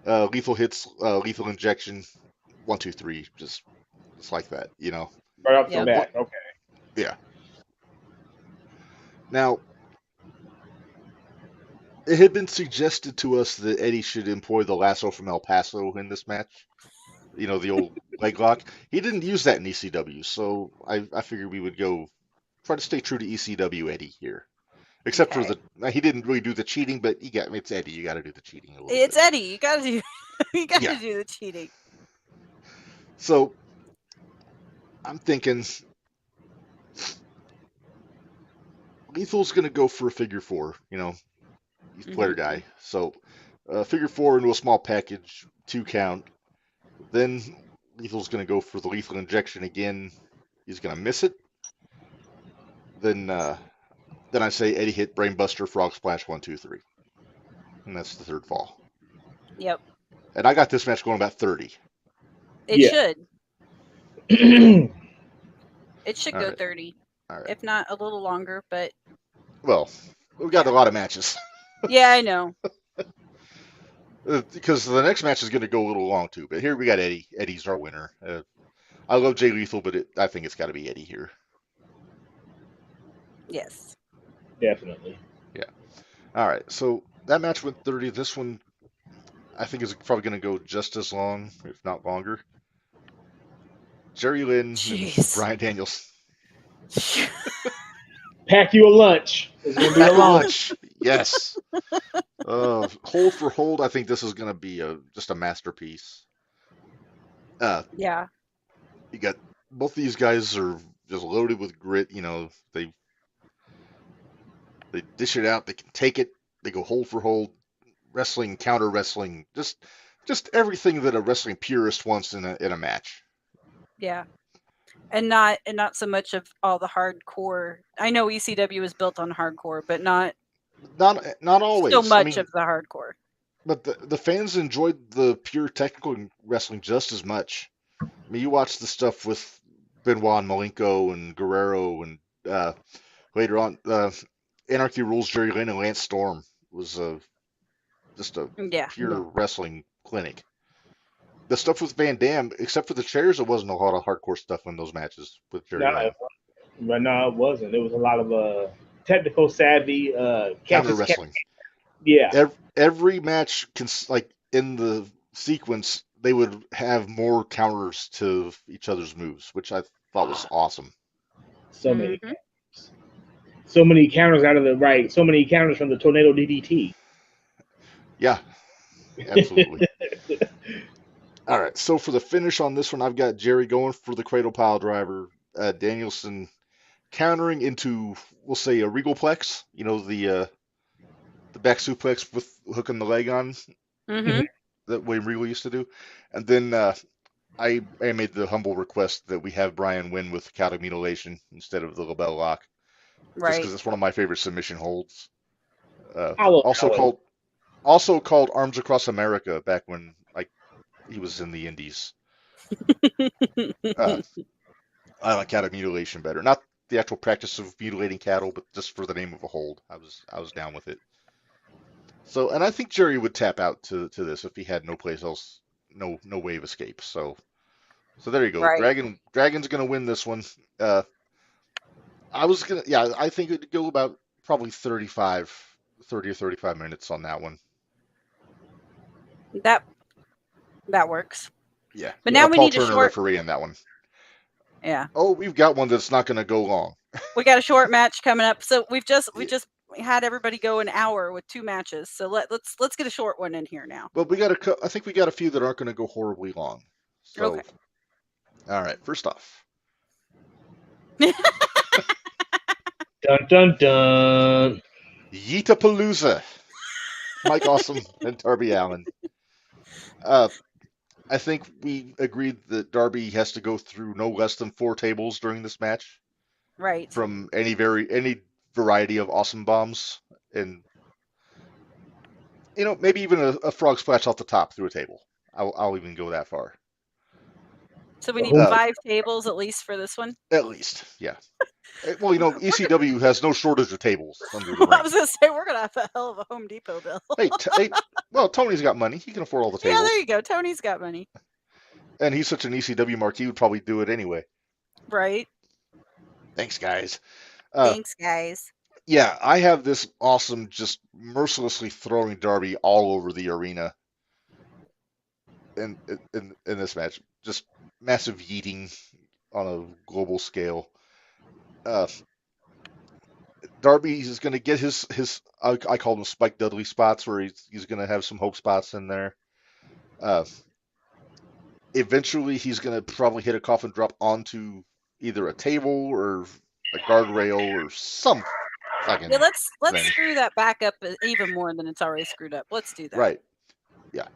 Lethal hits lethal injection. 1, 2, 3. Just like that, Right off the bat. Okay. Yeah. Now, it had been suggested to us that Eddie should employ the lasso from El Paso in this match. The old leg lock. He didn't use that in ECW, so I figured we would try to stay true to ECW Eddie here. Except for he didn't really do the cheating, but it's Eddie. You got to do the cheating a little bit. Eddie. You got to do. You got to do the cheating. So I'm thinking Lethal's going to go for a figure 4. He's a player guy. So figure 4 into a small package, 2 count. Then Lethal's going to go for the lethal injection again. He's going to miss it. Then I say Eddie hit brainbuster, frog splash, 1, 2, 3. And that's the third fall. Yep. And I got this match going about 30. It should. It should go 30. All right. If not a little longer, but... Well, we've got a lot of matches. Yeah, I know. Because the next match is going to go a little long, too. But here we got Eddie. Eddie's our winner. I love Jay Lethal, but I think it's got to be Eddie here. Yes. Definitely. Yeah. All right. So that match went 30. This one, I think, is probably going to go just as long, if not longer. Jerry Lynn and Bryan Daniels. Pack you a lunch. It's going to be a lunch. Yes. Hold for hold, I think this is going to be just a masterpiece. Yeah. You got both these guys are just loaded with grit. They dish it out. They can take it. They go hold for hold, wrestling, counter wrestling, just everything that a wrestling purist wants in a match. Yeah. And not so much of all the hardcore. I know ECW is built on hardcore, but not always. so much of the hardcore. But the fans enjoyed the pure technical wrestling just as much. I mean, you watch the stuff with Benoit and Malenko and Guerrero, and later on, Anarchy Rules, Jerry Lynn, and Lance Storm was just a pure wrestling clinic. The stuff with Van Dam, except for the chairs, there wasn't a lot of hardcore stuff in those matches with Jerry Lynn. No, it wasn't. It was a lot of technical savvy counter wrestling. Yeah. Every match, like in the sequence, they would have more counters to each other's moves, which I thought was awesome. So many counters. So many counters out of the right. So many counters from the Tornado DDT. Yeah, absolutely. All right, so for the finish on this one, I've got Jerry going for the Cradle Pile Driver, Danielson countering into, we'll say, a Regal Plex. You know, the back suplex with hooking the leg on. That way Regal used to do. And then I made the humble request that we have Brian win with counter mutilation instead of the label lock. Right. Just because it's one of my favorite submission holds. Also called Arms Across America back when he was in the Indies. I like cattle mutilation better. Not the actual practice of mutilating cattle, but just for the name of a hold. I was down with it. So, and I think Jerry would tap out to this if he had no place else, no way of escape. So there you go. Right. Dragon's gonna win this one. I think it'd go about probably 30 or 35 minutes on that one. That works. Yeah. But now we Paul need Turner a short referee in that one. Yeah. Oh, we've got one that's not going to go long. We got a short match coming up. So we just had everybody go an hour with 2 matches. So let's get a short one in here now. Well, I think we got a few that aren't going to go horribly long. So, okay. All right. First off. Dun dun dun. Yeetapalooza. Mike Awesome and Darby Allin. I think we agreed that Darby has to go through no less than 4 tables during this match. Right. From any variety of awesome bombs, and maybe even a frog splash off the top through a table. I'll even go that far. So we need 5 tables at least for this one. At least, yeah. Well, ECW has no shortage of tables under the ring. I was going to say, we're going to have a hell of a Home Depot bill. Well, Tony's got money. He can afford all the tables. Yeah, there you go. Tony's got money. And he's such an ECW mark, he would probably do it anyway. Right. Thanks, guys. Thanks, guys. Yeah, I have this awesome, just mercilessly throwing Darby all over the arena in this match. Just massive yeeting on a global scale. Darby is going to get his I call them Spike Dudley spots, where he's going to have some hope spots in there. Eventually, he's going to probably hit a coffin drop onto either a table or a guardrail or some fucking. Yeah, let's screw that back up even more than it's already screwed up. Let's do that. Right. Yeah.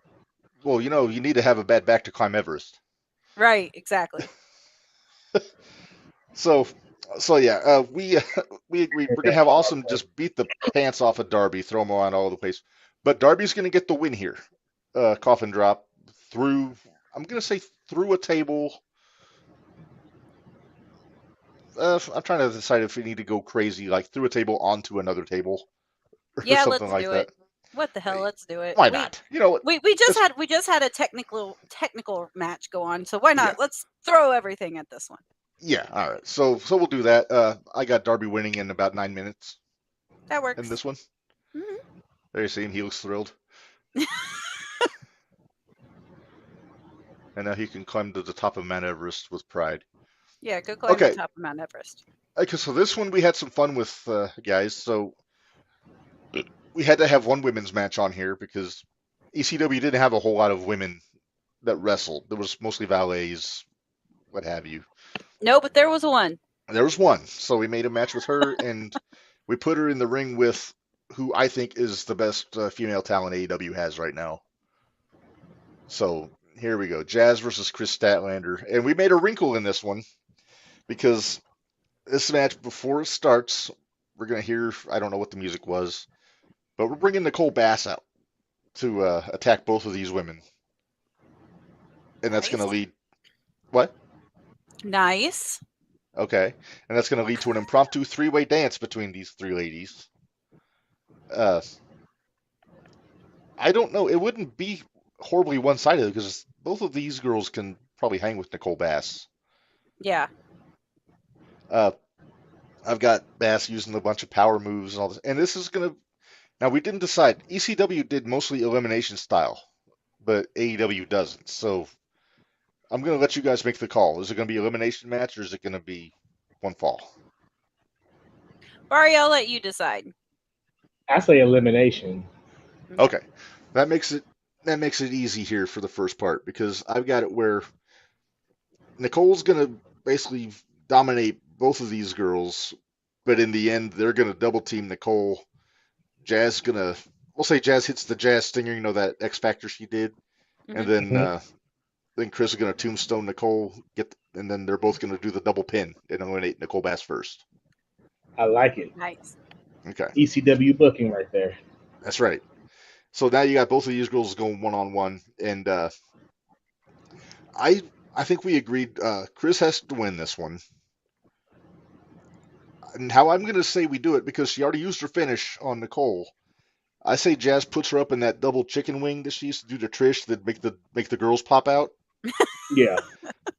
Well, you need to have a bad back to climb Everest. Right. Exactly. So yeah, we agreed we're gonna have Awesome just beat the pants off of Darby, throw him around all over the place, but Darby's gonna get the win here. Coffin drop through. I'm gonna say through a table. I'm trying to decide if we need to go crazy, like through a table onto another table, or something like that. What the hell? Let's do it. Why not? We just had a technical match go on, so why not? Yeah. Let's throw everything at this one. Yeah, all right. So we'll do that. I got Darby winning in about 9 minutes. That works. In this one. Mm-hmm. There you see him. He looks thrilled. And now he can climb to the top of Mount Everest with pride. Yeah, go climb the top of Mount Everest. Okay, so this one we had some fun with, guys. So we had to have one women's match on here because ECW didn't have a whole lot of women that wrestled. There was mostly valets, what have you. No, but there was one. There was one. So we made a match with her, and we put her in the ring with who I think is the best female talent AEW has right now. So Here we go. Jazz versus Chris Statlander. And we made a wrinkle in this one because this match, before it starts, we're going to hear, I don't know what the music was, but we're bringing Nicole Bass out to attack both of these women. And that's going to lead. What? Nice. Okay. And that's going to lead to an impromptu three-way dance between these three ladies. I don't know. It wouldn't be horribly one-sided because both of these girls can probably hang with Nicole Bass. Yeah. I've got Bass using a bunch of power moves and all this. And this is going to... Now, we didn't decide. ECW did mostly elimination style, but AEW doesn't. So I'm going to let you guys make the call. Is it going to be elimination match or is it going to be one fall? Barry, I'll let you decide. I say elimination. Okay. That makes it easy here for the first part because I've got it where Nicole's going to basically dominate both of these girls, but in the end, they're going to double team Nicole. Jazz we'll say Jazz hits the Jazz Stinger, that X Factor she did, and then Chris is going to tombstone Nicole, and then they're both going to do the double pin and eliminate Nicole Bass first. I like it. Nice. Okay. ECW booking right there. That's right. So now you got both of these girls going one-on-one, and I think we agreed Chris has to win this one. And how I'm going to say we do it, because she already used her finish on Nicole, I say Jazz puts her up in that double chicken wing that she used to do to Trish that make the girls pop out. Yeah.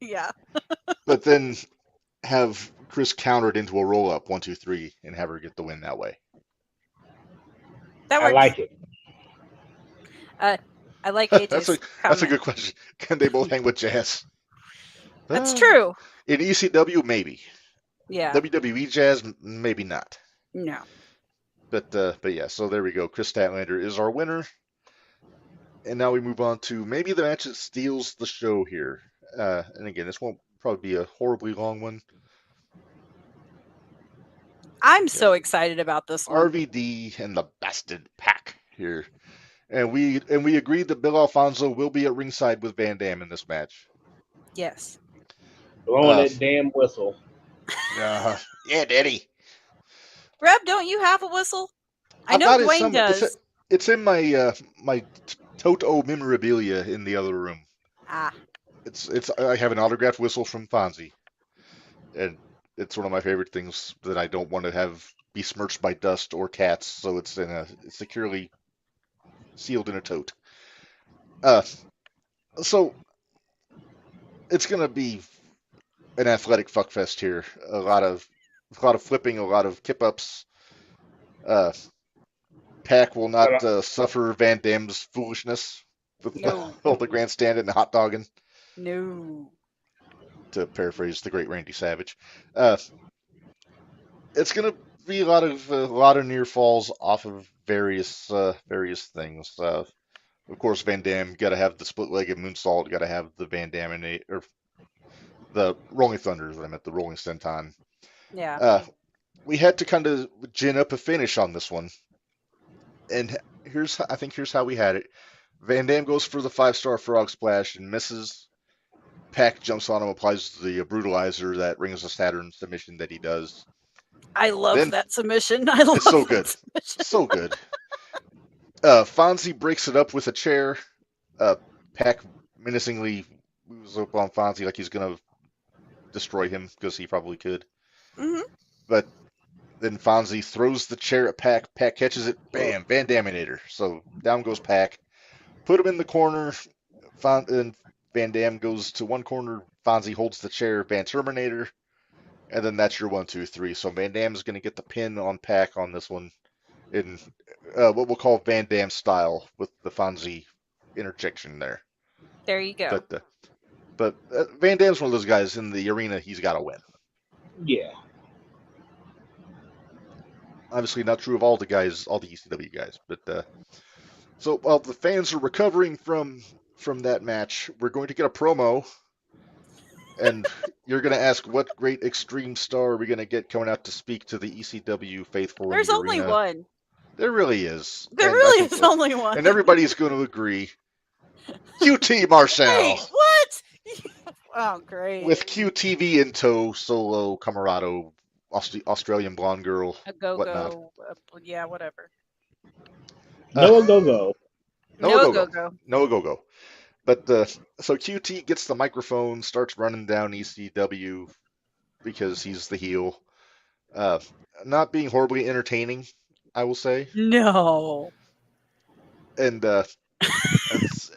Yeah. But then have Chris countered into a roll-up, 1, 2, 3, and have her get the win that way. That works. I like it. I like AJ's That's a good question. Can they both hang with Jazz? That's true. In ECW, maybe. Yeah. WWE Jazz, maybe not. No. But yeah, so there we go. Chris Statlander is our winner. And now we move on to maybe the match that steals the show here. And again, this won't probably be a horribly long one. I'm so excited about this one. RVD and the Bastard Pack here. And we agreed that Bill Alfonso will be at ringside with Van Dam in this match. Yes. Blowing that damn whistle. Yeah, Daddy. Reb, don't you have a whistle? I know Dwayne does. It's in my my Toto memorabilia in the other room. Ah. I have an autographed whistle from Fonzie, and it's one of my favorite things that I don't want to have be smirched by dust or cats. So it's securely sealed in a tote. So it's gonna be an athletic fuckfest here. A lot of flipping, a lot of kip ups. Pac will not suffer Van Dam's foolishness with all the grandstand and the hot dogging. No. To paraphrase the great Randy Savage, it's gonna be a lot of near falls off of various things. Of course, Van Dam got to have the split-legged moonsault. Got to have the Van Dam or the Rolling Thunder is what I meant. The Rolling Senton. Yeah. We had to kind of gin up a finish on this one, and here's how we had it. Van Dam goes for the 5-star frog splash and misses. Pac jumps on him, applies the brutalizer, that Rings of Saturn submission that he does. I love that submission. It's so good. So good. Fonzie breaks it up with a chair. Pac menacingly moves up on Fonzie like he's going to destroy him, because he probably could. Mm-hmm. But then Fonzie throws the chair at Pac. Pac catches it. Bam! Van Daminator. So down goes Pac. Put him in the corner. And Van Dam goes to one corner. Fonzie holds the chair. Van Terminator. And then that's your 1, 2, 3. So Van Dam is going to get the pin on Pac on this one in what we'll call Van Dam style, with the Fonzie interjection there. There you go. But Van Dam's one of those guys in the arena, he's got to win. Yeah. Obviously not true of all the ECW guys. But so while the fans are recovering from that match, we're going to get a promo. And you're going to ask, what great extreme star are we going to get coming out to speak to the ECW faithful? There's only one. There really is. There really is only one. And everybody's going to agree. QT Marshall. Wait, what? Oh, great. With QTV in tow, Solo, Camarado, Australian blonde girl, A whatnot. go-go. Yeah, whatever. Noah Go-Go. No go-go. No go-go. But so QT gets the microphone, starts running down ECW because he's the heel. Not being horribly entertaining, I will say. No. And it's,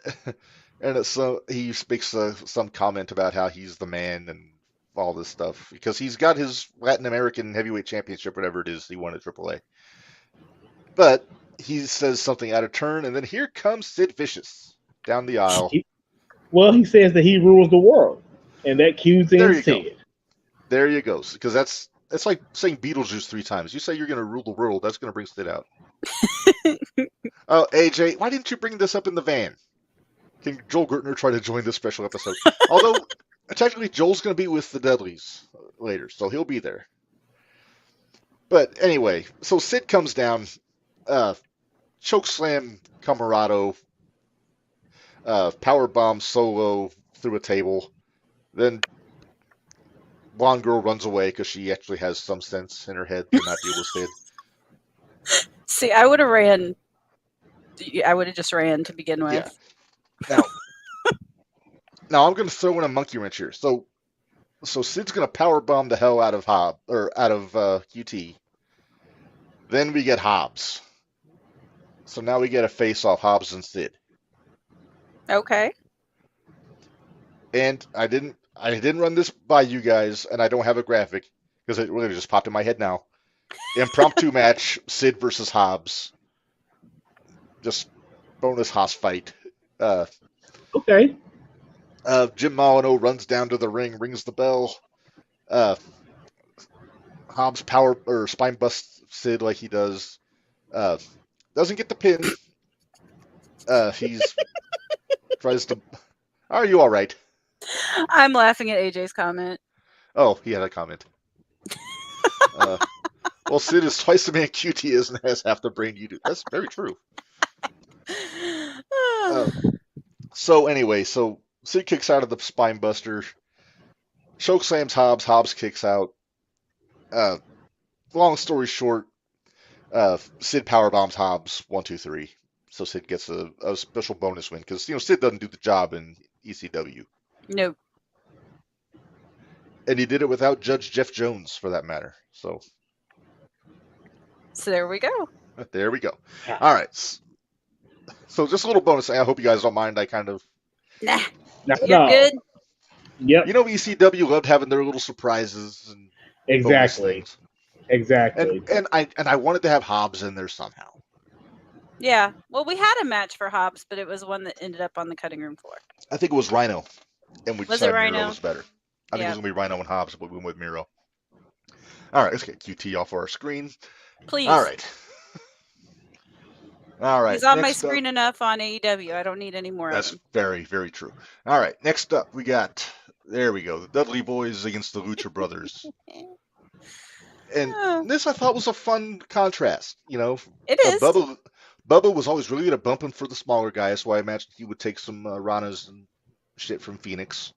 and it's, he makes some comment about how he's the man and all this stuff because he's got his Latin American Heavyweight Championship, whatever it is he won at AAA. But he says something out of turn, and then here comes Sid Vicious down the aisle. He says that he rules the world, and that cues in Sid. There you go. Because it's like saying Beetlejuice 3 times. You say you're going to rule the world, that's going to bring Sid out. Oh, AJ, why didn't you bring this up in the van? Can Joel Gertner try to join this special episode? Although, technically, Joel's going to be with the Dudleys later, so he'll be there. But anyway, so Sid comes down, chokeslam Camarado, powerbomb Solo through a table, then blonde girl runs away because she actually has some sense in her head to not deal with Sid. See, I would have ran. I would have just ran to begin with. Yeah. Now I'm going to throw in a monkey wrench here. So Sid's going to power bomb the hell out of QT. Then we get Hobbs. So now we get a face-off, Hobbs and Sid. Okay. And I didn't run this by you guys, and I don't have a graphic because it really just popped in my head now. Impromptu match, Sid versus Hobbs. Just bonus Hoss fight. Okay. Jim Molyneux runs down to the ring, rings the bell. Hobbs power or spine busts Sid like he does. Doesn't get the pin. He's tries to. Are you all right? I'm laughing at AJ's comment. Oh, he had a comment. Well, Sid is twice the man QT is and has half the brain you do. That's very true. So anyway, so Sid kicks out of the spine buster. Choke slams Hobbs. Hobbs kicks out. Long story short, Sid powerbombs Hobbs 1, 2, 3. So Sid gets a special bonus win because Sid doesn't do the job in ECW. Nope. And he did it without Judge Jeff Jones, for that matter. So there we go. There we go. All right. So just a little bonus. I hope you guys don't mind. I kind of. Nah. You're good. Yep. ECW loved having their little surprises and exactly. And I wanted to have Hobbs in there somehow. Yeah. Well, we had a match for Hobbs, but it was one that ended up on the cutting room floor. I think it was Rhino, and we decided Miro was better. I think it was gonna be Rhino and Hobbs, but we went with Miro. All right, let's get QT off our screen. Please. All right. He's on my screen enough on AEW. I don't need any more of them. That's very, very true. All right, next up we got, there we go, the Dudley Boys against the Lucha Brothers. And this I thought was a fun contrast. It is. Bubba was always really good at bumping for the smaller guys, so I imagined he would take some Ranas and shit from Phoenix.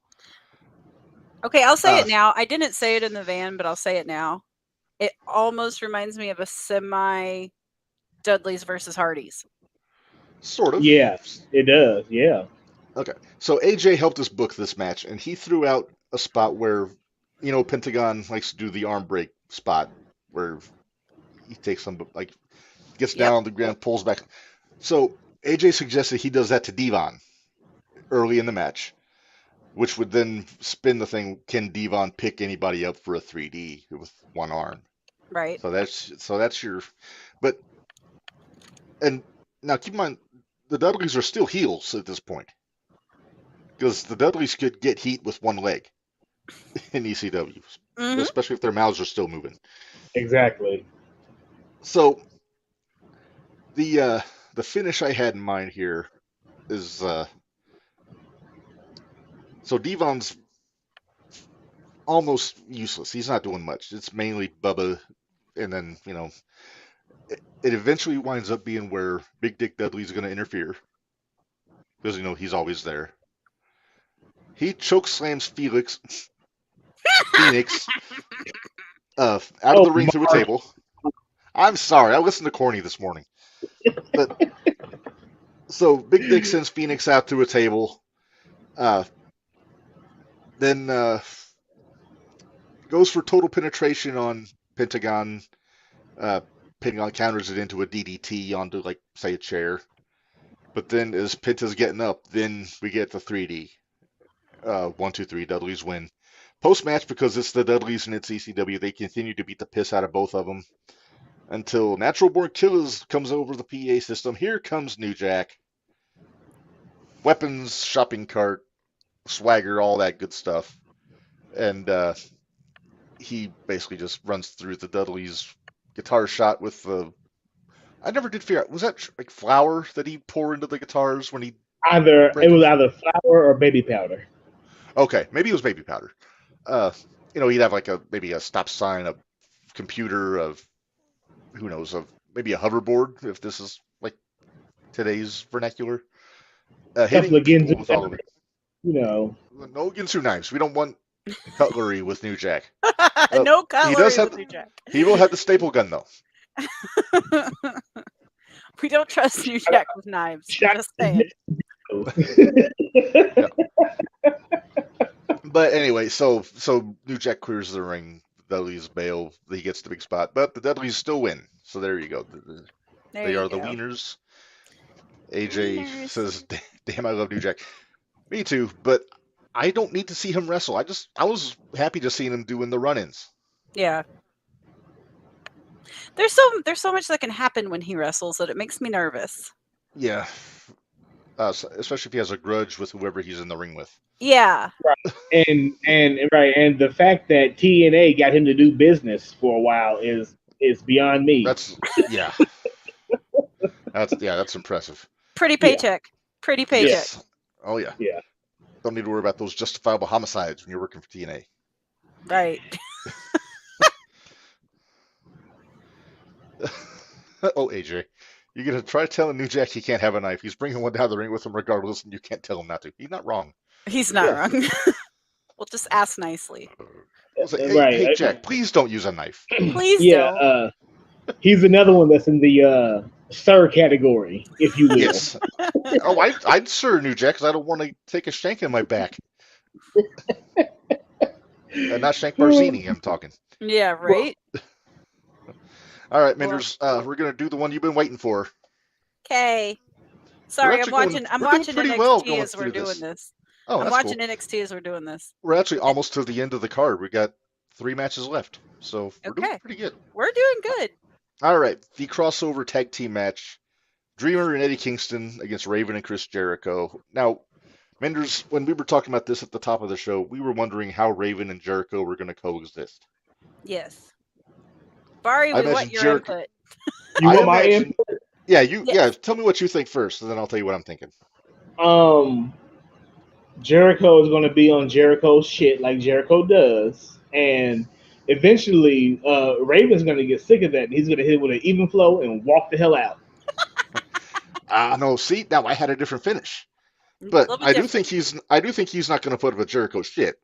Okay, I'll say it now. I didn't say it in the van, but I'll say it now. It almost reminds me of a semi Dudleys versus Hardys. Sort of. Yes, it does. Yeah. Okay, so AJ helped us book this match, and he threw out a spot where, Pentagon likes to do the arm break spot, where he takes some, gets down on the ground, pulls back. So AJ suggested he does that to Devon early in the match, which would then spin the thing. Can Devon pick anybody up for a 3D with one arm? Right. So that's your, but, and now keep in mind, the Dudleys are still heels at this point, because the Dudleys could get heat with one leg in ECW, especially if their mouths are still moving. Exactly. So the finish I had in mind here is so Devon's almost useless. He's not doing much. It's mainly Bubba, and then it eventually winds up being where Big Dick Dudley's going to interfere. because he's always there. He choke slams Phoenix out of the ring through a table. I'm sorry, I listened to Corny this morning. But so Big Dick sends Phoenix out to a table. Then goes for total penetration on Pentagon. Pentagon counters it into a DDT onto, like, say, a chair. But then as Penta's getting up, then we get the 3D. 1, 2, 3, Dudleys win. Post-match, because it's the Dudleys and it's ECW, they continue to beat the piss out of both of them until Natural Born Killers comes over the PA system. Here comes New Jack. Weapons, shopping cart, swagger, all that good stuff. And he basically just runs through the Dudleys' guitar shot with the... I never did figure out, was that like flour that he poured into the guitars when he... It was either flour or baby powder. Okay, maybe it was baby powder. He'd have like maybe a stop sign, a computer, of who knows, of maybe a hoverboard, if this is like today's vernacular. Hitting people with all of it. No Ginsu knives. We don't want cutlery with New Jack. No cutlery with New Jack. He will have the staple gun though. We don't trust New Jack with knives. Just saying. Yeah. But anyway, so New Jack clears the ring. Dudley's bail. He gets the big spot, but the Dudleys still win. So there you go. They are the wieners. AJ says, "Damn, I love New Jack." Me too, but I don't need to see him wrestle. I was happy just seeing him doing the run-ins. Yeah. There's so much that can happen when he wrestles that it makes me nervous. Yeah. Especially if he has a grudge with whoever he's in the ring with. Yeah. Right. And the fact that TNA got him to do business for a while is beyond me. That's that's impressive. Pretty paycheck. Yeah. Pretty paycheck. Yes. Oh yeah. Yeah. Don't need to worry about those justifiable homicides when you're working for TNA. Right. Oh, AJ. You're going to try telling New Jack he can't have a knife. He's bringing one down the ring with him regardless, and you can't tell him not to. He's not wrong. He's not wrong. We'll just ask nicely. Like, hey, Jack, please don't use a knife. Please don't. He's another one that's in the sir category, if you will. Yes. Oh, I'd sir New Jack, because I don't want to take a shank in my back. Not Shank Barzini, I'm talking. Yeah, right? All right, Menders, we're going to do the one you've been waiting for. Okay. Sorry, I'm watching NXT as we're doing this. Oh, I'm watching NXT as we're doing this. We're actually almost to the end of the card. We got 3 matches left, so we're doing pretty good. We're doing good. All right, the crossover tag team match. Dreamer and Eddie Kingston against Raven and Chris Jericho. Now, Menders, when we were talking about this at the top of the show, we were wondering how Raven and Jericho were going to coexist. Yes. Barry, we want your input. You want my input? Yeah, yeah. Tell me what you think first, and then I'll tell you what I'm thinking. Jericho is going to be on Jericho's shit like Jericho does, and eventually Raven's going to get sick of that, and he's going to hit it with an even flow and walk the hell out. No, see, now I had a different finish, but I do think he's not going to put up with Jericho's shit.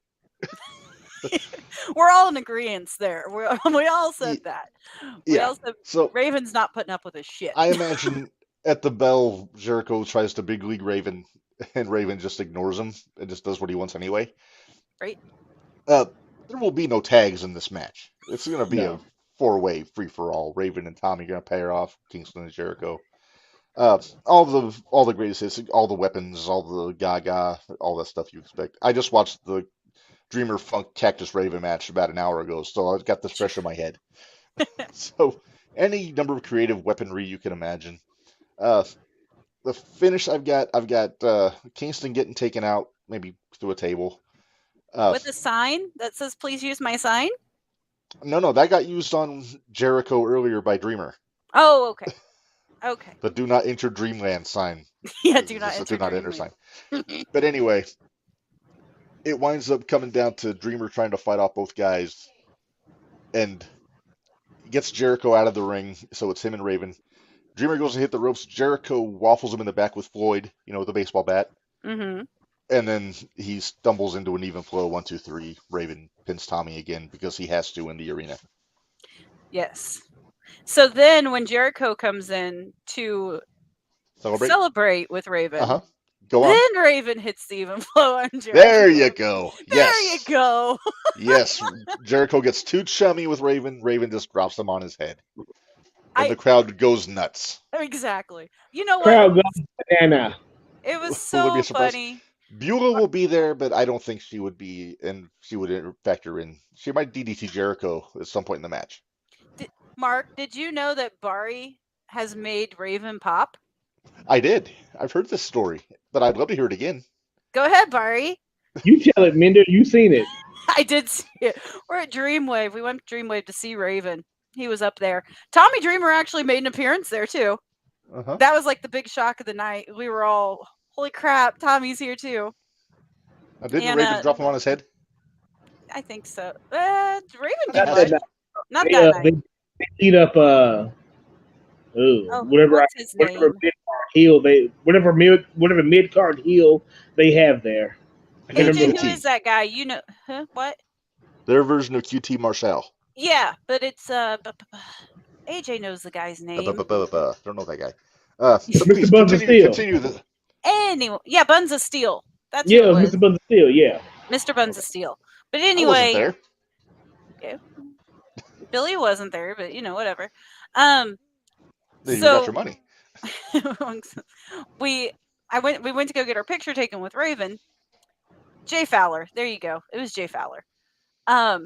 We're all in agreement there. We all said that. We all said Raven's not putting up with his shit. I imagine at the bell, Jericho tries to big league Raven, and Raven just ignores him and just does what he wants anyway. Right. There will be no tags in this match. It's going to be a 4-way free-for-all. Raven and Tommy are going to pair off, Kingston and Jericho. All the greatest hits, all the weapons, all the gaga, all that stuff you expect. I just watched the Dreamer Funk Cactus Raven match about an hour ago, so I've got this fresh in my head. So any number of creative weaponry you can imagine. The finish I've got Kingston getting taken out, maybe through a table. With a sign that says "Please use my sign." No, that got used on Jericho earlier by Dreamer. Oh, okay. Okay. The "Do not enter Dreamland" sign. Yeah, do not enter sign. But anyway, it winds up coming down to Dreamer trying to fight off both guys, and gets Jericho out of the ring. So it's him and Raven. Dreamer goes to hit the ropes. Jericho waffles him in the back with Floyd, with the baseball bat. Mm-hmm. And then he stumbles into an even flow 1, 2, 3. Raven pins Tommy again because he has to in the arena. Yes. So then when Jericho comes in to celebrate with Raven, Go on. then Raven hits the even flow on Jericho. There you go. Yes. There you go. Yes. Jericho gets too chummy with Raven. Raven just drops him on his head. And the crowd goes nuts. Exactly. You know what? Crowd goes banana. It was so funny. Beulah will be there, but I don't think she would be, and she would factor in. She might DDT Jericho at some point in the match. Mark, did you know that Bari has made Raven pop? I did. I've heard this story, but I'd love to hear it again. Go ahead, Bari. You tell it, Minder. You seen it. I did see it. We're at Dreamwave. We went to Dreamwave to see Raven. He was up there. Tommy Dreamer actually made an appearance there, too. That was like the big shock of the night. We were all, holy crap, Tommy's here, too. Didn't Raven drop him on his head? I think so. Raven did much. Not that night. They beat up, whatever mid card heel they have there. AJ, who is that guy? You know, what? Their version of QT Marshall. Yeah, but it's AJ knows the guy's name. Don't know that guy. Mr. Buns of Steel. Anyway, yeah, Buns of Steel. That's Mr. Buns of Steel. Yeah, Mr. Buns of Steel. But anyway, I wasn't there. Billy wasn't there, but whatever. You got your money. We went to go get our picture taken with Raven. Jay Fowler. There you go. It was Jay Fowler. But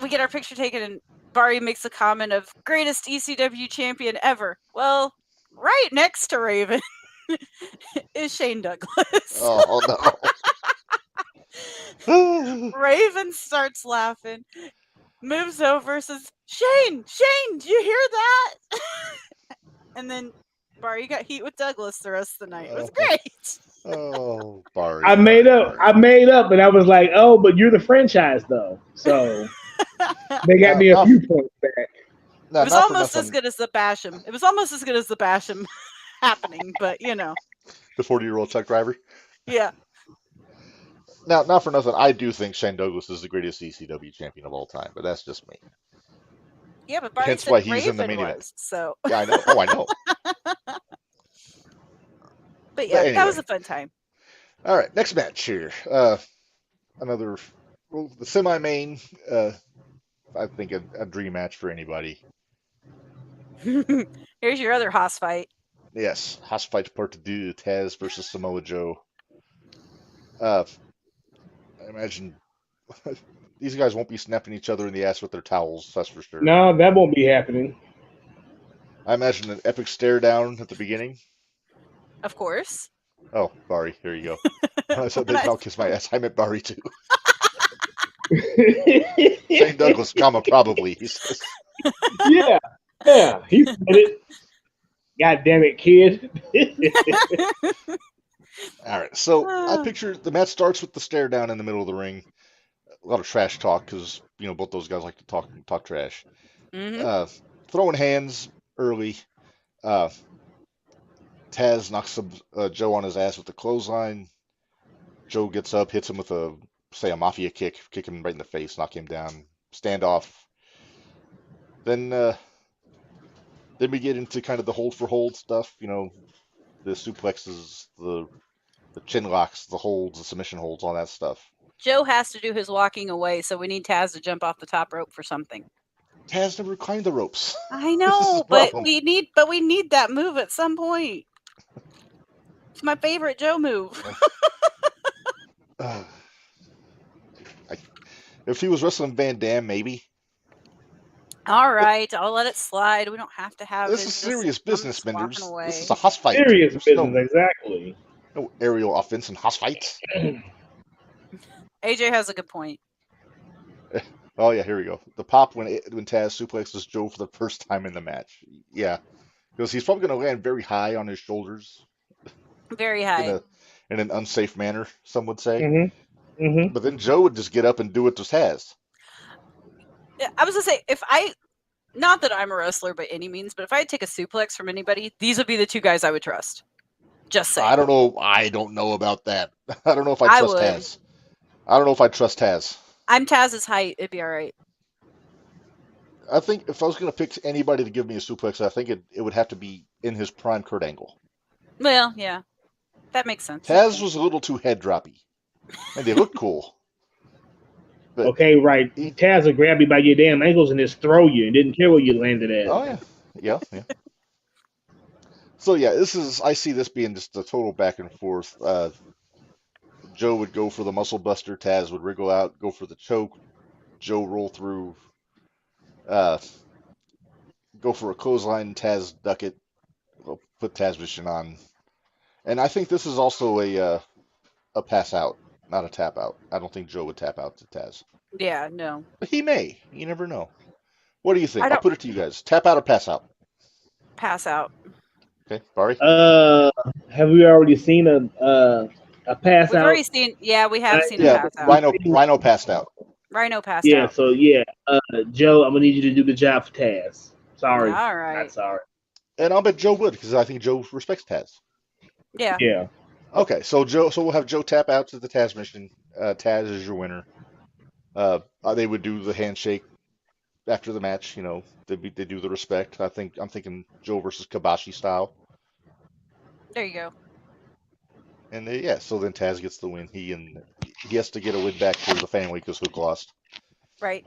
we get our picture taken, and Bari makes a comment of greatest ECW champion ever. Well, right next to Raven is Shane Douglas. Oh no. Raven starts laughing, moves over, says, Shane, do you hear that? And then Bari got heat with Douglas the rest of the night. It was great. Oh, Bari. I made up, and I was like, oh, but you're the franchise, though. So they got me a few points back. It was almost as good as the Basham. It was almost as good as the Basham happening, but The 40-year-old truck driver? Yeah. Now, not for nothing, I do think Shane Douglas is the greatest ECW champion of all time, but that's just me. Yeah, but Bari Hence said why he's Raven in the main event. So. Yeah, I know. Oh, I know. But anyway. That was a fun time. All right, next match here. Another the semi-main. I think a dream match for anybody. Here's your other Haas fight. Yes, Haas fight part 2, Taz versus Samoa Joe. I imagine these guys won't be snapping each other in the ass with their towels, that's for sure. No, that won't be happening. I imagine an epic stare down at the beginning. Of course. Oh, Bari, here you go. I said I'll kiss my ass. I meant Bari too. Shane Douglas, probably. He says. Yeah, he said it. God damn it, kid. All right, so I picture the match starts with the stare down in the middle of the ring. A lot of trash talk because both those guys like to talk trash. Mm-hmm. Throwing hands early. Taz knocks Joe on his ass with the clothesline. Joe gets up, hits him with a mafia kick him right in the face, knock him down. Standoff. Then we get into kind of the hold for hold stuff. The suplexes, the chin locks, the holds, the submission holds, all that stuff. Joe has to do his walking away, so we need Taz to jump off the top rope for something. Taz never climbed the ropes. I know, but we need that move at some point. It's my favorite Joe move. If he was wrestling Van Dam, maybe. All right, I'll let it slide. We don't have to have this is serious business, Menders. This is a Haas fight. Serious business, exactly. No aerial offense in Haas fights. AJ has a good point. Oh yeah, here we go. The pop when Taz suplexes Joe for the first time in the match. Yeah, because he's probably going to land very high on his shoulders. Very high. In an unsafe manner, some would say. Mm-hmm. Mm-hmm. But then Joe would just get up and do it to Taz. I was going to say, if Not that I'm a wrestler by any means, but if I had to take a suplex from anybody, these would be the two guys I would trust. Just saying. I don't know. I don't know about that. I don't know if I trust would. Taz. I don't know if I trust Taz. I'm Taz's height. It'd be all right. I think if I was going to pick anybody to give me a suplex, I think it would have to be in his prime Kurt Angle. Well, yeah. That makes sense. Taz was a little too head droppy. And they looked cool. But okay, right. Taz will grab you by your damn ankles and just throw you and didn't care where you landed at. Oh, yeah. Yeah. So, yeah, I see this being just a total back and forth. Joe would go for the muscle buster. Taz would wriggle out, go for the choke. Joe roll through. Go for a clothesline. Taz duck it. Put Taz vision on. And I think this is also a pass out, not a tap out. I don't think Joe would tap out to Taz. Yeah, no. But he may. You never know. What do you think? I'll put it to you guys. Tap out or pass out? Pass out. Okay, Barry? Have we already seen a pass We've out? already seen, we have seen a pass out. Rhino passed out. Rhino passed out. Yeah, so Joe, I'm gonna need you to do the job for Taz. Sorry. All right. Not sorry. And I'll bet Joe would, because I think Joe respects Taz. Yeah. Yeah. Okay, so we'll have Joe tap out to the Taz mission. Taz is your winner. They would do the handshake after the match. You know, they do the respect. I'm thinking Joe versus Kabashi style. There you go. And so then Taz gets the win. He has to get a win back for the family because Hook lost. Right.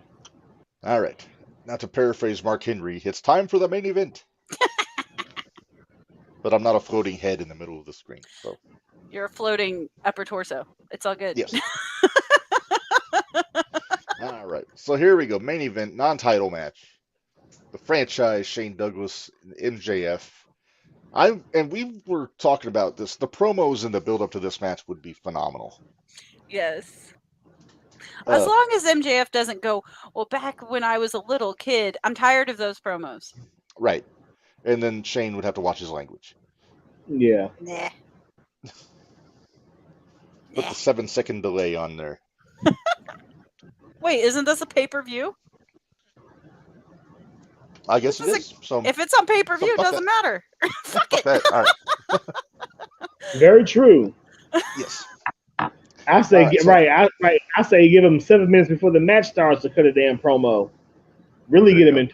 All right. Now to paraphrase Mark Henry, it's time for the main event. But I'm not a floating head in the middle of the screen. So you're a floating upper torso. It's all good. Yes. All right. So here we go. Main event, non-title match. The franchise, Shane Douglas and MJF. And we were talking about this. The promos and the build-up to this match would be phenomenal. Yes. As long as MJF doesn't go, well, back when I was a little kid, I'm tired of those promos. Right. And then Shane would have to watch his language. Yeah. Nah. Put the 7-second delay on there. Wait, isn't this a pay-per-view? I guess it is. So if it's on pay-per-view, it doesn't matter. Fuck it. All right. Very true. Yes. I say I say give him 7 minutes before the match starts to cut a damn promo. Really get him in.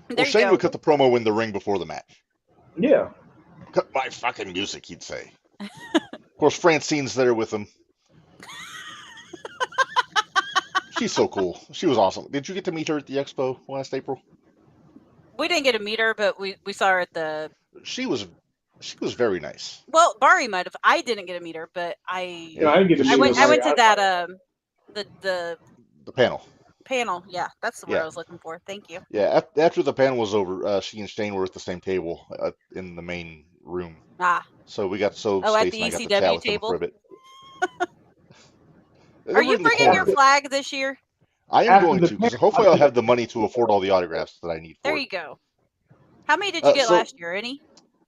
Well, Shane would cut the promo in the ring before the match. Yeah. Cut my fucking music, he'd say. Of course, Francine's there with him. She's so cool. She was awesome. Did you get to meet her at the expo last April? We didn't get to meet her, but we saw her at the... She was very nice. Well, Bari might have. I didn't get to meet her, but I... Yeah, I didn't get to meet her. I went to that, the panel. Panel, yeah. That's the word I was looking for. Thank you. Yeah, after the panel was over, she and Shane were at the same table in the main room. Ah. So we got at the ECW table? For a bit. Are you bringing your flag this year? I am going to, because hopefully I'll have the money to afford all the autographs that I need for There you go. How many did you get last year? Any?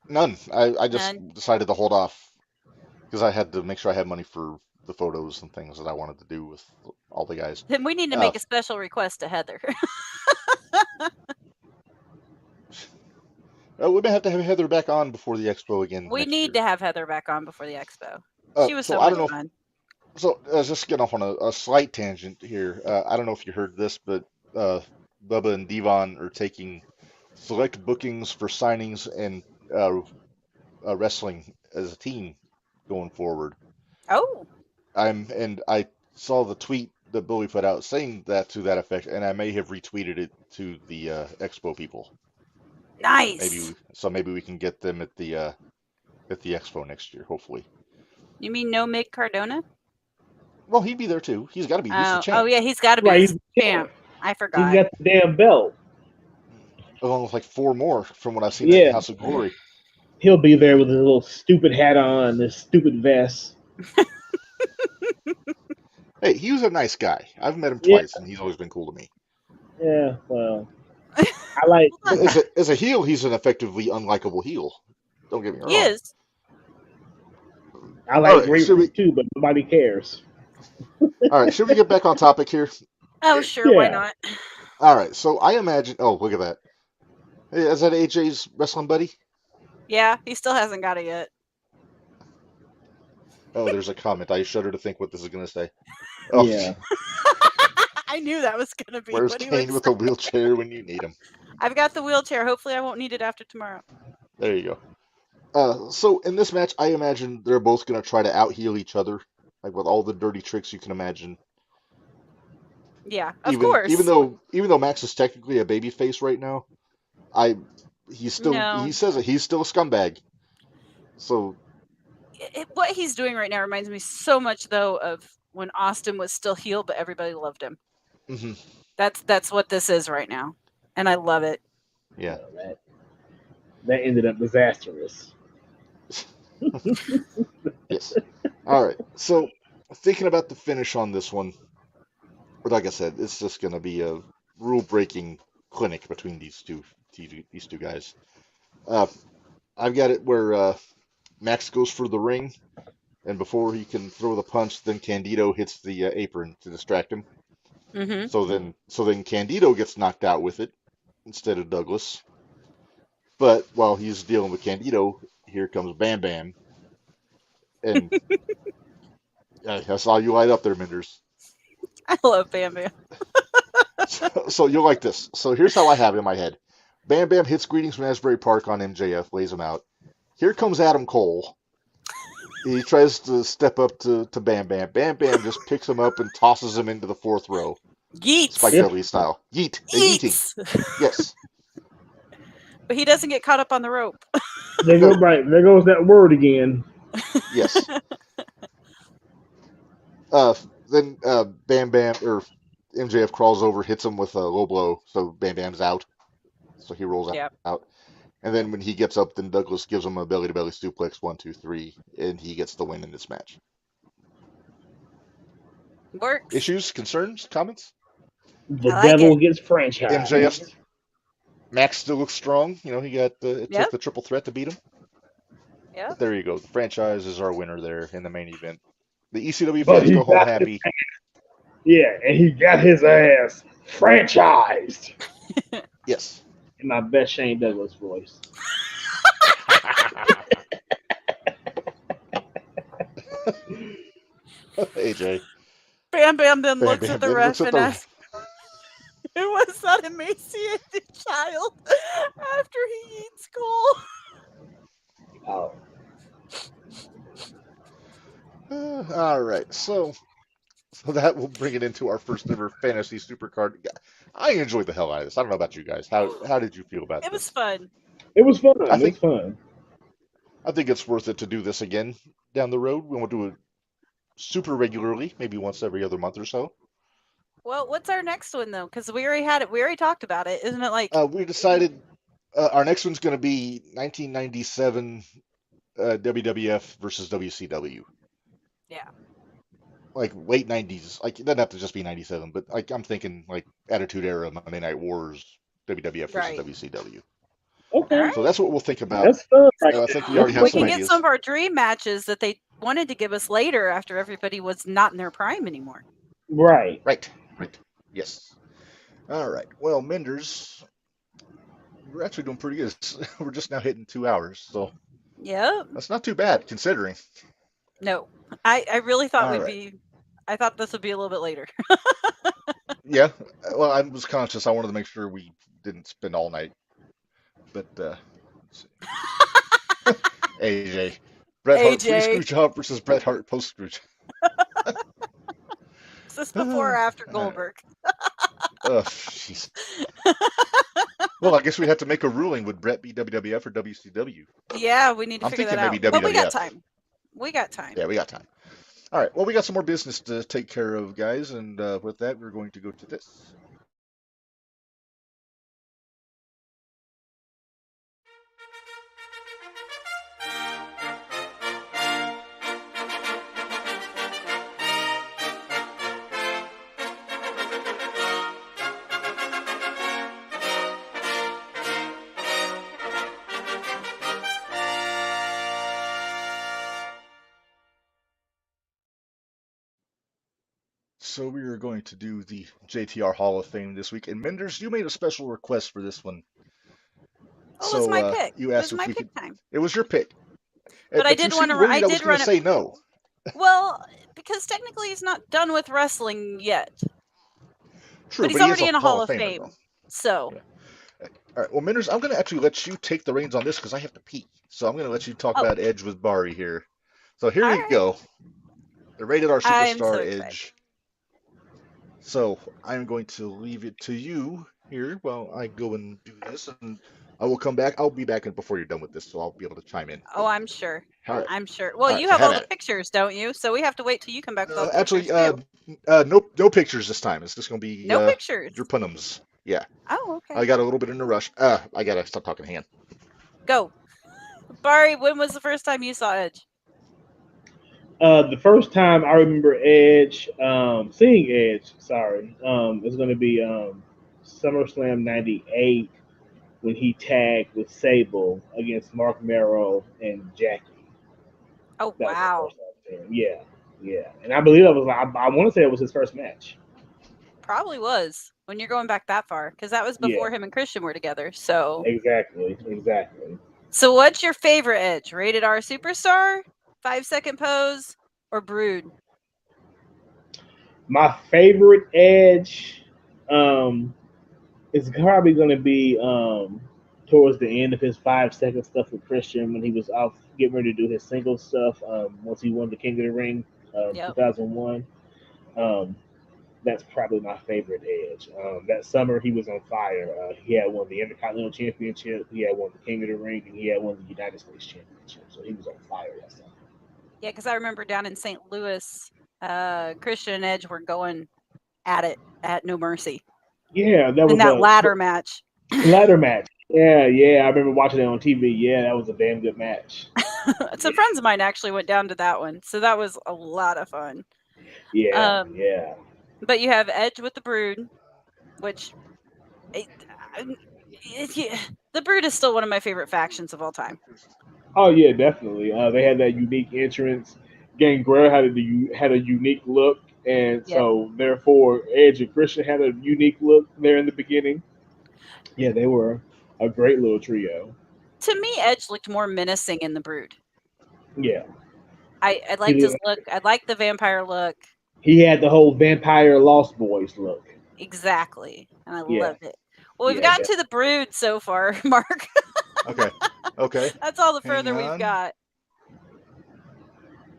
None. I just decided to hold off because I had to make sure I had money for the photos and things that I wanted to do with all the guys. Then we need to make a special request to Heather. We may have to have Heather back on before the expo again. We need to have Heather back on before the expo. She was so much fun. So, just getting off on a slight tangent here. I don't know if you heard this, but Bubba and Devon are taking select bookings for signings and wrestling as a team going forward. Oh. I saw the tweet that Billy put out saying that to that effect, and I may have retweeted it to the expo people. Nice. Maybe we can get them at the expo next year, hopefully. You mean no Mick Cardona? Well, he'd be there too. He's got to be. He's the champ. Oh yeah, he's got to be the champ. I forgot. He's got the damn belt. Along with like 4 more from what I've seen in House of Glory. He'll be there with his little stupid hat on, this stupid vest. Hey, he was a nice guy. I've met him twice, and he's always been cool to me. Yeah, well, I like. As a heel, he's an effectively unlikable heel. Don't get me wrong. He is. I like Great too, but nobody cares. All right, should we get back on topic here? Oh, sure, why not? All right, so I imagine. Oh, look at that. Hey, is that AJ's wrestling buddy? Yeah, he still hasn't got it yet. Oh, there's a comment. I shudder to think what this is going to say. Oh, Yeah. I knew that was going to be where's what he would Kane with say. a wheelchair when you need him? I've got the wheelchair. Hopefully I won't need it after tomorrow. There you go. So in this match, I imagine they're both going to try to out-heel each other, like with all the dirty tricks you can imagine. Yeah, of Even course. even though Max is technically a babyface right now, he No. says it. He's still a scumbag. So What he's doing right now reminds me so much, though, of when Austin was still heel, but everybody loved him. mhm, That's what this is right now, and I love it. yeah. That ended up disastrous. Yes. All right. So thinking about the finish on this one, like I said, it's just going to be a rule-breaking clinic between these two guys. I've got it where Max goes for the ring, and before he can throw the punch, then Candido hits the apron to distract him. Mm-hmm. So then Candido gets knocked out with it instead of Douglas. But while he's dealing with Candido, here comes Bam Bam, and I saw you light up there, Minders. I love Bam Bam. So you'll like this. So here's how I have it in my head. Bam Bam hits Greetings from Asbury Park on MJF, lays him out. Here comes Adam Cole. He tries to step up to Bam Bam. Bam Bam just picks him up and tosses him into the fourth row. Yeets. Spike Dudley style. Yeet. Yeets. Yes. But he doesn't get caught up on the rope. There goes that word again. Yes. Then Bam Bam or MJF crawls over, hits him with a low blow, so Bam Bam's out. So he rolls out. And then when he gets up, then Douglas gives him a belly-to-belly suplex, 1, 2, 3, and he gets the win in this match. Works. Issues, concerns, comments? The devil gets franchised. MJF, Max still looks strong. You know, he got it took the triple threat to beat him. Yeah. But there you go. The franchise is our winner there in the main event. The ECW fans go home happy. Yeah, and he got his ass franchised. Yes. In my best Shane Douglas voice. AJ. Bam Bam then looks at the ref and asks, "Who was that emaciated child after he eats Cole?" Oh. All right, so that will bring it into our first ever fantasy supercard. I enjoyed the hell out of this. I don't know about you guys. How did you feel about it? This? It was fun. It was fun. It was fun. I think it's worth it to do this again down the road. We won't do it super regularly, maybe once every other month or so. Well, what's our next one though? Because we already had it. We already talked about it. Isn't it like? We decided our next one's going to be 1997 WWF versus WCW. Yeah. Like late 90s. Like it doesn't have to just be 97, but like I'm thinking like Attitude Era, Monday Night Wars, WWF versus WCW. Okay. So that's what we'll think about. That's fun. I think we already have we some can ideas. get some of our dream matches that they wanted to give us later after everybody was not in their prime anymore. Right. Yes. All right. Well, Minders, we're actually doing pretty good. We're just now hitting 2 hours, so Yep. that's not too bad considering. No, I really thought All we'd be. I thought this would be a little bit later. Yeah. Well, I was conscious. I wanted to make sure we didn't spend all night. But AJ, Bret Hart pre-Screwjob versus Bret Hart post-Screwjob. Is this before or after Goldberg? Oh, jeez. Well, I guess we have to make a ruling. Would Bret be WWF or WCW? Yeah, we need to figure that out. Maybe WWF. But we got time. Yeah, we got time. All right. Well, we got some more business to take care of, guys. And with that, we're going to go to this. so we are going to do the JTR Hall of Fame this week. And Menders, you made a special request for this one. Oh, it was my pick. You asked it was if my we pick could. time. It was your pick. But I did want to. I was going to say no. Well, because technically he's not done with wrestling yet. True, but he's already in a Hall of Fame. Though. So. Yeah. All right. Well, Menders, I'm going to actually let you take the reins on this because I have to pee. So I'm going to let you talk about Edge with Bari here. So here we go. The Rated R Superstar Edge. So I'm going to leave it to you here while I go and do this, and I will come back. I'll be back before you're done with this, so I'll be able to chime in. Oh, I'm sure. Right. I'm sure. Well, you have all the pictures, don't you? So we have to wait till you come back with all the pictures. No pictures this time. It's just going to be no pictures. Your punums. Yeah. Oh, okay. I got a little bit in a rush. I got to stop talking hand. Go. Bari, when was the first time you saw Edge? The first time I remember Edge, seeing Edge, is going to be SummerSlam 98 when he tagged with Sable against Mark Merrow and Jackie. Oh, wow. Yeah. And I believe I want to say it was his first match. Probably was when you're going back that far, because that was before him and Christian were together. So Exactly. So what's your favorite Edge? Rated R Superstar, 5-second pose, or Brood? My favorite Edge is probably going to be towards the end of his 5-second stuff with Christian when he was off getting ready to do his singles stuff once he won the King of the Ring 2001. That's probably my favorite Edge. That summer he was on fire. He had won the Intercontinental Championship, he had won the King of the Ring, and he had won the United States Championship. So he was on fire that summer. Yeah, because I remember down in St. Louis, Christian and Edge were going at it at No Mercy. Yeah, that was that ladder match. Ladder match. Yeah. I remember watching it on TV. Yeah, that was a damn good match. Some friends of mine actually went down to that one, so that was a lot of fun. Yeah. But you have Edge with the Brood, which the Brood is still one of my favorite factions of all time. Oh yeah, definitely. They had that unique entrance. Gangrel had a unique look, and so therefore Edge and Christian had a unique look there in the beginning. Yeah, they were a great little trio. To me, Edge looked more menacing in the Brood. Yeah, I liked his look. I liked the vampire look. He had the whole vampire Lost Boys look. Exactly, and I loved it. Well, we've gotten to the Brood so far, Mark. Okay. That's all the further we've got.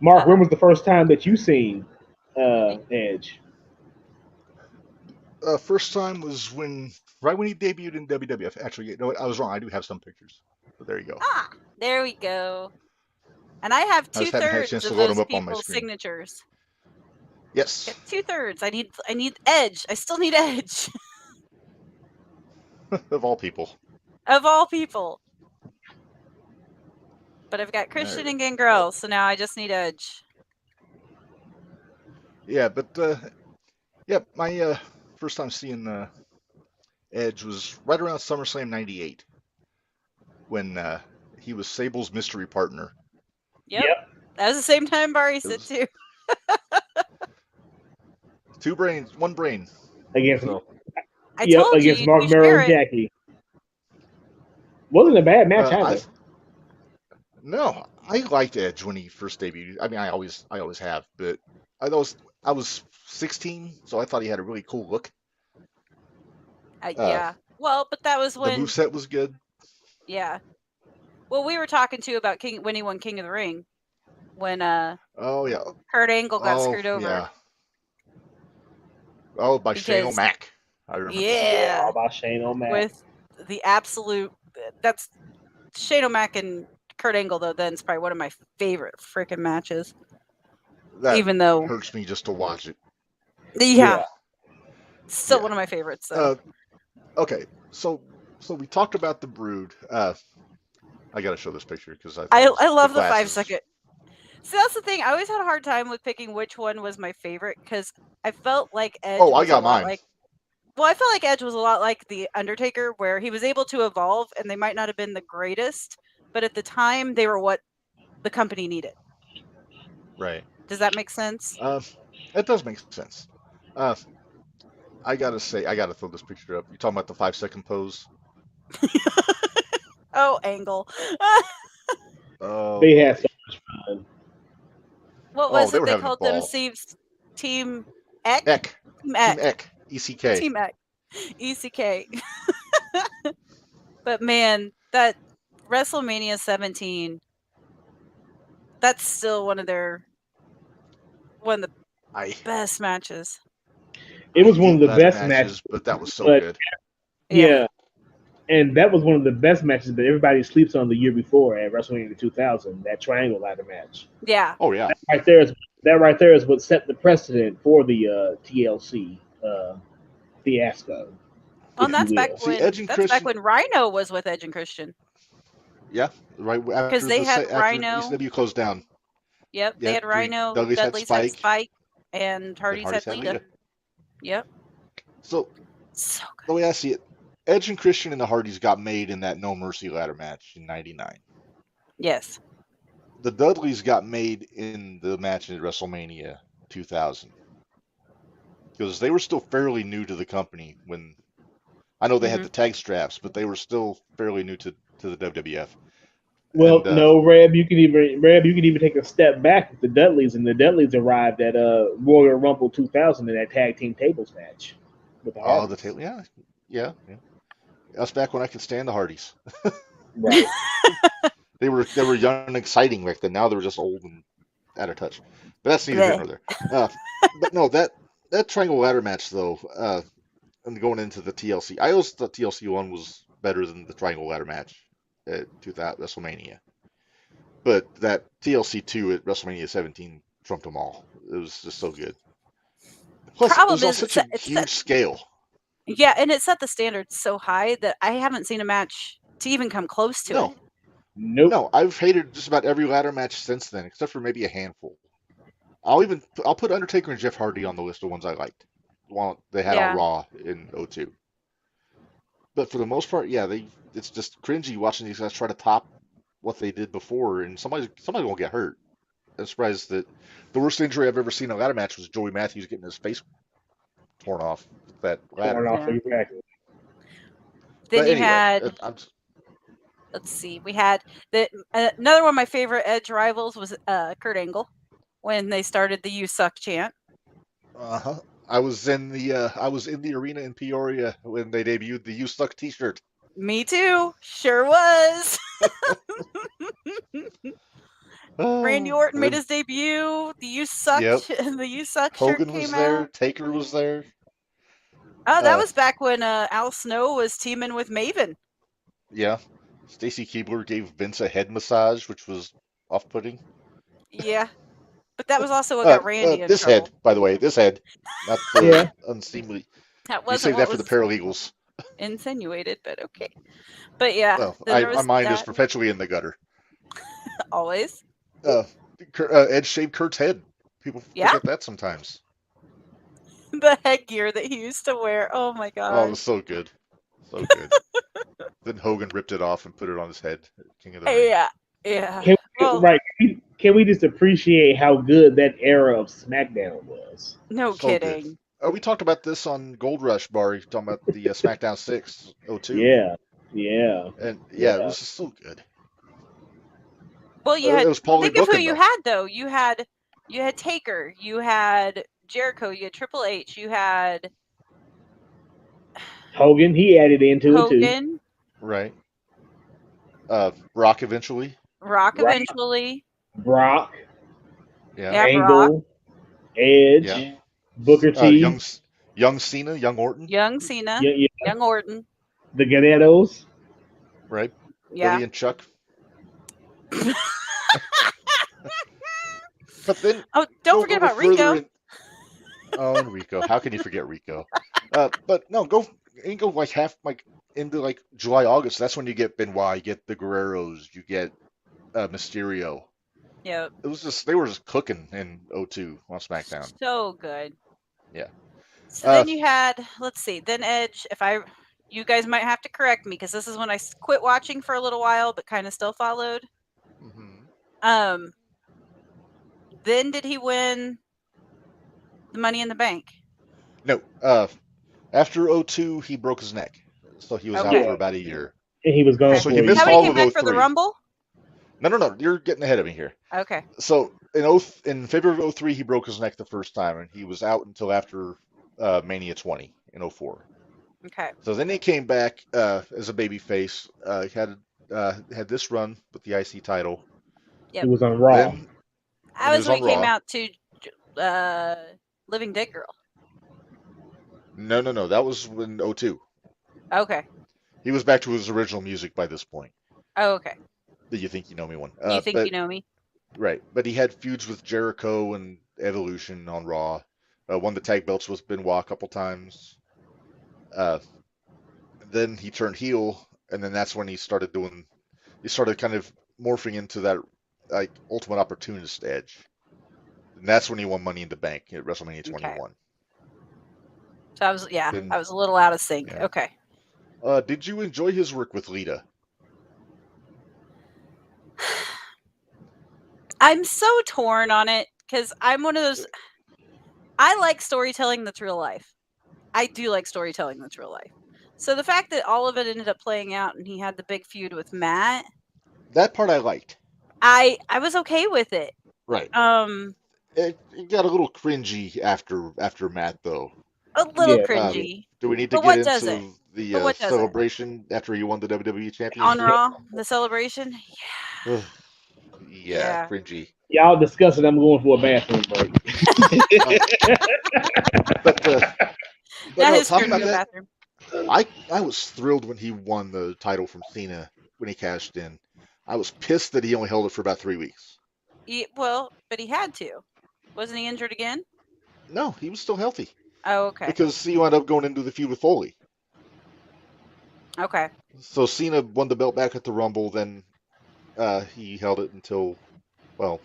Mark, when was the first time that you seen Edge? First time was right when he debuted in WWF. Actually, you know what? I was wrong. I do have some pictures. But there you go. There we go. And I have 2/3 of those people's signatures. Yes. 2/3. I need Edge. I still need Edge. Of all people. Of all people. But I've got Christian and Gangrel, so now I just need Edge. Yeah, but my first time seeing Edge was right around SummerSlam 98 when he was Sable's mystery partner. Yep. That was the same time Bari said too. 2 brains, 1 brain. Against against Mark Merrow and Jackie. Wasn't a bad match either. No, I liked Edge when he first debuted. I mean, I always have, but I was 16, so I thought he had a really cool look. Yeah. Well, but that was when the moveset was good. Yeah. Well, we were talking too about when he won King of the Ring, when Kurt Angle got screwed over. Yeah. Oh, by Shane O'Mac. I remember. Yeah, by Shane O'Mac. With the absolute, that's Shane O'Mac and Kurt Angle though. Then it's probably one of my favorite freaking matches. Even though hurts me just to watch it. Yeah. Still one of my favorites. So. Okay, so we talked about the Brood. I got to show this picture because I love the 5-second. So that's the thing. I always had a hard time with picking which one was my favorite because I felt like Edge. Oh, I got mine. I felt like Edge was a lot like the Undertaker, where he was able to evolve, and they might not have been the greatest, but at the time they were what the company needed. Right. Does that make sense? It does make sense. Uh, I gotta say, I gotta throw this picture up. You talking about the 5 second pose? Oh, Angle. Oh They had boy. so much fun. What Oh, was they it were they having a called them? ball. Steve's Team Eck? Eck. Team Team Eck. Eck. ECK. Team Eck. ECK. But man, that WrestleMania 17, that's still one of the I best matches. It I was one of hate the ladder best matches, matches, but that was so but good. Yeah. yeah, and that was one of the best matches that everybody sleeps on the year before at WrestleMania 2000. That triangle ladder match. Yeah. Oh yeah. Right there is that right there is what set the precedent for the TLC fiasco, And if you will. See, Edge and that's back Christian. when Rhino was with Edge and Christian. Yeah, right Because after they had after Rhino. ECW closed down. Yep, they Yeah, had Rhino, Dudley's had Dudley's had Spike, Spike, and then Hardy's Hardy's had had Lita. Lita. Yep. So So the way I see it, Edge and Christian and the Hardys got made in that No Mercy ladder match in '99. yes. The Dudleys got made in the match at WrestleMania 2000 because they were still fairly new to the company when I know they had Hmm. the tag straps, but they were still fairly new to the WWF. Well, And no, Reb, you can even take a step back with the Dudleys, and the Dudleys arrived at Royal Rumble 2000 in that tag team tables match with the oh, the Hardys. tail, yeah. That's back when I could stand the Hardys. Right. They were young and exciting back then. Now they're just old and out of touch. But that's neither here Bleh. nor there. But no, that triangle ladder match though, and going into the TLC, I always thought TLC one was better than the triangle ladder match at 2000 WrestleMania. But that TLC 2 at WrestleMania 17 trumped them all. It was just so good. Plus, it Problem was on is, such a it's set. huge scale. Yeah, and it set the standard so high that I haven't seen a match to even come close to it. No, Nope. no, I've hated just about every ladder match since then, except for maybe a handful. I'll put Undertaker and Jeff Hardy on the list of ones I liked. The one they had on Yeah. Raw in '02. But for the most part, yeah, it's just cringy watching these guys try to top what they did before, and somebody will get hurt. I'm surprised that the worst injury I've ever seen in a ladder match was Joey Matthews getting his face torn off with that ladder. Torn off Yeah. exactly. Then But you anyway, had, let's see, we had another one of my favorite Edge rivals was Kurt Angle when they started the "You Suck" chant. uh-huh. I was in the arena in Peoria when they debuted the "You Suck" T-shirt. Me too. Sure was. Randy Orton made his debut. The "You Suck" Yep. the "You Suck" Hogan shirt was came there. out. Taker was there. Oh, that was back when Al Snow was teaming with Maven. Yeah. Stacy Keibler gave Vince a head massage, which was off-putting. Yeah, but that was also what got Randy in this trouble. head, by the way, this head, not the Yeah. unseemly. That You wasn't say what that for was the paralegals. insinuated, but okay. But yeah, Well, then there my was mind is that perpetually in the gutter. always. Edge shaved Kurt's head. People Yeah. forget that sometimes. The headgear that he used to wear. Oh my Oh, it god. was so good. So good. Then Hogan ripped it off and put it on his head. King of the Ring. Yeah. Yeah. Can, Well, right. Can we just appreciate how good that era of SmackDown was? no So good. kidding. We talked about this on Gold Rush Bar. You're talking about the SmackDown 6 '02. Yeah. Yeah. And yeah, it was just so good. Well, you It had was Paulie think of who booking, you though. had though. You had Taker, you had Jericho, you had Triple H, you had Hogan, he added into it too. Hogan, Right. Brock eventually. Rock Rock. eventually. Brock, Yeah. Yeah, Brock, Angle, Edge, Yeah. Booker T, young Cena, young Orton. Young Cena, yeah, Young Orton. the Ganettos. Right. Yeah. Billy and Chuck. But then Oh, don't forget about Rico. And Rico. How can you forget Rico? But no, go like into like July, August. That's when you get Benoit, you get the Guerreros, you get Mysterio. Yep. It was just they were just cooking in '02 on SmackDown. So good. Yeah. So then you had, let's see, then Edge. You guys might have to correct me because this is when I quit watching for a little while, but kind of still followed. Mm-hmm. Then did he win the Money in the Bank? No, after '02 he broke his neck, so he was out Okay. for Yeah, about a year. and he was gone Okay. So he for a Is that missed when he year. all came of back for the '03. Rumble? No, you're getting ahead of me here. Okay. So in February of '03 he broke his neck the first time, and he was out until after Mania 20 in '04. Okay. So then he came back as a baby face. He had this run with the IC title. He Yep. was on Raw. Then That he was was when on he came Raw. out to uh, Living Dead Girl. No, that was in '02. Okay. He was back to his original music by this point. Oh, okay. The You Think You Know Me one. You think you But know me? right, but he had feuds with Jericho and Evolution on Raw. Won the tag belts with Benoit a couple times. Uh, then he turned heel, and then that's when he started kind of morphing into that like ultimate opportunist Edge. And that's when he won Money in the Bank at WrestleMania Okay. 21. So I Then, was a little out of sync. yeah. Okay. Did you enjoy his work with Lita? I'm so torn on it because I'm one of those. I like storytelling that's real life. I do like storytelling that's real life. So the fact that all of it ended up playing out and he had the big feud with Matt, That part I liked. I was okay with it. Right. Um, It got a little cringy after Matt though. a little Yeah. cringy. Do we need to But get what does it? into the But what does it? celebration after he won the WWE On Championship? Raw, the celebration? Ugh, Yeah. cringy. Y'all discuss it. I'm going for a bathroom break. But That no, is talking screwed about me that, bathroom. I was thrilled when he won the title from Cena when he cashed in. I was pissed that he only held it for about 3 weeks. But he had to. Wasn't he injured again? No, he was still healthy Oh, okay. because he wound up going into the feud with Foley. Okay. So Cena won the belt back at the Rumble, then he held it until One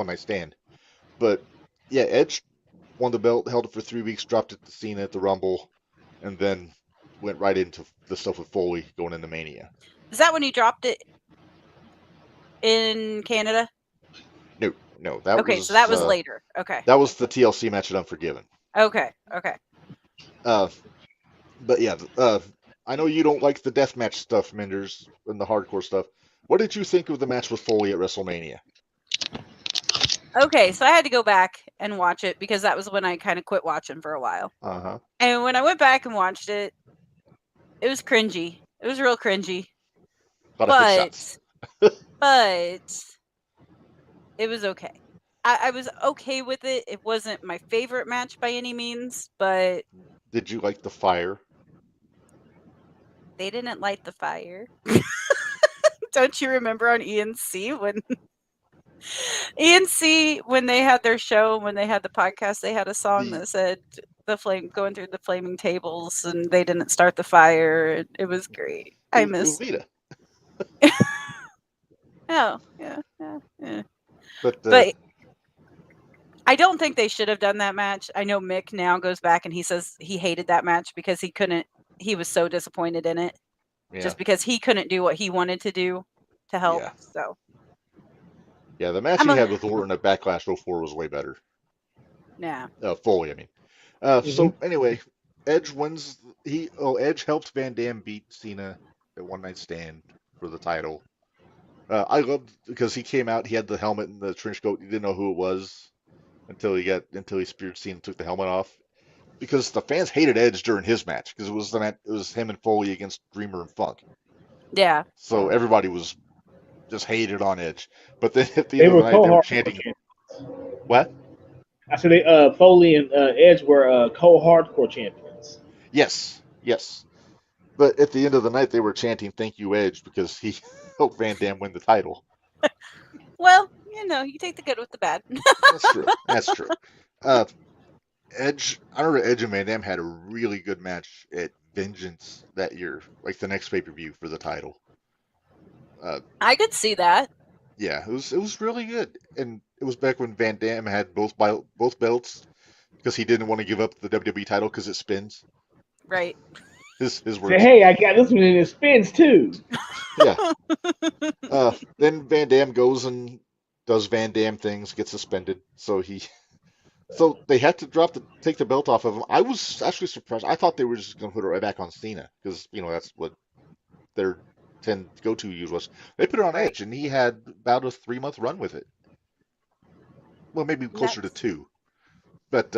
Night Stand. But yeah, Edge won the belt, held it for 3 weeks, dropped it to Cena at the Rumble, and then went right into the stuff with Foley going into Mania. Is that when he dropped it in Canada? No, that Okay, was so that was later. Okay. that was the TLC match at Unforgiven. Okay. But yeah, I know you don't like the deathmatch stuff, Menders, and the hardcore stuff. What did you think of the match with Foley at WrestleMania? Okay, so I had to go back and watch it because that was when I kind of quit watching for a while. Uh-huh. And when I went back and watched it, it was cringy. It was real cringy. A lot of hit shots. But it was okay. I was okay with it. It wasn't my favorite match by any means, but Did you like the fire? they didn't light the fire. Don't you remember on ENC when they had their show, when they had the podcast, they had a song that said the flame going through the flaming tables and they didn't start the fire. It was great. I miss Lita. Oh, yeah. But I don't think they should have done that match. I know Mick now goes back and he says he hated that match because he was so disappointed in it. yeah. Just because he couldn't do what he wanted to do to help. Yeah. So Yeah, the match he had with Orton at Backlash 04 was way better. yeah. Foley, I mean. So anyway, Edge wins. Edge helped Van Dam beat Cena at One Night Stand for the title. I loved because he came out, he had the helmet and the trench coat. You didn't know who it was until he speared Cena and took the helmet off. Because the fans hated Edge during his match because it was him and Foley against Dreamer and Funk. Yeah. So everybody was just hated on Edge. But then at the end of the night, they were chanting. What? I said Foley and Edge were co-hardcore champions. Yes. But at the end of the night, they were chanting "Thank you, Edge" because he helped Van Dam win the title. Well, you take the good with the bad. That's true. Edge, I remember Edge and Van Dam had a really good match at Vengeance that year, like the next pay-per-view for the title. I could see that. Yeah, it was really good, and it was back when Van Dam had both belts because he didn't want to give up the WWE title because it spins. Right. His words. Say, hey, I got this one and it spins too. Yeah. Then Van Dam goes and does Van Dam things, gets suspended, so he So they had to take the belt off of him. I was actually surprised. I thought they were just going to put it right back on Cena because that's what their 10 go-to use was. They put it on Right. Edge, and he had about a 3-month run with it. Well, maybe closer to That's 2. But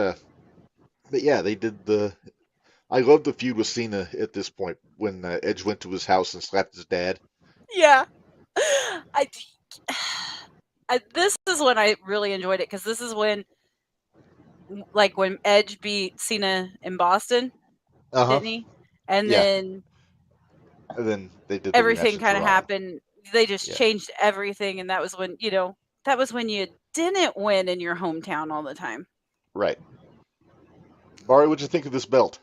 yeah, they did the. I love the feud with Cena at this point when Edge went to his house and slapped his dad. yeah. This is when I really enjoyed it because this is when, like, when Edge beat Cena in Boston, didn't he? And Yeah. then they did the everything rematch kind of for Raw. happened. They just Yeah. changed everything, and that was when you didn't win in your hometown all the time. Right. Barry, what'd you think of this belt?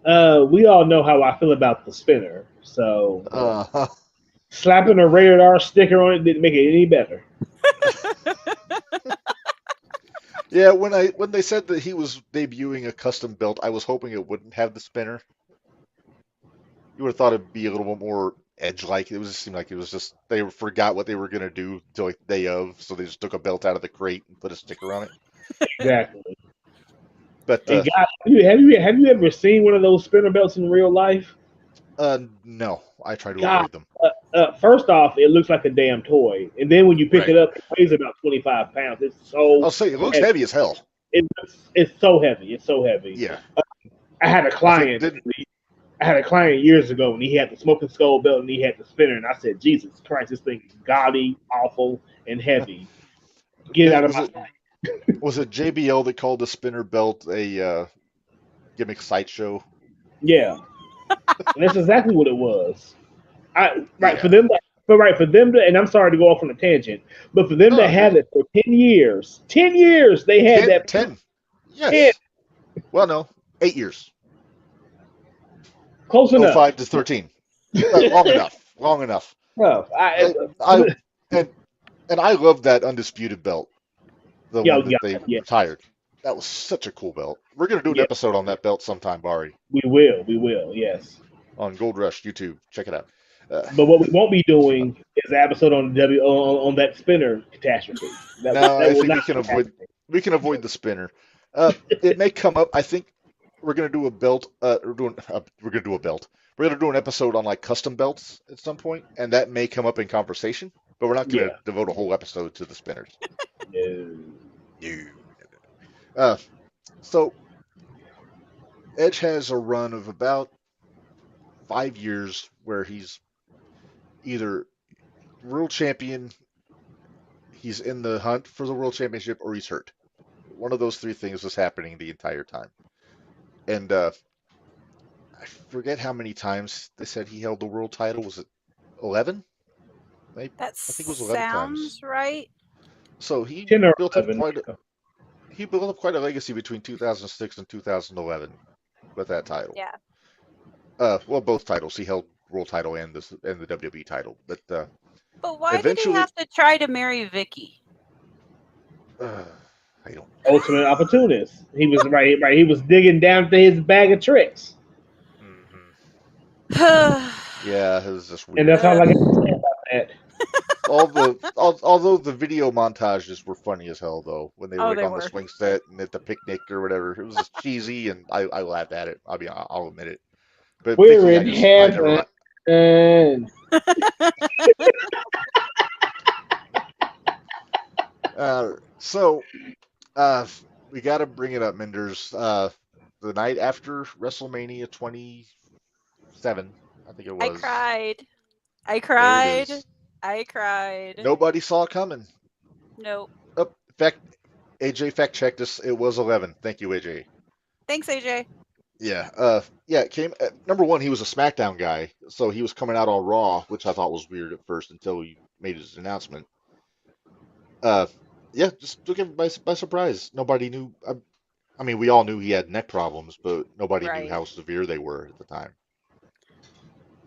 We all know how I feel about the spinner, so slapping a rated R sticker on it didn't make it any better. Yeah, when they said that he was debuting a custom belt, I was hoping it wouldn't have the spinner. You would have thought it'd be a little bit more Edge-like. It just seemed like it was just they forgot what they were gonna do till like the day of, so they just took a belt out of the crate and put a sticker on it. Exactly. But And guys, have you ever seen one of those spinner belts in real life? no, I try to avoid them. First off, it looks like a damn toy, and then when you pick Right. it up, it weighs about 25 pounds. It's so. I'll say it looks heavy as hell. It's so heavy. It's so heavy. Yeah. I had a client. I had a client years ago, and he had the smoking skull belt, and he had the spinner, and I said, "Jesus Christ, this thing is gaudy, awful, and heavy. Get it out of my sight." Was it JBL that called the spinner belt a gimmick sideshow? Yeah, and that's exactly what it was. For them to, and I'm sorry to go off on a tangent, but for them to have it for 10 years, they had that. 10. Yes. 10. Well, no, 8 years. Close enough. 05 to 13. Long enough. Well, and I love that undisputed belt. The one that they retired. That was such a cool belt. We're going to do an episode on that belt sometime, Barry. We will, yes. On Gold Rush YouTube. Check it out. But what we won't be doing is an episode on on that spinner catastrophe. I think we can avoid the spinner. It may come up. I think we're going to do a belt. We're going to do a belt. We're going to do an episode on like custom belts at some point, and that may come up in conversation. But we're not going to devote a whole episode to the spinners. No. So Edge has a run of about 5 years where he's either world champion, he's in the hunt for the world championship, or he's hurt. One of those 3 things was happening the entire time. And I forget how many times they said he held the world title. Was it 11? I think it was 11 times. Sounds right. So he built up quite a legacy between 2006 and 2011 with that title. Yeah. Well, both titles. He held world title and the WWE title. But why did he have to try to marry Vicky? I don't. Ultimate opportunist. He was right. He was digging down to his bag of tricks. Mm-hmm. Yeah, it was just weird. And that's all I got to say about that. Although the video montages were funny as hell, though, when they were on the swing set and at the picnic or whatever, it was just cheesy, and I laughed at it. I'll admit it. But we're in heaven. So we got to bring it up, Minders. The night after WrestleMania 27, I think it was. I cried. Nobody saw it coming. Nope. Oh, in fact, AJ fact checked us. It was 11. Thank you, AJ. Thanks, AJ. Yeah. It came number one. He was a SmackDown guy, so he was coming out on Raw, which I thought was weird at first until he made his announcement. Just took everybody by surprise. Nobody knew. I mean, we all knew he had neck problems, but nobody knew how severe they were at the time.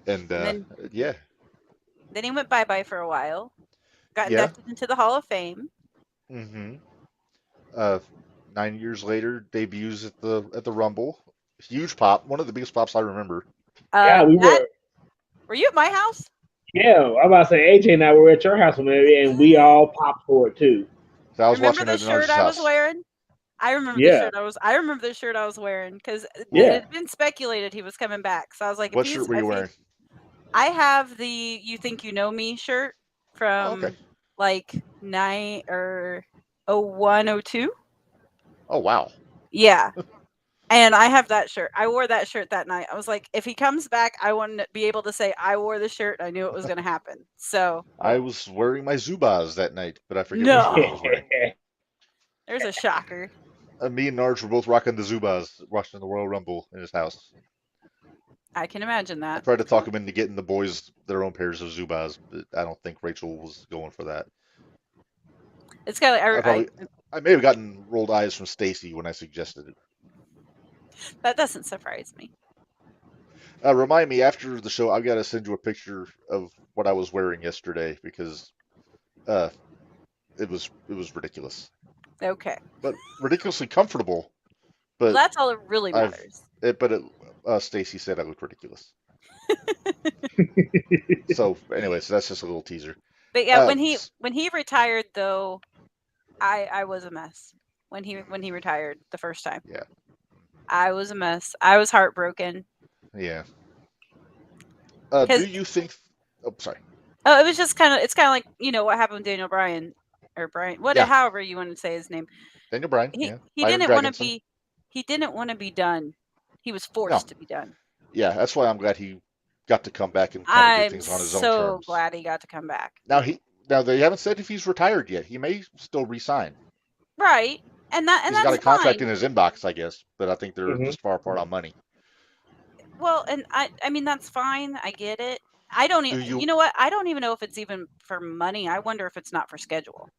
And then he went bye-bye for a while. Got inducted into the Hall of Fame. Mm-hmm. 9 years later, debuts at the Rumble. Huge pop. One of the biggest pops I remember. We were. Were you at my house? Yeah, I'm about to say AJ and I were at your house, and we all popped for it too. So I was Remember watching the at shirt Nudge's I was house. wearing? I remember Yeah. the shirt I was wearing because it Yeah. had been speculated he was coming back. So I was like, What shirt were you wearing? I have the "You Think You Know Me" shirt Oh, from okay. like 01, 02. Oh, wow. Yeah. And I have that shirt. I wore that shirt that night. I was like, if he comes back, I want to be able to say I wore the shirt. I knew it was going to happen. So I was wearing my Zubaz that night, but I forget what shirt I no, was wearing. there's a shocker. Me and Narge were both rocking the Zubaz, watching the Royal Rumble in his house. I can imagine I that. tried to talk him into getting the boys their own pairs of Zubaz, but I don't think Rachel was going for that. It's kind of like I may have gotten rolled eyes from Stacy when I suggested it. that doesn't surprise me. Remind me after the show. I've got to send you a picture of what I was wearing yesterday because it was ridiculous, Okay, but ridiculously comfortable. But well, that's all that really matters. Stacy said I looked ridiculous. So anyways, that's just a little teaser. But yeah, when he retired though, I was a mess. When he retired the first time. Yeah. I was a mess. I was heartbroken. Yeah. Do you think? Oh, sorry. Oh, it was just it's kind of like, what happened with Daniel Bryan or Brian, however you want to say his name. Daniel Bryan. He Byron didn't want to Dragonson. be. He didn't want to be done. He was forced to be done. Yeah, that's why I'm glad he got to come back and kind of do things on his own terms. I'm so glad he got to come back. Now they haven't said if he's retired yet. He may still resign. Right, and he's got a contract in his inbox, I guess, but I think they're just far apart on money. Well, and I mean that's fine. I get it. I don't even. You know what? I don't even know if it's even for money. I wonder if it's not for schedule.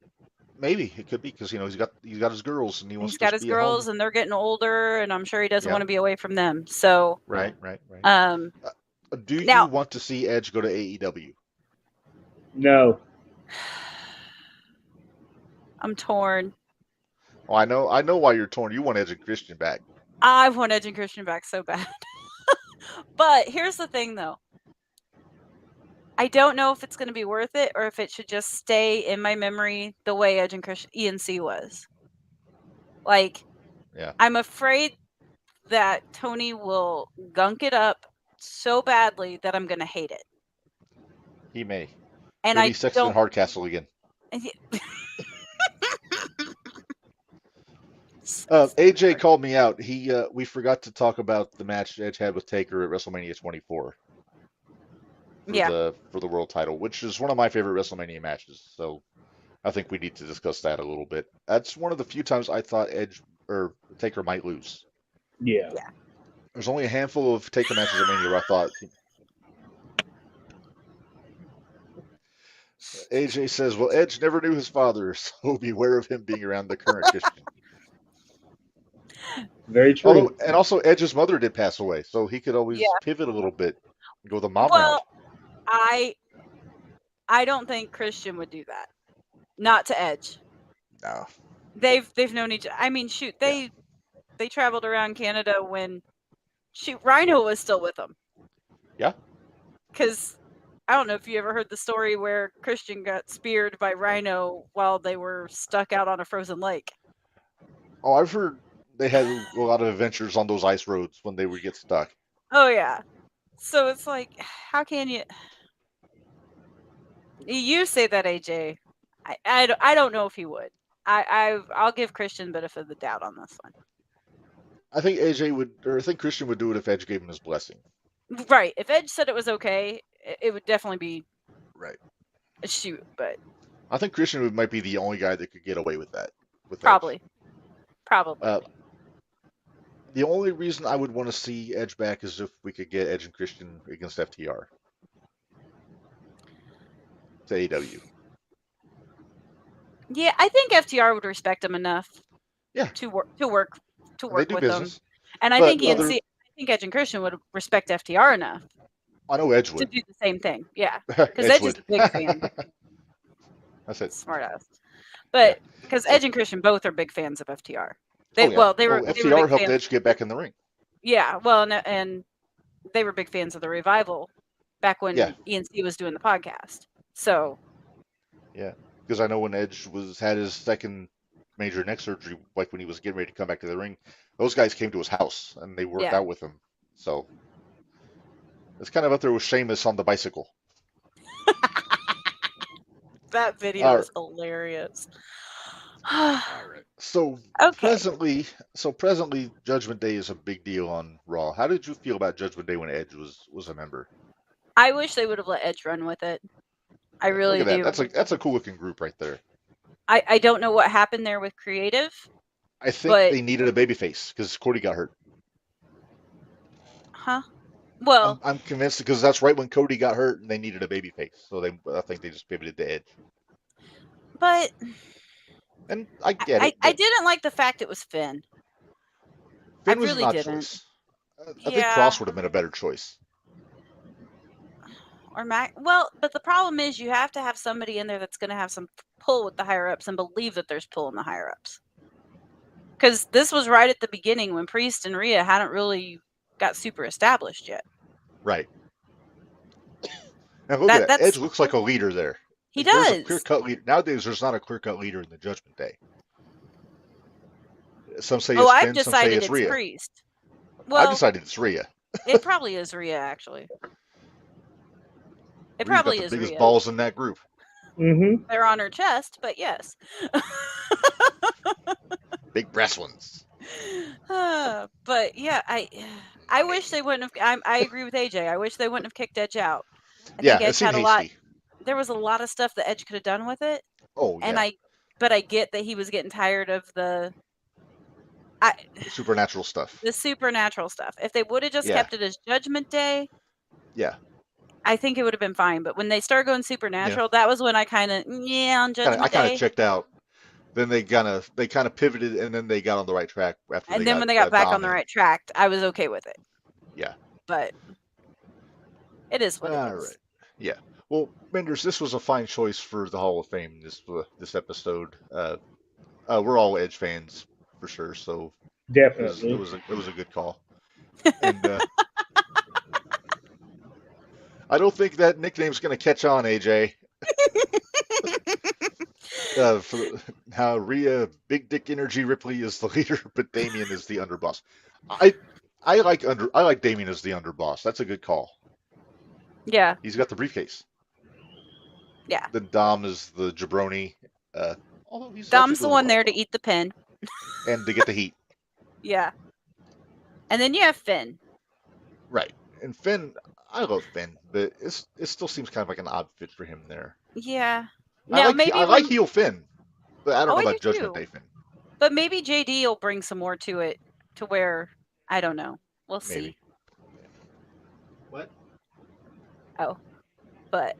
Maybe it could be because he's got his girls and he's got his girls and they're getting older and I'm sure he doesn't want to be away from them. So right. Do you want to see Edge go to AEW? No. I'm torn. Oh, I know why you're torn. You want Edge and Christian back. I want Edge and Christian back so bad. But here's the thing, though. I don't know if it's going to be worth it or if it should just stay in my memory the way Edge and Christian ENC was. Like, I'm afraid that Tony will gunk it up so badly that I'm going to hate it. He may. And Maybe Sexton and Hardcastle again. AJ called me out. We forgot to talk about the match Edge had with Taker at WrestleMania 24. For the world title, which is one of my favorite WrestleMania matches. So I think we need to discuss that a little bit. That's one of the few times I thought Edge or Taker might lose. Yeah. There's only a handful of Taker matches at Mania where I thought. AJ says, well, Edge never knew his father, so beware of him being around the current Christian. Very true. And also, Edge's mother did pass away, so he could always pivot a little bit and go the mom route. I don't think Christian would do that. Not to Edge. No. They've known each. I mean, shoot, they traveled around Canada when Rhino was still with them. Yeah. Because I don't know if you ever heard the story where Christian got speared by Rhino while they were stuck out on a frozen lake. Oh, I've heard they had a lot of adventures on those ice roads when they would get stuck. Oh yeah. So it's like, how can you? You say that, AJ. I don't know if he would. I'll give Christian the benefit of the doubt on this one. I think I think Christian would do it if Edge gave him his blessing. Right. If Edge said it was okay, it would definitely be a shoot. But I think Christian might be the only guy that could get away with that. Probably. The only reason I would want to see Edge back is if we could get Edge and Christian against FTR. To AEW. Yeah, I think FTR would respect him enough. To work with business. them. And I think Edge and Christian would respect FTR enough. I know Edge would. To do the same thing. Yeah. Because Edge is a big fan. That's it. Smart ass. But because Edge and Christian both are big fans of FTR. FTR helped Edge get back in the ring. Yeah, well, and they were big fans of the Revival back when ENC was doing the podcast. So. Yeah, because I know when Edge had his second major neck surgery, like when he was getting ready to come back to the ring, those guys came to his house and they worked Yeah. out with him. So it's kind of up there with Sheamus on the bicycle. That video is hilarious. All right. So presently, Judgment Day is a big deal on Raw. How did you feel about Judgment Day when Edge was a member? I wish they would have let Edge run with it. I really Look at that. do. That's a cool looking group right there. I don't know what happened there with creative. I think they needed a babyface because Cody got hurt. Huh? Well, I'm convinced because that's right when Cody got hurt and they needed a babyface. So I think they just pivoted to Edge. But and I get it. I didn't like the fact it was Finn. Finn was an odd choice. I think Cross would have been a better choice. Or Mac. Well, but the problem is you have to have somebody in there that's going to have some pull with the higher ups and believe that there's pull in the higher ups. Because this was right at the beginning when Priest and Rhea hadn't really got super established yet. Right. And look at that. Edge looks like a leader there. He does. There's a clear-cut leader. Nowadays, there's not a clear-cut leader in the Judgment Day. Some say it's Finn, some say it's Rhea. Priest. Well, I decided it's Rhea. It probably is Rhea, actually. It probably is the biggest Rhea. balls in that group. Mm-hmm. They're on her chest, but yes. Big breast ones. But yeah, I wish they wouldn't have. I agree with AJ. I wish they wouldn't have kicked Edge out. I think Edge had a lot. There was a lot of stuff that Edge could have done with it. Oh yeah. And I get that he was getting tired of the supernatural stuff. The supernatural stuff. If they would have just kept it as Judgment Day. Yeah. I think it would have been fine, but when they started going supernatural, that was when I kind of on Judgment Day. I kind of checked out. Then they kind of pivoted, and then they got on the right track after. And then when they got back on the right track, I was okay with it. Yeah. But it is what it is. All right. Yeah. Well, Menders, this was a fine choice for the Hall of Fame. This episode. We're all Edge fans for sure, so definitely it was a good call. And I don't think that nickname's going to catch on, AJ. How Rhea Big Dick Energy Ripley is the leader, but Damien is the underboss. I like Damien as the underboss. That's a good call. Yeah. He's got the briefcase. Yeah. Then Dom is the jabroni. Dom's the one there to eat the pin. And to get the heat. Yeah. And then you have Finn. Right. And Finn, I love Finn, but it still seems kind of like an odd fit for him there. Yeah. Now, I like heel Finn, but I don't know about Judgment Day Finn. But maybe JD will bring some more to it, to where, I don't know. We'll see. What? Oh. But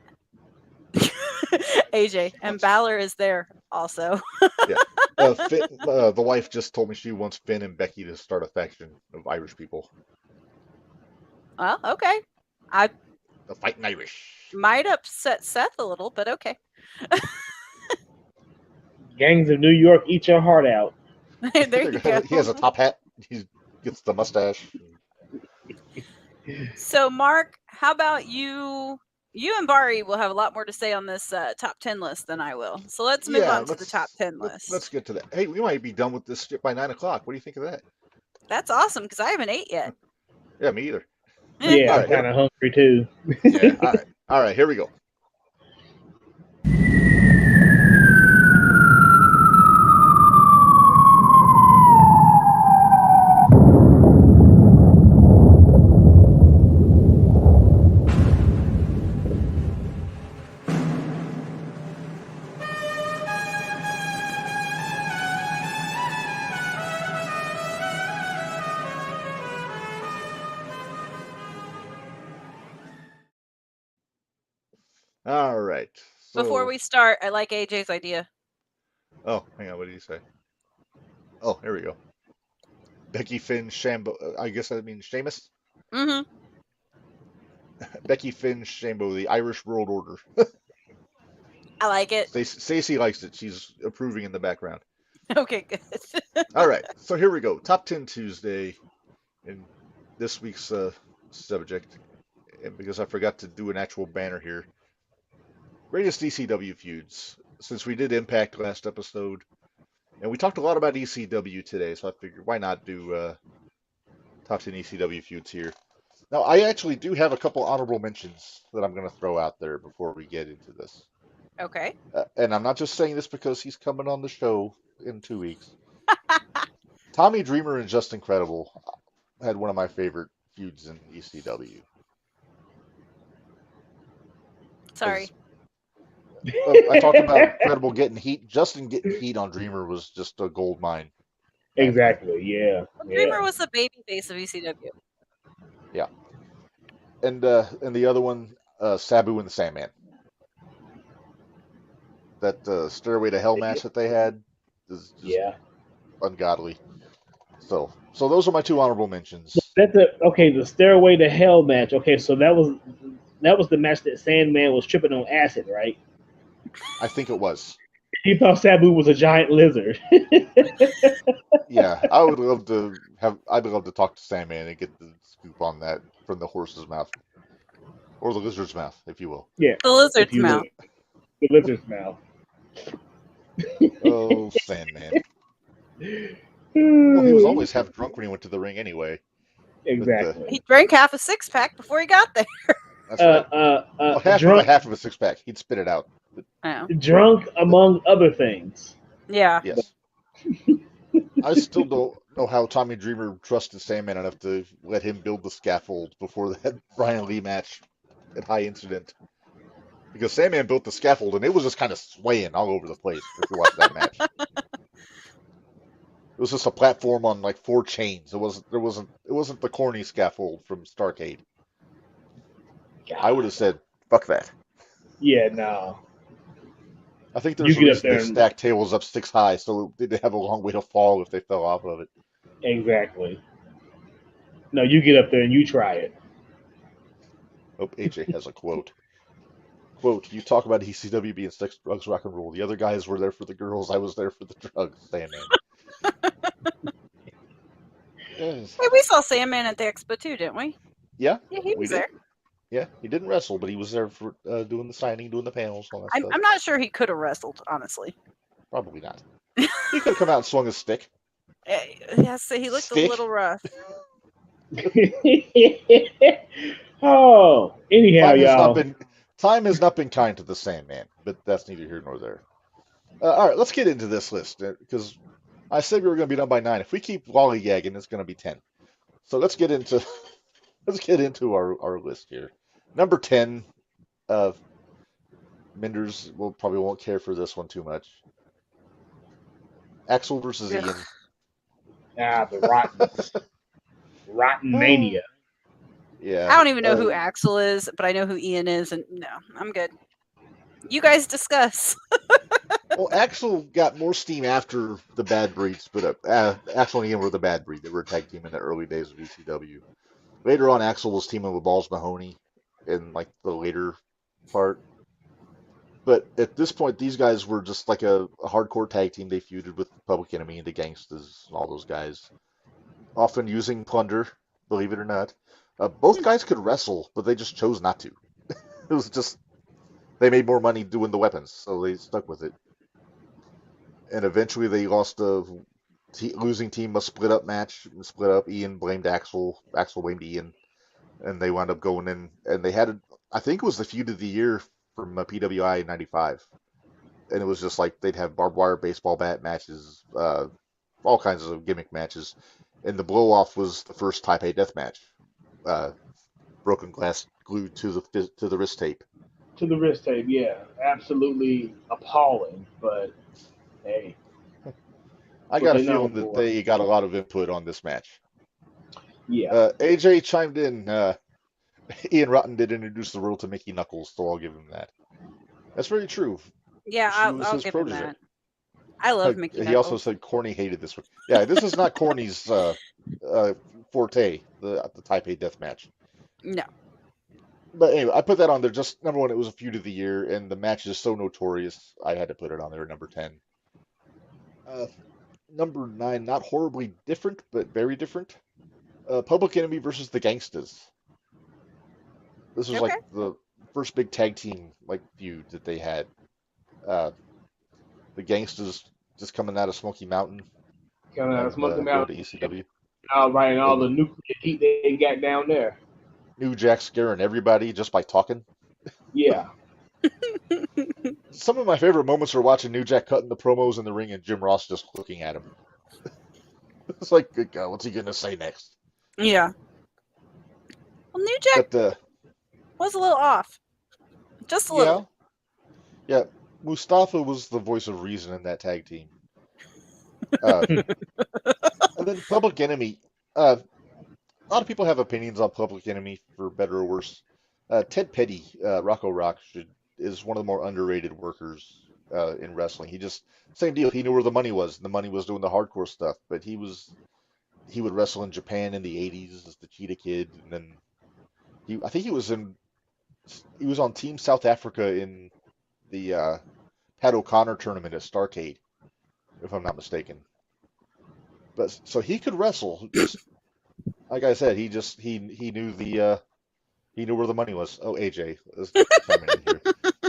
AJ and Balor is there also. Yeah. Finn, the wife just told me she wants Finn and Becky to start a faction of Irish people. Well, okay. The Fighting Irish. Might upset Seth a little, but okay. Gangs of New York, eat your heart out. There you go. He has a top hat. He gets the mustache. So, Mark, how about you? You and Bari will have a lot more to say on this top 10 list than I will. So let's move on to the top 10 list. Let's get to that. Hey, we might be done with this shit by 9 o'clock. What do you think of that? That's awesome, because I haven't ate yet. Yeah, me either. Yeah, I'm kind of hungry too. Yeah, all right, here we go. All right. So, before we start, I like AJ's idea. Oh, hang on. What did you say? Oh, here we go. Becky, Finn, Shambo. I guess that means Sheamus? Mm-hmm. Becky, Finn, Shambo, the Irish World Order. I like it. Stacey likes it. She's approving in the background. Okay, good. All right. So here we go. Top 10 Tuesday in this week's subject. And because I forgot to do an actual banner here. Greatest ECW feuds. since we did Impact last episode, and we talked a lot about ECW today, so I figured why not do top 10 ECW feuds here. Now, I actually do have a couple honorable mentions that I'm going to throw out there before we get into this. Okay. And I'm not just saying this because he's coming on the show in 2 weeks. Tommy Dreamer and Just Incredible had one of my favorite feuds in ECW. Sorry. I talked about Incredible getting heat. Justin getting heat on Dreamer was just a gold mine. Exactly. Yeah. Dreamer was the baby face of ECW. Yeah. And the other one, Sabu and the Sandman. That Stairway to Hell match that they had is just ungodly. So those are my two honorable mentions. That's the Stairway to Hell match. Okay, so that was the match that Sandman was tripping on acid, right? I think it was. He thought Sabu was a giant lizard. Yeah, I'd love to talk to Sandman and get the scoop on that from the horse's mouth. Or the lizard's mouth, if you will. Yeah. The lizard's mouth. The lizard's mouth. Oh, Sandman. Well, he was always half drunk when he went to the ring anyway. Exactly. He drank half a six-pack before he got there. That's right. Well, half of a six-pack. He'd spit it out. Drunk, among other things. Yeah. Yes. I still don't know how Tommy Dreamer trusted Sandman enough to let him build the scaffold before that Brian Lee match at High Incident. Because Sandman built the scaffold and it was just kind of swaying all over the place if you watch that match. It was just a platform on like 4 chains. It wasn't the corny scaffold from Starrcade. I would have said, fuck that. Yeah, no. I think there's a reason they stacked tables up 6 high, so they'd have a long way to fall if they fell off of it. Exactly. No, you get up there and you try it. Oh, AJ has a quote. Quote, you talk about ECW being sex, drugs, rock and roll. The other guys were there for the girls. I was there for the drugs, Sandman. Yes. Hey, we saw Sandman at the Expo too, didn't we? Yeah. Yeah, he was there. Yeah, he didn't wrestle, but he was there for doing the signing, doing the panels, all that stuff. I'm not sure he could have wrestled, honestly. Probably not. He could have come out and swung a stick. Yes, he looked a little rough. Oh, anyhow, y'all. Time has not been kind to the Sandman, but that's neither here nor there. All right, let's get into this list because I said we were going to be done by 9. If we keep lollygagging, it's going to be 10. So let's get into our list here. Number 10, Minders probably won't care for this one too much. Axel versus Ian. The rotten mania. Yeah. I don't even know who Axel is, but I know who Ian is, and no, I'm good. You guys discuss. Well, Axel got more steam after the Bad Breeds, but Axel and Ian were the Bad Breed. They were a tag team in the early days of ECW. Later on, Axel was teaming with Balls Mahoney in like the later part. But at this point, these guys were just like a hardcore tag team. They feuded with Public Enemy and the Gangstas and all those guys, often using plunder, believe it or not. Both guys could wrestle, but they just chose not to. It was just they made more money doing the weapons, so they stuck with it. And eventually, they lost a losing team must split up match. Split up. Ian blamed Axel. Axel blamed Ian, and they wound up going in. And they had I think it was the feud of the year from PWI in '95, and it was just like they'd have barbed wire baseball bat matches, all kinds of gimmick matches, and the blow off was the first Type A death match. Broken glass glued to the wrist tape. To the wrist tape, yeah, absolutely appalling. But hey, I got a feeling that they got a lot of input on this match. Yeah. AJ chimed in. Ian Rotten did introduce the world to Mickey Knuckles, so I'll give him that. That's very true. Yeah, I'll give him that. I love Mickey Knuckles. He also said Corny hated this one. Yeah, this is not Corny's forte, the Type A death match. No. But anyway, I put that on there. Just number 1, it was a feud of the year, and the match is so notorious, I had to put it on there. Number 10. Number 9, not horribly different, but very different. Public Enemy versus the Gangstas. This was like the first big tag team feud that they had. the gangsters just coming out of Smoky Mountain Coming out of and Smoky go to Mountain. ECW. Right, and all And the nuclear heat they got down there. New Jack scaring everybody just by talking. Yeah. Some of my favorite moments are watching New Jack cutting the promos in the ring and Jim Ross just looking at him. It's like, good God, what's he gonna say next? Yeah. Well, New Jack was a little off. Just a little. Yeah. Mustafa was the voice of reason in that tag team. And then Public Enemy. A lot of people have opinions on Public Enemy, for better or worse. Ted Petty, Rocco Rock, is one of the more underrated workers in wrestling. Same deal. He knew where the money was. The money was doing the hardcore stuff, but he would wrestle in Japan in the '80s as the Cheetah Kid, and then I think he was on Team South Africa in the Pat O'Connor tournament at Starrcade, if I'm not mistaken. But so he could wrestle. Just like I said, he knew he knew where the money was. Oh, AJ, let's chime in here.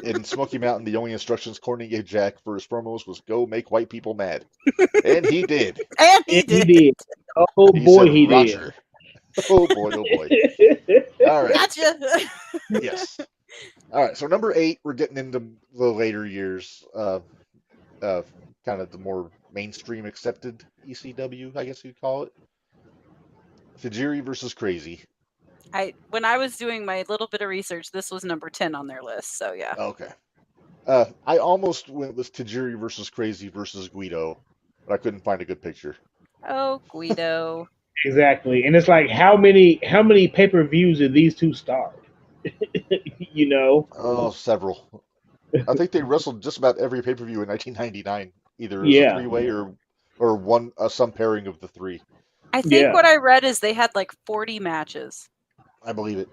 In Smoky Mountain, the only instructions Corny gave Jack for his promos was go make white people mad, and he did. And he did. Oh boy, he Roger. did. Oh boy, oh boy. All right. Gotcha. Yes. All right. So number 8, we're getting into the later years, kind of the more mainstream accepted ECW, I guess you'd call it. Tajiri versus Crazy. When I was doing my little bit of research, this was number 10 on their list. So yeah. Okay. I almost went with Tajiri versus Crazy versus Guido, but I couldn't find a good picture. Oh, Guido. Exactly, and it's like how many pay-per-views did these two start? You know? Oh, several. I think they wrestled just about every pay-per-view in 1999, either as a three-way or one some pairing of the three. I think what I read is they had like 40 matches. I believe it.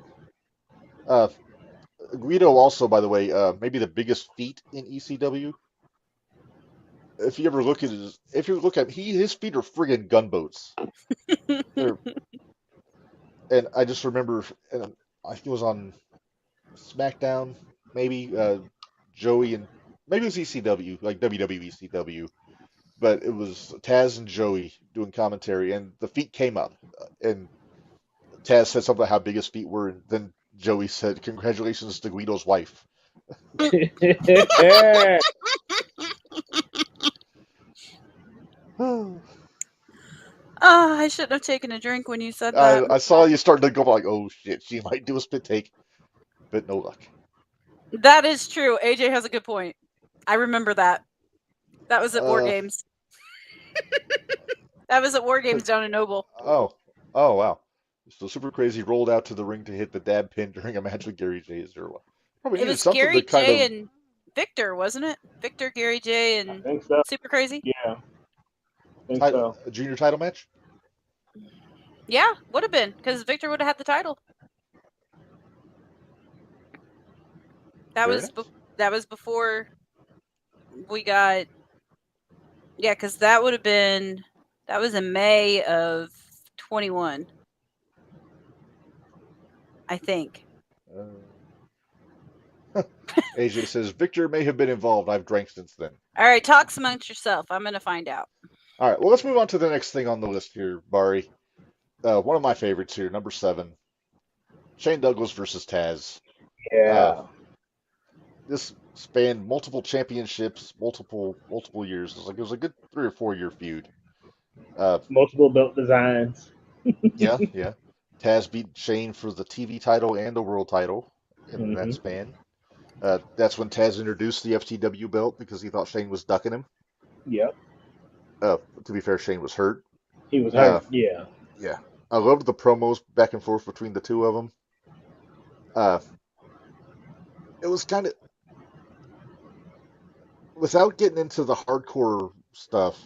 Guido also, by the way, maybe the biggest feat in ECW. If you ever look at his feet are friggin' gunboats. And I just remember, and I think it was on SmackDown, maybe Joey and maybe it was ECW, like WWE ECW, but it was Taz and Joey doing commentary, and the feet came up, and Taz said something about how big his feet were, and then Joey said, "Congratulations to Guido's wife." Oh, I shouldn't have taken a drink when you said that. I saw you starting to go like, "Oh shit, she might do a spit take," but no luck. That is true. AJ has a good point. I remember that. That was at War Games. That was at War Games down in Noble. Oh wow. So Super Crazy rolled out to the ring to hit the dab pin during a match with Gary J. Zero. It was Gary J. and Victor, wasn't it? Victor, Gary J. and I think so. Super Crazy? Yeah. I think so. A junior title match? Yeah, would have been, because Victor would have had the title. That was before we got... Yeah, because that would have been... That was in May of 21. I think. AJ says, Victor may have been involved. I've drank since then. All right, talk amongst yourself. I'm going to find out. All right, well, let's move on to the next thing on the list here, Bari. One of my favorites here, number 7. Shane Douglas versus Taz. Yeah. This spanned multiple championships, multiple years. It was a good 3 or 4 year feud. Multiple belt designs. Yeah. Taz beat Shane for the TV title and the world title in that span. That's when Taz introduced the FTW belt because he thought Shane was ducking him. Yep. To be fair, Shane was hurt. He was hurt, yeah. Yeah. I loved the promos back and forth between the two of them. It was kind of... Without getting into the hardcore stuff,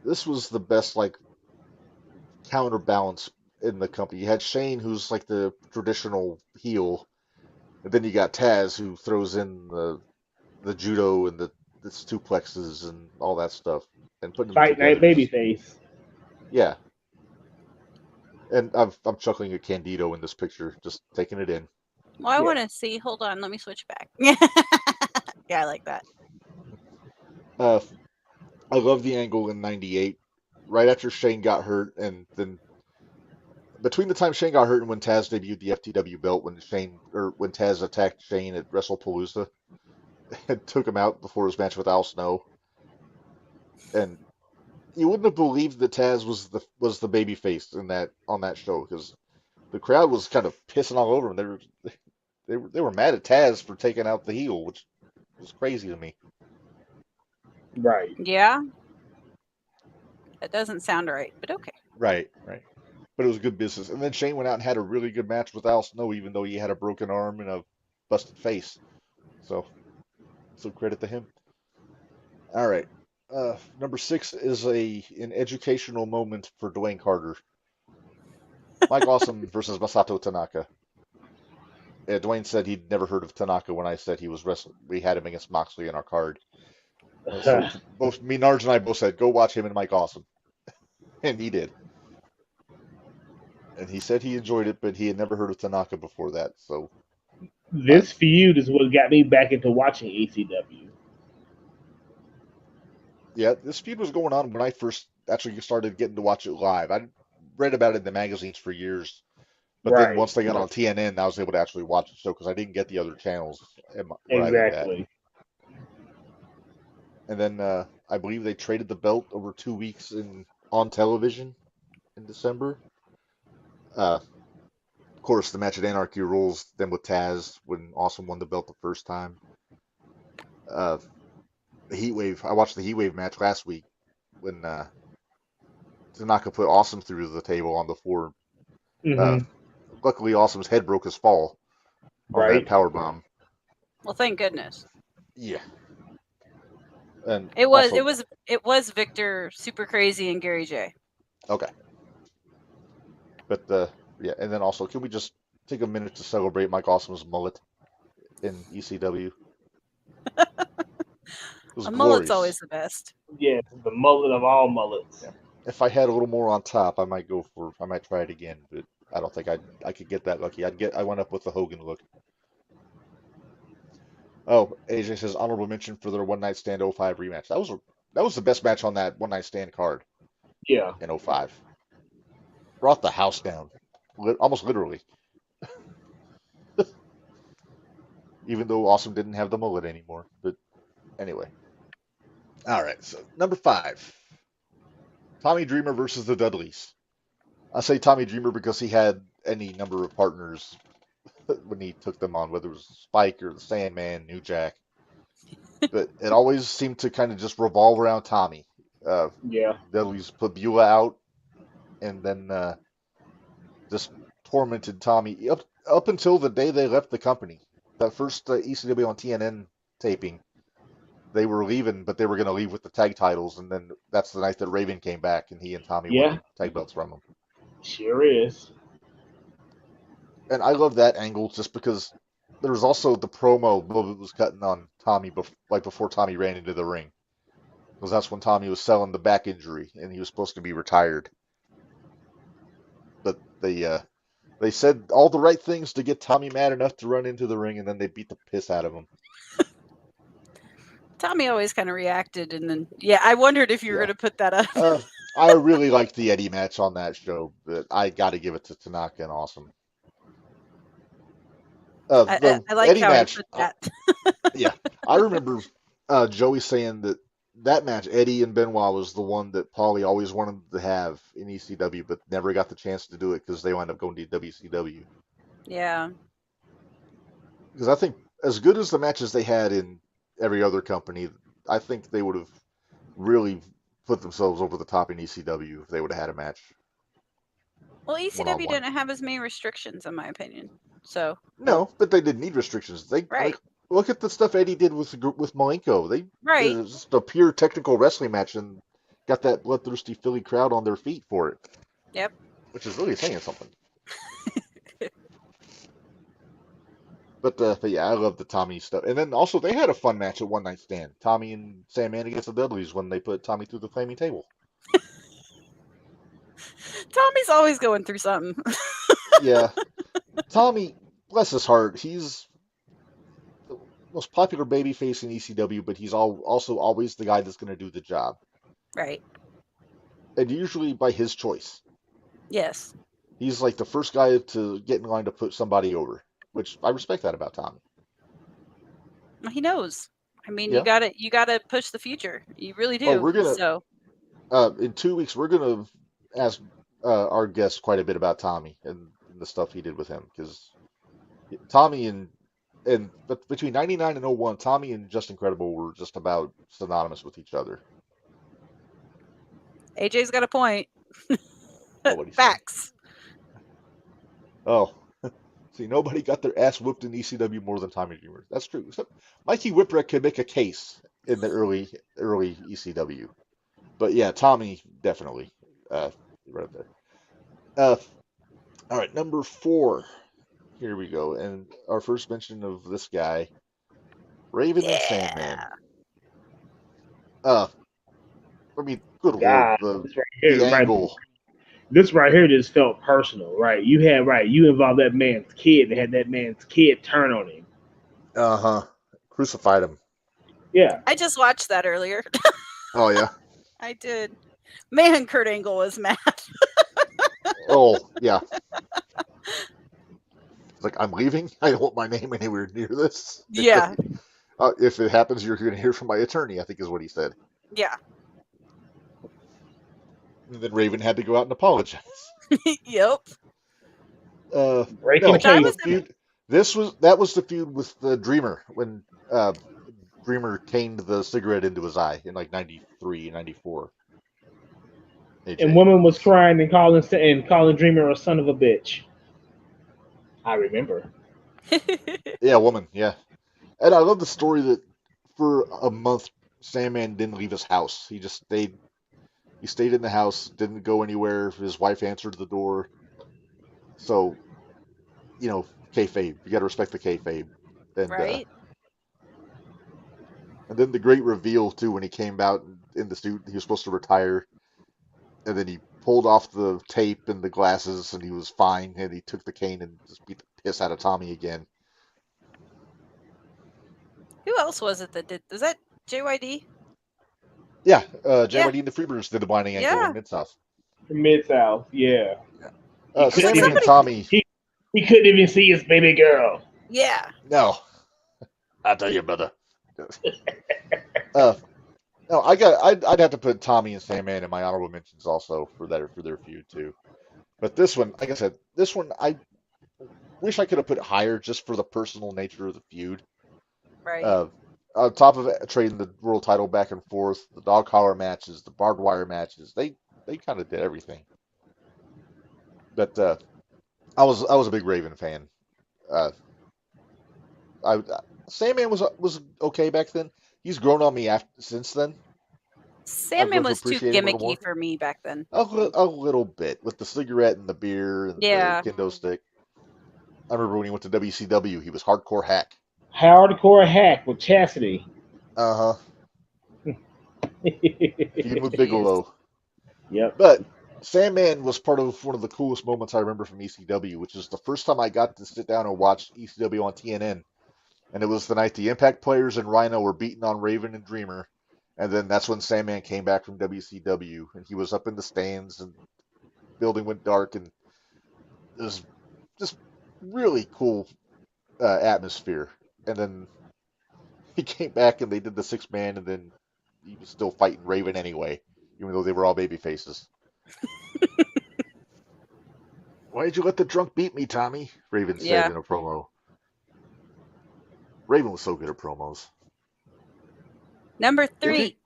this was the best, counterbalance in the company. You had Shane, who's like the traditional heel, and then you got Taz, who throws in the judo and the suplexes and all that stuff, and putting them Fight Night Babyface. Yeah, and I'm chuckling at Candido in this picture, just taking it in. Well, I want to see. Hold on, let me switch back. Yeah, I like that. Uh, I love the angle in '98, right after Shane got hurt, and then between the time Shane got hurt and when Taz debuted the FTW belt, when Taz attacked Shane at WrestlePalooza and took him out before his match with Al Snow, and you wouldn't have believed that Taz was the baby face in that on that show because the crowd was kind of pissing all over him. They were mad at Taz for taking out the heel, which was crazy to me. Right. Yeah. That doesn't sound right, but okay. Right. But it was good business. And then Shane went out and had a really good match with Al Snow, even though he had a broken arm and a busted face. So credit to him. All right. Number 6 is an educational moment for Dwayne Carter. Mike Awesome versus Masato Tanaka. Yeah, Dwayne said he'd never heard of Tanaka when I said we had him against Moxley in our card. So both me, Narge, and I both said, go watch him and Mike Awesome. And he did. And he said he enjoyed it, but he had never heard of Tanaka before that. So this feud is what got me back into watching ECW. Yeah, this feud was going on when I first actually started getting to watch it live. I read about it in the magazines for years, but then once they got on TNN, I was able to actually watch the show because I didn't get the other channels where I lived at. And then I believe they traded the belt over 2 weeks on television in December. Of course, the match at Anarchy Rules, then with Taz when Awesome won the belt the first time. The Heat Wave. I watched the Heat Wave match last week when Tanaka put Awesome through the table on the floor. Luckily, Awesome's head broke his fall on that power bomb. Well, thank goodness. Yeah. And it was Victor, Super Crazy, and Gary J. Okay. But yeah, and then also, can we just take a minute to celebrate Mike Awesome's mullet in ECW? A mullet's always the best. Yeah, the mullet of all mullets. Yeah. If I had a little more on top, I might try it again, but I don't think I could get that lucky. I went up with the Hogan look. Oh, AJ says honorable mention for their One Night Stand 05 rematch. That was the best match on that One Night Stand card. Yeah. In 05. Brought the house down. Almost literally. Even though Awesome didn't have the mullet anymore. But anyway. All right, so number 5. Tommy Dreamer versus the Dudleys. I say Tommy Dreamer because he had any number of partners when he took them on, whether it was Spike or the Sandman, New Jack. But it always seemed to kind of just revolve around Tommy. Yeah. Dudleys put Beulah out and then just tormented Tommy up until the day they left the company. That first ECW on TNN taping, they were leaving, but they were going to leave with the tag titles, and then that's the night that Raven came back, and he and Tommy won the tag belts from him. Sure is. And I love that angle just because there was also the promo Bubba was cutting on Tommy before Tommy ran into the ring. Because that's when Tommy was selling the back injury, and he was supposed to be retired. But they said all the right things to get Tommy mad enough to run into the ring, and then they beat the piss out of him. Tommy always kind of reacted, and then I wondered if you were going to put that up. I really liked the Eddie match on that show, but I got to give it to Tanaka and Awesome. I like Eddie how match, you put that. Yeah, I remember Joey saying that match, Eddie and Benoit, was the one that Paulie always wanted to have in ECW, but never got the chance to do it because they wound up going to WCW. Yeah. Because I think as good as the matches they had in every other company, I think they would have really put themselves over the top in ECW if they would have had a match. Well, ECW didn't have as many restrictions, in my opinion. So no, but they didn't need restrictions. Look at the stuff Eddie did with Malenko. It was just a pure technical wrestling match and got that bloodthirsty Philly crowd on their feet for it. Yep. Which is really saying something. But yeah, I love the Tommy stuff. And then also they had a fun match at One Night Stand. Tommy and Sandman against the Dudleys when they put Tommy through the flaming table. Tommy's always going through something. Yeah. Tommy, bless his heart, he's most popular babyface in ECW, but he's also always the guy that's going to do the job, Right. and usually by his choice. Yes. He's like the first guy to get in line to put somebody over, which I respect that about Tommy. Well, he knows. I mean, Yeah. you gotta push the future. You really do. Oh, we're gonna So in 2 weeks we're gonna ask our guest quite a bit about Tommy and the stuff he did with him, because Tommy but between '99 and '01, Tommy and Just Incredible were just about synonymous with each other. AJ's got a point. Oh, what he said. Facts. Oh, see, nobody got their ass whooped in ECW more than Tommy Dreamer. That's true. Except Mikey Whipwreck could make a case in the early ECW, but yeah, Tommy definitely right there. All right, number 4. Here we go, and our first mention of this guy, Raven and Sandman. I mean, good lord, God, the this right here, angle. This right here just felt personal, right? You involved that man's kid and had that man's kid turn on him. Crucified him. Yeah. I just watched that earlier. Oh yeah. I did. Man, Kurt Angle was mad. Oh yeah. It's like, I'm leaving. I don't want my name anywhere near this. Yeah. If it happens, you're going to hear from my attorney, I think is what he said. Yeah. And then Raven had to go out and apologize. Yep. Breaking the feud. That was the feud with the Dreamer when Dreamer caned the cigarette into his eye in like 93, 94. AJ. And woman was crying and calling Dreamer a son of a bitch. I remember. Yeah, woman. Yeah, and I love the story that for a month Sandman didn't leave his house. He just stayed. He stayed in the house, didn't go anywhere. His wife answered the door. So, kayfabe. You got to respect the kayfabe. And, right. And then the great reveal too, when he came out in the suit, he was supposed to retire, and then he pulled off the tape and the glasses, and he was fine. And he took the cane and just beat the piss out of Tommy again. Who else was it that did? Was that JYD? Yeah, JYD and the Freebirds did the Blinding Ankle in Mid-South. Mid-South, yeah. Sammy and Tommy. He couldn't even see his baby girl. Yeah. No. I'll tell you, brother. No, I'd have to put Tommy and Sandman in my honorable mentions also for their feud too. But this one, like I said, I wish I could have put it higher just for the personal nature of the feud. Right. On top of it, trading the world title back and forth, the dog collar matches, the barbed wire matches, they kind of did everything. But I was a big Raven fan. Sandman was okay back then. He's grown on me since then. Sandman was too gimmicky for me back then. A little bit with the cigarette and the beer and the kendo stick. I remember when he went to WCW, he was hardcore hack. Hardcore hack with Chastity. Uh-huh. Feud with Bigelow. Yep. But Sandman was part of one of the coolest moments I remember from ECW, which is the first time I got to sit down and watch ECW on TNN. And it was the night the Impact players and Rhino were beating on Raven and Dreamer. And then that's when Sandman came back from WCW. And he was up in the stands and the building went dark. And it was just really cool atmosphere. And then he came back and they did the 6-man, and then he was still fighting Raven anyway, even though they were all baby faces. Why did you let the drunk beat me, Tommy? Raven said in a promo. Raven was so good at promos. Number 3.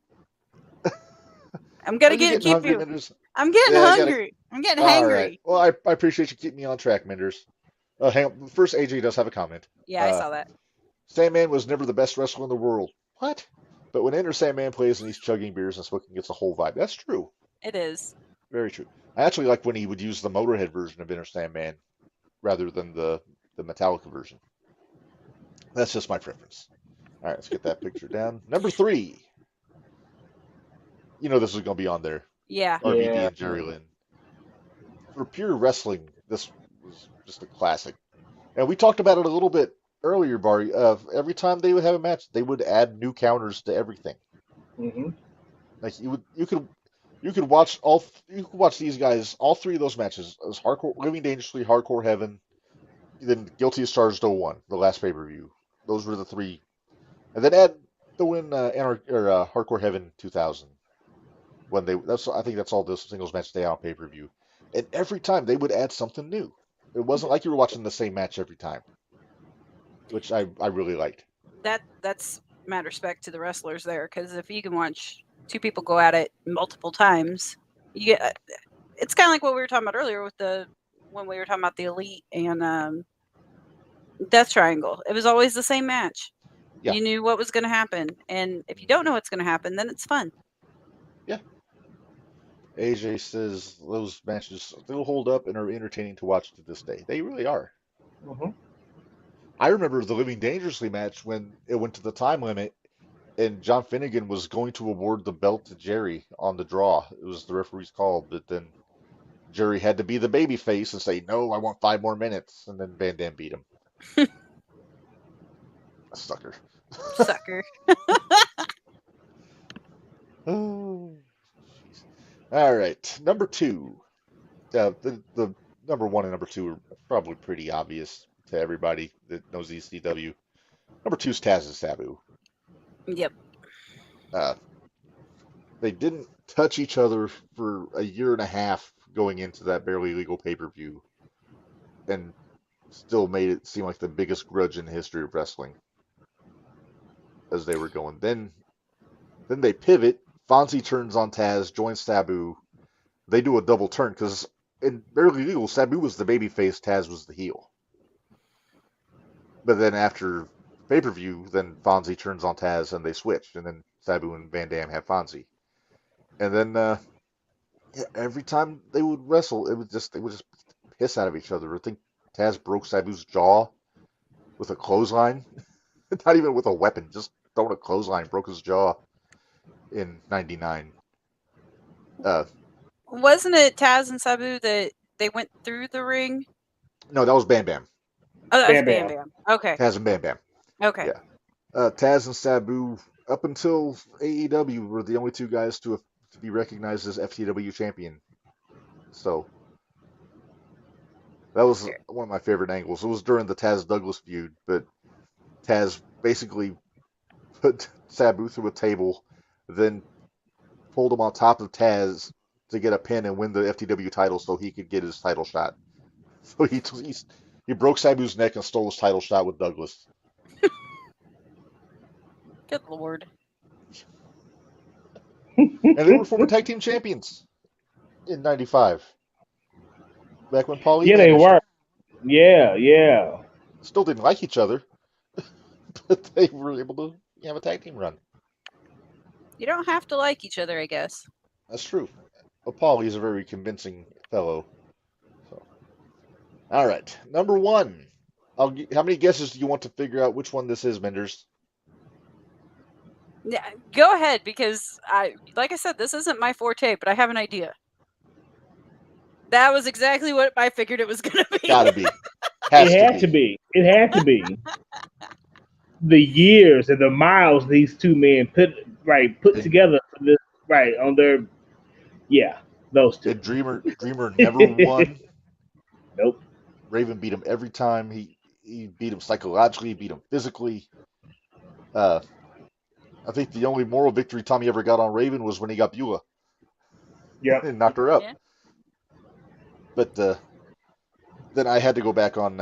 I'm gonna keep hungry, you. Minders? I'm getting hungry. I'm getting hangry. Right. Well, I appreciate you keeping me on track, Minders. Hang on. First, AJ does have a comment. Yeah, I saw that. Sandman was never the best wrestler in the world. What? But when Enter Sandman plays and he's chugging beers and smoking, it's a whole vibe. That's true. It is. Very true. I actually like when he would use the Motorhead version of Enter Sandman rather than the Metallica version. That's just my preference. All right, let's get that picture down. Number 3. You know this is going to be on there. Yeah. RVD and Jerry Lynn. For pure wrestling, this was just a classic. And we talked about it a little bit earlier, Barry, every time they would have a match, they would add new counters to everything. Mm-hmm. Like you could watch you could watch these guys all three of those matches as hardcore, living dangerously, hardcore heaven, then guilty as charged 01, the last pay per view. Those were the three, and then add the win hardcore heaven 2000 when they that's I think that's all the singles match they had on pay per view, and every time they would add something new. It wasn't like you were watching the same match every time, which I really liked. That's mad respect to the wrestlers there, because if you can watch two people go at it multiple times, you get. It's kind of like what we were talking about earlier with when we were talking about the Elite and Death Triangle. It was always the same match. Yeah. You knew what was going to happen, and if you don't know what's going to happen, then it's fun. Yeah. AJ says those matches still hold up and are entertaining to watch to this day. They really are. Mm-hmm. I remember the Living Dangerously match when it went to the time limit and John Finnegan was going to award the belt to Jerry on the draw. It was the referee's call, but then Jerry had to be the baby face and say, "No, I want 5 more minutes," and then Van Dam beat him. A sucker. Sucker. Oh, jeez. All right, number two. The number one and number two are probably pretty obvious to everybody that knows ECW. Number two is Taz and Sabu. Yep. Uh, they didn't touch each other for a year and a half going into that barely legal pay-per-view, and still made it seem like the biggest grudge in the history of wrestling as they were going. Then they pivot. Fonzie turns on Taz, joins Sabu. They do a double turn because in barely legal, Sabu was the babyface, Taz was the heel. But then after pay-per-view, then Fonzie turns on Taz and they switch, and then Sabu and Van Dam have Fonzie. And then every time they would wrestle, they would just piss out of each other. I think Taz broke Sabu's jaw with a clothesline, not even with a weapon, just throwing a clothesline, broke his jaw in '99. Wasn't it Taz and Sabu that they went through the ring? No, that was Bam Bam. Oh, that was Bam Bam Bam. Bam. Okay. Taz and Bam Bam. Okay. Yeah. Taz and Sabu, up until AEW, were the only two guys to be recognized as FTW champion. So that was one of my favorite angles. It was during the Taz Douglas feud, but Taz basically put Sabu through a table, then pulled him on top of Taz to get a pin and win the FTW title so he could get his title shot. So he broke Sabu's neck and stole his title shot with Douglas. Good Lord. And they were former tag team champions in '95. Back when Paul Yeah, they were. Yeah. Still didn't like each other, but they were able to have a tag team run. You don't have to like each other, I guess. That's true. But Paulie's a very convincing fellow. So, all right, number one. How many guesses do you want to figure out which one this is, Menders? Yeah, go ahead, because like I said, this isn't my forte, but I have an idea. That was exactly what I figured it was going to be. Gotta be. It had to be. It had to be. The years and the miles these two men put together for this, on their, those two. And Dreamer never won. Nope. Raven beat him every time. He beat him psychologically, he beat him physically. I think the only moral victory Tommy ever got on Raven was when he got Beulah. Yeah. And knocked her up. Yeah. But then I had to go back on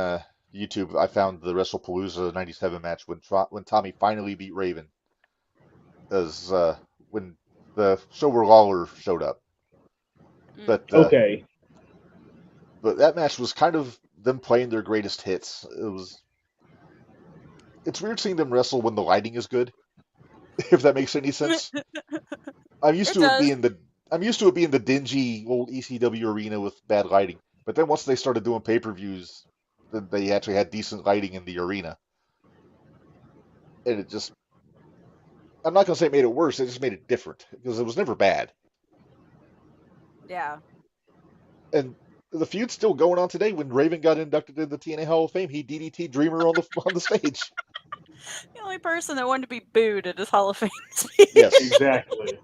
YouTube. I found the WrestlePalooza '97 match when Tommy finally beat Raven. As when the show where Lawler showed up. But okay. But that match was kind of them playing their greatest hits. It's weird seeing them wrestle when the lighting is good. If that makes any sense. I'm used to it being the dingy old ECW arena with bad lighting. But then once they started doing pay-per-views, then they actually had decent lighting in the arena. And it just, I'm not going to say it made it worse, it just made it different. Because it was never bad. Yeah. And the feud's still going on today. When Raven got inducted into the TNA Hall of Fame, he DDT Dreamer on the stage. The only person that wanted to be booed at his Hall of Fame speech. Yes, exactly.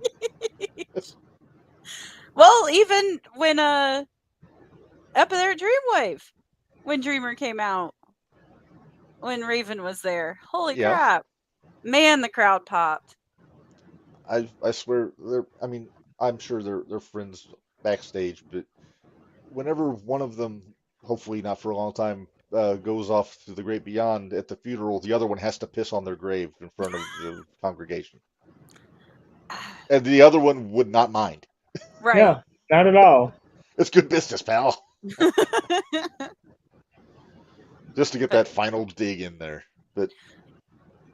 Well, even when up there at Dreamwave, when Dreamer came out, when Raven was there, holy crap, man, the crowd popped. I swear, I'm sure they're friends backstage, but whenever one of them, hopefully not for a long time, goes off to the great beyond at the funeral, the other one has to piss on their grave in front of the congregation, and the other one would not mind. Right. Yeah, not at all. It's good business, pal. Just to get that final dig in there. But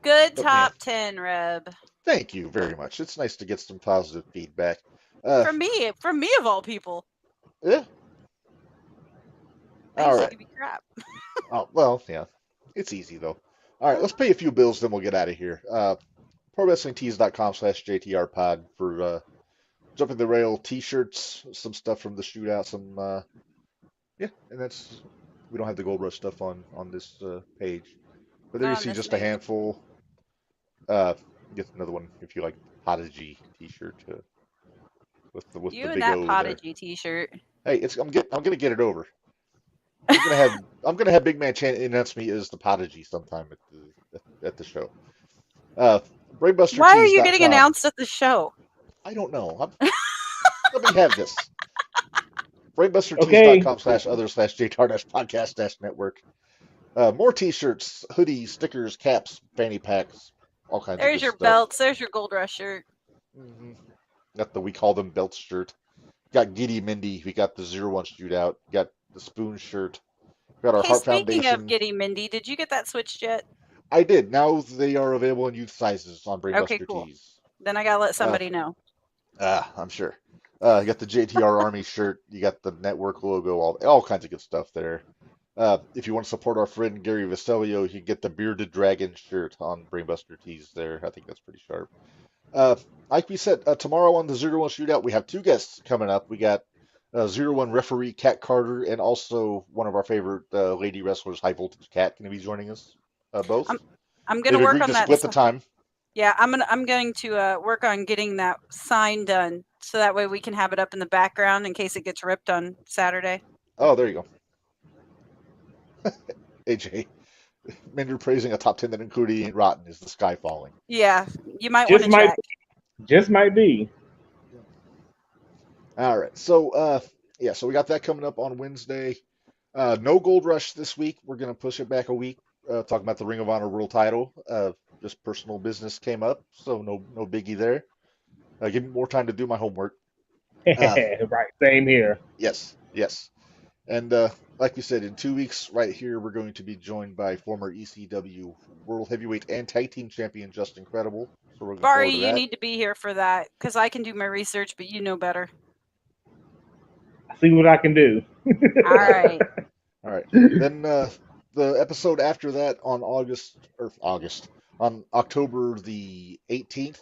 good top 10, Reb. Thank you very much. It's nice to get some positive feedback. From me of all people. Yeah. All right. Give me crap. Oh, well, yeah. It's easy, though. All right, let's pay a few bills, then we'll get out of here. ProWrestlingTees.com/JTRPod for Jumping the Rail t-shirts, some stuff from the shootout, some, and that's, we don't have the Gold Rush stuff on this page. But there you see just a handful. Get another one if you like Prodigy t-shirt with the you the big and that Prodigy t-shirt. Hey, I'm gonna get it over. I'm gonna have Big Man Chan announce me as the Prodigy sometime at the show. Brainbuster. Why are you getting announced at the show? I don't know. Let me have this. BrainbusterTees.com/other/JTR-podcast-network. More t-shirts, hoodies, stickers, caps, fanny packs, all kinds of There's your stuff. belts. There's your Gold Rush shirt. Mm-hmm. Got the We Call Them Belts shirt. Got Giddy Mindy. We got the 01 shootout. Got the Spoon shirt. Got our Heart Foundation. Speaking of Giddy Mindy, did you get that switched yet? I did. Now they are available in youth sizes on Brainbuster cool. Tees. Then I gotta let somebody know. I'm sure. You got the JTR Army shirt. You got the network logo. All kinds of good stuff there. If you want to support our friend Gary Vasilio, you can get the Bearded Dragon shirt on Brainbuster Tees there. I think that's pretty sharp. Like we said, tomorrow on the 01 shootout, we have two guests coming up. We got 01 referee Kat Carter and also one of our favorite lady wrestlers, High Voltage Kat, going to be joining us both. I'm going to work on that. Split the time. Yeah, I'm going to work on getting that sign done so that way we can have it up in the background in case it gets ripped on Saturday. Oh, there you go. AJ, Mender praising a top 10 that included Ain't Rotten is the sky falling. Yeah, you might want to check. Just might be. All right. So, so we got that coming up on Wednesday. No Gold Rush this week. We're going to push it back a week, talking about the Ring of Honor World title. Just personal business came up, so no biggie there. Give me more time to do my homework. Right. Same here. Yes. And like we said, in 2 weeks, right here, we're going to be joined by former ECW World Heavyweight and Tag Team Champion Justin Credible. So we're Barry, you need to be here for that because I can do my research, but you know better. See what I can do. All right. Then the episode after that on on October the 18th,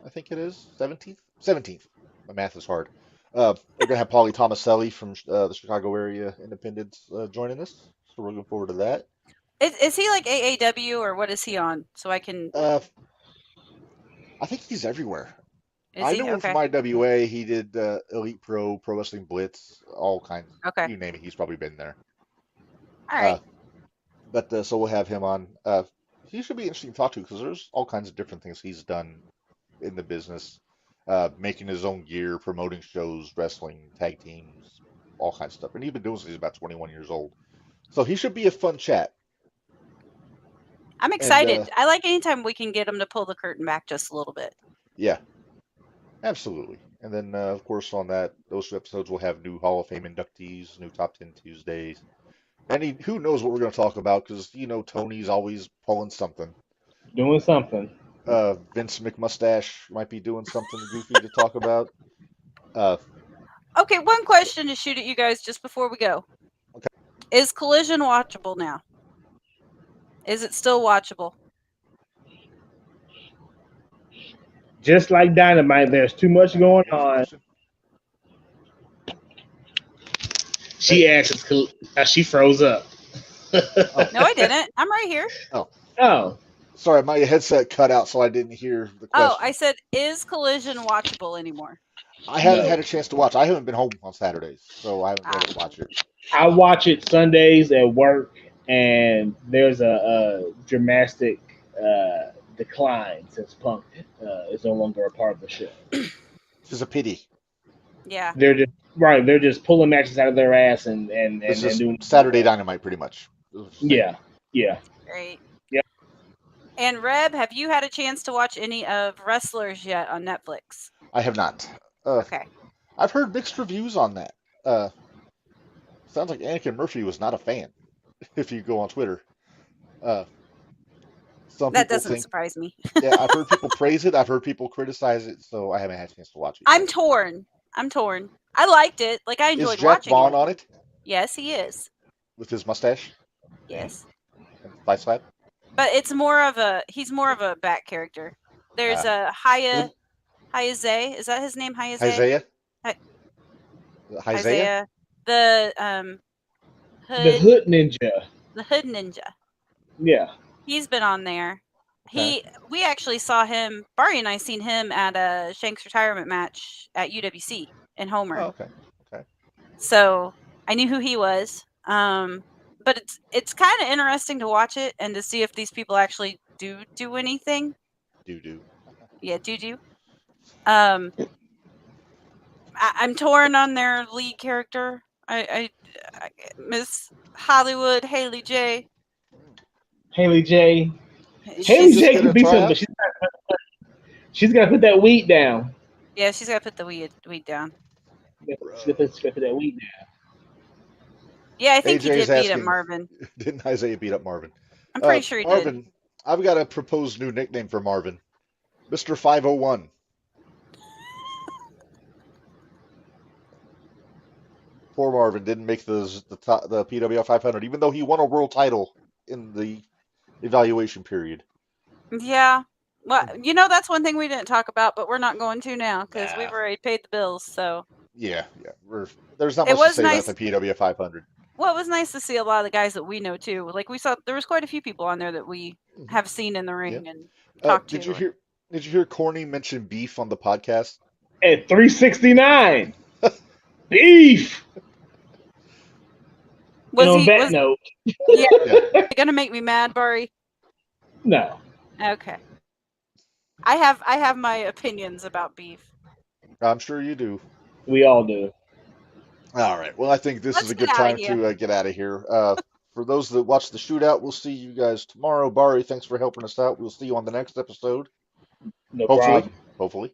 I think it is 17th. My math is hard. We're going to have Paulie Tomaselli from the Chicago area independents joining us. So we're looking forward to that. Is he like AAW or what is he on? So I can... I think he's everywhere. I know him from IWA. He did Elite Pro Wrestling Blitz, all kinds. Okay. You name it, he's probably been there. All right. But so we'll have him on. He should be interesting to talk to because there's all kinds of different things he's done in the business. Making his own gear, promoting shows, wrestling, tag teams, all kinds of stuff. And he's been doing this since he's about 21 years old. So he should be a fun chat. I'm excited. I like anytime we can get him to pull the curtain back just a little bit. Yeah, absolutely. And then, of course, on those episodes, we'll have new Hall of Fame inductees, new Top 10 Tuesdays. And who knows what we're going to talk about because, Tony's always pulling something. Doing something. Vince McMustache might be doing something goofy to talk about. Okay, one question to shoot at you guys just before we go. Okay. Is Collision watchable now? Is it still watchable? Just like Dynamite, there's too much going on. She asked, she froze up. No, I didn't. I'm right here. Oh. Sorry, my headset cut out, so I didn't hear the question. Oh, I said, is Collision watchable anymore? I haven't had a chance to watch. I haven't been home on Saturdays, so I haven't been able to watch it. I watch it Sundays at work, and there's a dramatic decline since Punk is no longer a part of the show. It's a pity. Yeah. They're just pulling matches out of their ass and doing Saturday Dynamite, pretty much. Yeah. Great. Yep. And Reb, have you had a chance to watch any of Wrestlers yet on Netflix? I have not. Okay. I've heard mixed reviews on that. Sounds like Anakin Murphy was not a fan. If you go on Twitter, that doesn't surprise me. Yeah, I've heard people praise it. I've heard people criticize it, so I haven't had a chance to watch it. I'm torn. I liked it. Like, I enjoyed watching it. Is Jack Vaughn on it? Yes, he is. With his mustache? Yes. And thigh slap? But he's more of a back character. There's a Hayase. Is that his name? Isaiah? Isaiah. The Hood Ninja. The Hood Ninja. Yeah. He's been on there. We actually saw him. Barry and I seen him at a Shanks retirement match at UWC in Homer. Oh, okay. So I knew who he was. But it's kind of interesting to watch it and to see if these people actually do anything. Do. Yeah, do. I'm torn on their lead character. I Miss Hollywood Haley J. Haley J can be something, but she's got to put that weed down. Yeah, she's got to put the weed down. She's got to put that weed down. Yeah, I think he did beat up Marvin. Didn't Isaiah beat up Marvin? I'm pretty sure he Marvin, did. I've got a proposed new nickname for Marvin. Mr. 501. Poor Marvin didn't make the PWI 500, even though he won a world title in the evaluation period. Yeah. Well, that's one thing we didn't talk about, but we're not going to now because we've already paid the bills. So. Yeah. There's not much to say about the PWI 500. Well, it was nice to see a lot of the guys that we know too. Like we saw, there was quite a few people on there that we have seen in the ring and talked to. Did you hear Corny mention beef on the podcast? At 369, beef. On that note, yeah. Gonna make me mad, Barry? No. Okay. I have my opinions about beef. I'm sure you do. We all do. All right. Well, I think this is a good time to get out of here. For those that watch the shootout, we'll see you guys tomorrow. Barry, thanks for helping us out. We'll see you on the next episode. No problem. Hopefully.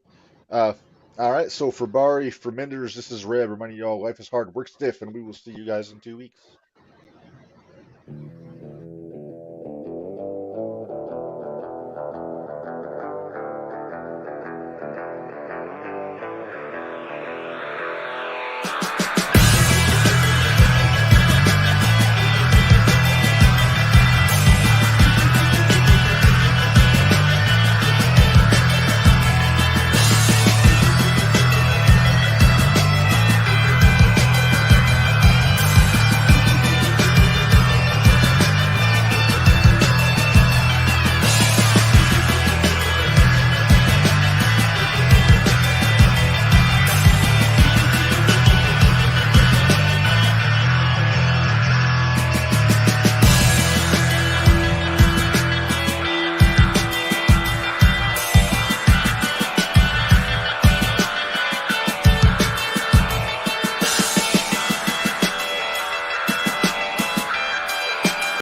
All right. So for Barry, for Menders, this is Red reminding you all life is hard, work stiff, and we will see you guys in 2 weeks.